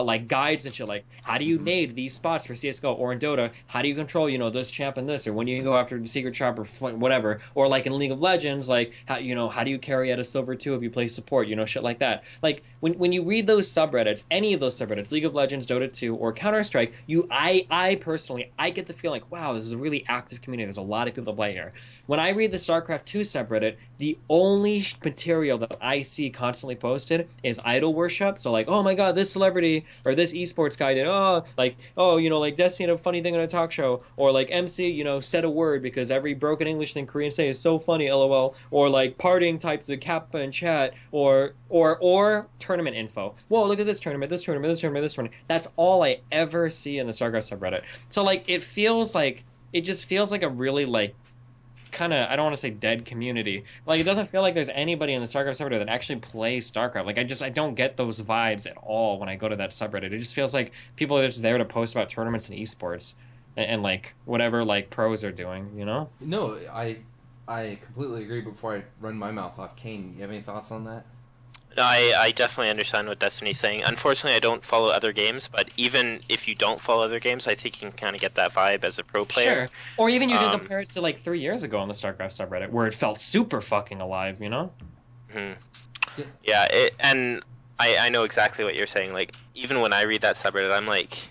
like guides and shit, like how do you nade these spots for CS:GO or in Dota? How do you control this champ and this, or when you can go after the secret shop or whatever? Or like in League of Legends, like how do you carry out a silver 2 if you play support? Shit like that. Like when you read those subreddits, any of those subreddits, League of Legends, Dota 2, or Counter-Strike, I personally get the feeling like, wow, this is a really active community. There's a lot of people that play here. When I read the StarCraft 2 subreddit, the only material that I see constantly posted is idol worship. So like, oh my god, this celebrity or this esports guy did, like Destiny had a funny thing on a talk show, or like MC, said a word because every broken English thing Koreans say is so funny, lol, or like partying typed the Kappa in chat, or tournament info. Whoa, look at this tournament, this tournament, this tournament, this tournament. That's all I ever see in the StarCraft subreddit. So like, it just feels like a really like kind of, I don't want to say dead community. Like, it doesn't feel like there's anybody in the StarCraft subreddit that actually plays StarCraft. Like, I don't get those vibes at all when I go to that subreddit. It just feels like people are just there to post about tournaments and esports and like whatever like pros are doing, No, I completely agree. Before I run my mouth off, Kane, you have any thoughts on that? No, I definitely understand what Destiny's saying. Unfortunately, I don't follow other games, but even if you don't follow other games, I think you can kind of get that vibe as a pro player. Sure. Or even you can compare it to like 3 years ago on the StarCraft subreddit, where it felt super fucking alive, Mm-hmm. Yeah, and I know exactly what you're saying. Like, even when I read that subreddit, I'm like,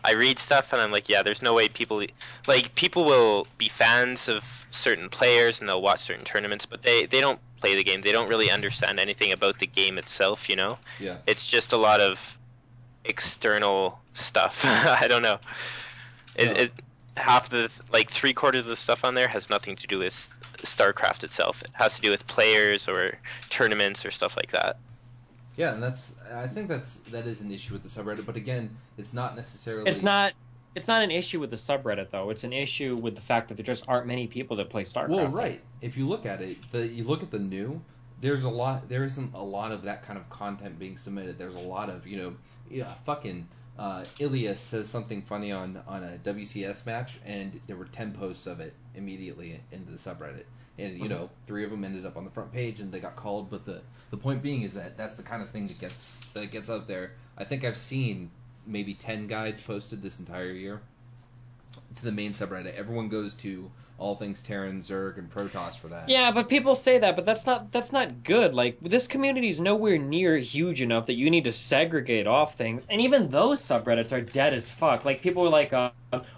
I read stuff and I'm like, yeah, there's no way people will be fans of certain players and they'll watch certain tournaments, but they don't play the game. They don't really understand anything about the game itself, Yeah. It's just a lot of external stuff. I don't know. Half this, like 3/4 of the stuff on there has nothing to do with StarCraft itself. It has to do with players or tournaments or stuff like that. Yeah, and I think that is an issue with the subreddit, but again, it's not necessarily... It's not an issue with the subreddit, though. It's an issue with the fact that there just aren't many people that play StarCraft. Well, right. If you look at it, you look at the new, there isn't a lot of that kind of content being submitted. There's a lot of, fucking Ilias says something funny on a WCS match, and there were 10 posts of it immediately into the subreddit. And, 3 of them ended up on the front page, and they got called. But the point being is that that's the kind of thing that gets out there. I think I've seen maybe 10 guides posted this entire year. to the main subreddit. Everyone goes to All Things Terran, Zerg, and Protoss for that. Yeah, but people say that, but that's not good. Like, this community is nowhere near huge enough that you need to segregate off things. And even those subreddits are dead as fuck. Like, people are like, oh,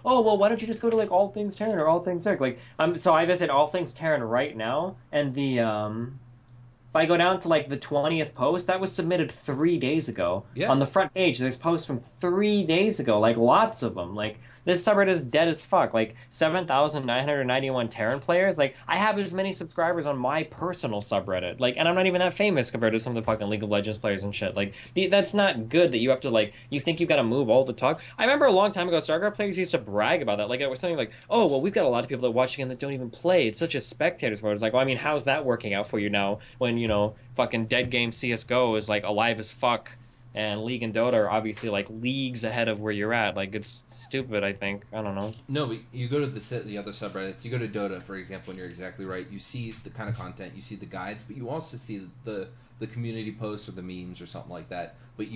well, why don't you just go to, like, All Things Terran or All Things Zerg? Like, so I visit All Things Terran right now, and the, if I go down to, like, the 20th post, that was submitted 3 days ago. Yeah. On the front page, there's posts from 3 days ago. Like, lots of them. Like, this subreddit is dead as fuck. Like, 7,991 Terran players. Like, I have as many subscribers on my personal subreddit. Like, and I'm not even that famous compared to some of the fucking League of Legends players and shit. Like, that's not good that you have to, like, you think you gotta move all the talk. I remember a long time ago, StarCraft players used to brag about that. Like, it was something like, oh, well, we've got a lot of people that watch again that don't even play. It's such a spectator sport. It's like, well, I mean, how's that working out for you now when, you know, fucking dead game CSGO is, like, alive as fuck? And League and Dota are obviously, like, leagues ahead of where you're at. Like, it's stupid, I think. I don't know. No, but you go to the other subreddits. You go to Dota, for example, and you're exactly right. You see the kind of content, you see the guides, but you also see the community posts or the memes or something like that. But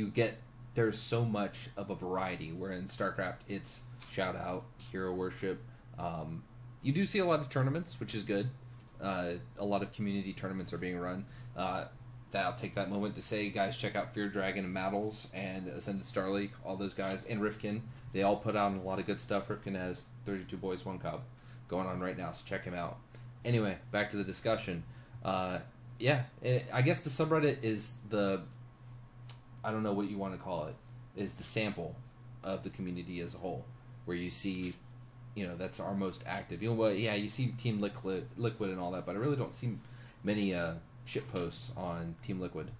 there's so much of a variety, where in StarCraft, it's shout out, hero worship. You do see a lot of tournaments, which is good. A lot of community tournaments are being run. I'll take that moment to say, guys, check out Fear Dragon and Mattles and Ascended Star League, all those guys, and Rifkin. They all put out a lot of good stuff. Rifkin has 32 Boys, 1 Cub going on right now, so check him out. Anyway, back to the discussion. I guess the subreddit is I don't know what you want to call it, is the sample of the community as a whole, where you see, you know, that's our most active. You know what? Yeah, you see Team Liquid and all that, but I really don't see many shit posts on Team Liquid.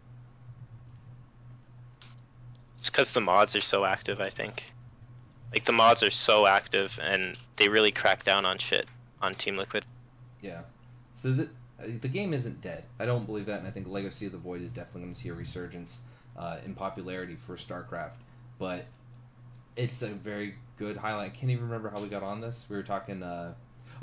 It's because the mods are so active, I think. Like, the mods are so active, and they really crack down on shit on Team Liquid. Yeah. So the game isn't dead. I don't believe that, and I think Legacy of the Void is definitely going to see a resurgence in popularity for StarCraft. But it's a very good highlight. I can't even remember how we got on this. We were talking...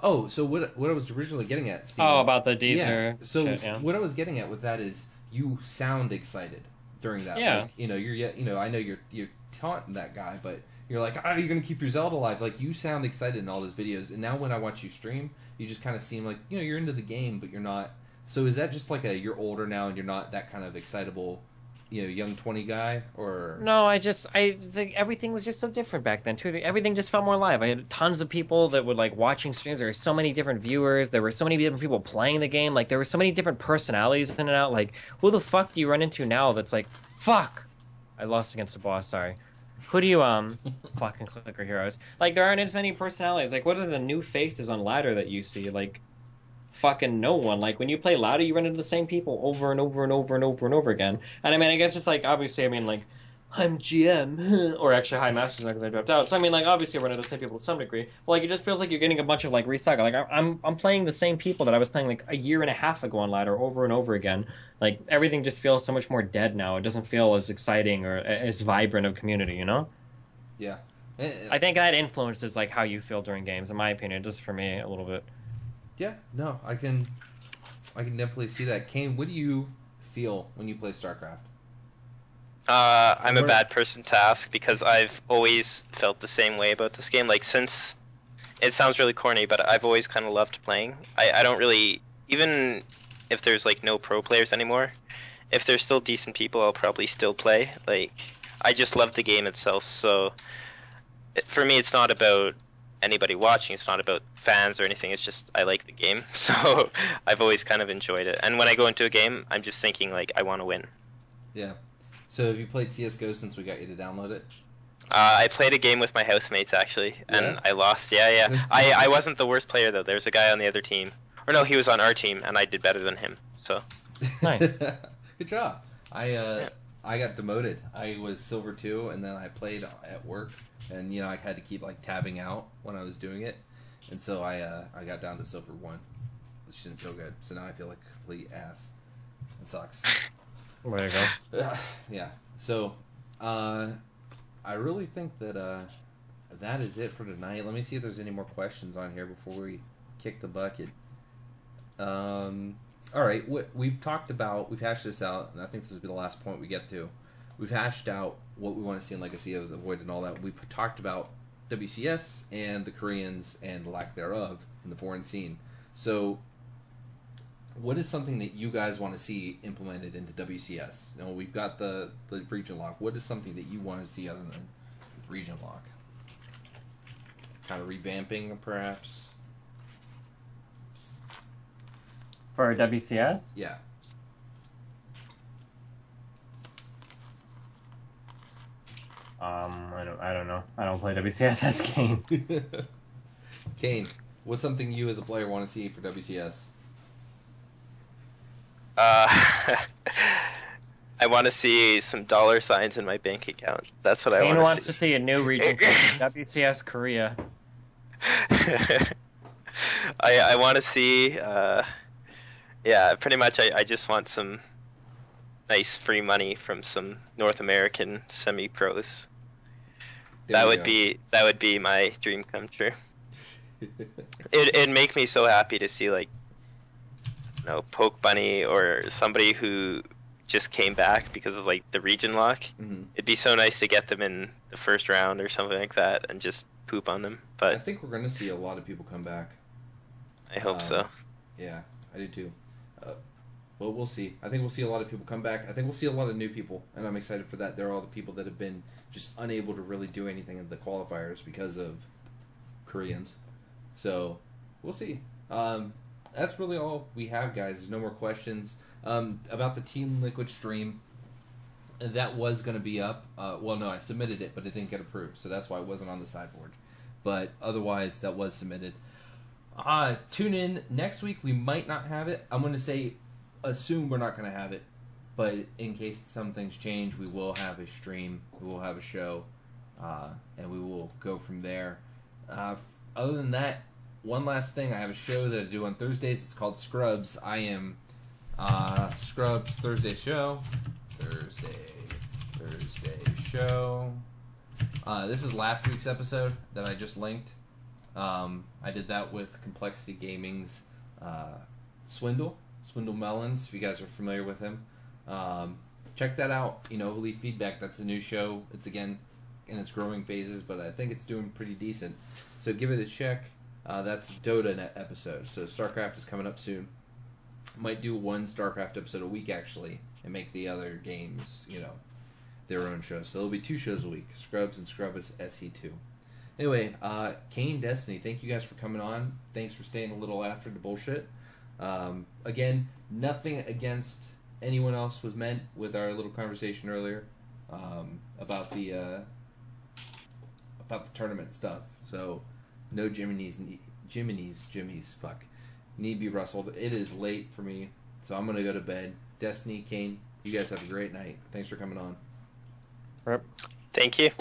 so what I was originally getting at, Steve. Oh, about the Deezer. Yeah. So shit, yeah. what I was getting at with that is you sound excited during that. Yeah. Like, you know, I know you're taunting that guy, but you're like, you're gonna keep your Zelda alive. Like, you sound excited in all those videos. And now when I watch you stream, you just kind of seem like, you know, you're into the game, but you're not. So is that just like you're older now and you're not that kind of excitable, you know, young 20 guy? Or no, I think everything was just so different back then too. Everything just felt more live. I had tons of people that would like watching streams. There were so many different viewers. There were so many different people playing the game. Like, there were so many different personalities in and out. Like, who the fuck do you run into now that's like, fuck, I lost against the boss, sorry. Who do you fucking clicker heroes? Like, there aren't as many personalities. Like, what are the new faces on ladder that you see? Like, fucking no one. Like, when you play ladder, you run into the same people over and over and over and over and over again. And I mean, I guess it's like, obviously, I mean, like, I'm GM, or actually High Masters now because I dropped out. So I mean, like, obviously I run into the same people to some degree. But like, it just feels like you're getting a bunch of like recycle. Like, I'm playing the same people that I was playing like a year and a half ago on ladder over and over again. Like, everything just feels so much more dead now. It doesn't feel as exciting or as vibrant of community, you know? Yeah. I think that influences like how you feel during games, in my opinion, just for me a little bit. Yeah. No, I can definitely see that. Kane, what do you feel when you play StarCraft? I'm a bad person to ask because I've always felt the same way about this game. Like, since it sounds really corny, but I've always kind of loved playing. I don't really, even if there's like no pro players anymore, if there's still decent people, I'll probably still play. Like, I just love the game itself. So for me, it's not about anybody watching. It's not about fans or anything. It's just I like the game. So I've always kind of enjoyed it. And when I go into a game, I'm just thinking like I want to win. Yeah. So have you played CSGO since we got you to download it? I played a game with my housemates, actually, and I lost. Yeah. I wasn't the worst player, though. There was a guy on the other team. Or no, he was on our team, and I did better than him. So Nice. Good job. I got demoted. I was Silver 2, and then I played at work, and, you know, I had to keep, like, tabbing out when I was doing it. And so I got down to Silver 1, which didn't feel good. So now I feel like a complete ass. It sucks. There you go. Yeah. So, I really think that that is it for tonight. Let me see if there's any more questions on here before we kick the bucket. All right. We've talked about, we've hashed this out, and I think this will be the last point we get to. We've hashed out what we want to see in Legacy of the Void and all that. We've talked about WCS and the Koreans and lack thereof in the foreign scene. So, what is something that you guys want to see implemented into WCS? You know, we've got the region lock. What is something that you want to see other than region lock? Kind of revamping, perhaps? For WCS? Yeah. I don't know. I don't play WCS as Kane. Kane, what's something you as a player want to see for WCS? I want to see some dollar signs in my bank account. That's what I want to see. Kane wants to see a new region, WCS Korea. I want to see, pretty much I just want some nice free money from some North American semi-pros. That would be my dream come true. It'd make me so happy to see, like, you know, Poke Bunny or somebody who just came back because of, like, the region lock. Mm-hmm. It'd be so nice to get them in the first round or something like that and just poop on them. But I think we're going to see a lot of people come back. I hope so. Yeah, I do too. Well, we'll see. I think we'll see a lot of people come back. I think we'll see a lot of new people, and I'm excited for that. There are all the people that have been just unable to really do anything in the qualifiers because of Koreans. So, we'll see. That's really all we have, guys. There's no more questions. About the Team Liquid stream, that was going to be up. Well, no, I submitted it, but it didn't get approved, so that's why it wasn't on the sideboard. But otherwise, that was submitted. Tune in next week. We might not have it. I'm going to assume we're not going to have it, but in case some things change, we will have a stream. We will have a show, and we will go from there. Other than that, one last thing. I have a show that I do on Thursdays. It's called Scrubs. I am Scrubs Thursday show. Thursday show. This is last week's episode that I just linked. I did that with Complexity Gaming's Swindle Melons, if you guys are familiar with him. Check that out. You know, leave feedback. That's a new show. It's, again, in its growing phases, but I think it's doing pretty decent. So give it a check. That's Dota episode. So StarCraft is coming up soon. Might do one StarCraft episode a week, actually, and make the other games, you know, their own shows. So there'll be 2 shows a week, Scrubs and Scrubs SC2. Anyway, Kane, Destiny, thank you guys for coming on. Thanks for staying a little after the bullshit. Again, nothing against anyone else was meant with our little conversation earlier about the tournament stuff. So, no Jimmies, fuck. Need be rustled. It is late for me, so I'm going to go to bed. Destiny, Kane, you guys have a great night. Thanks for coming on. Thank you.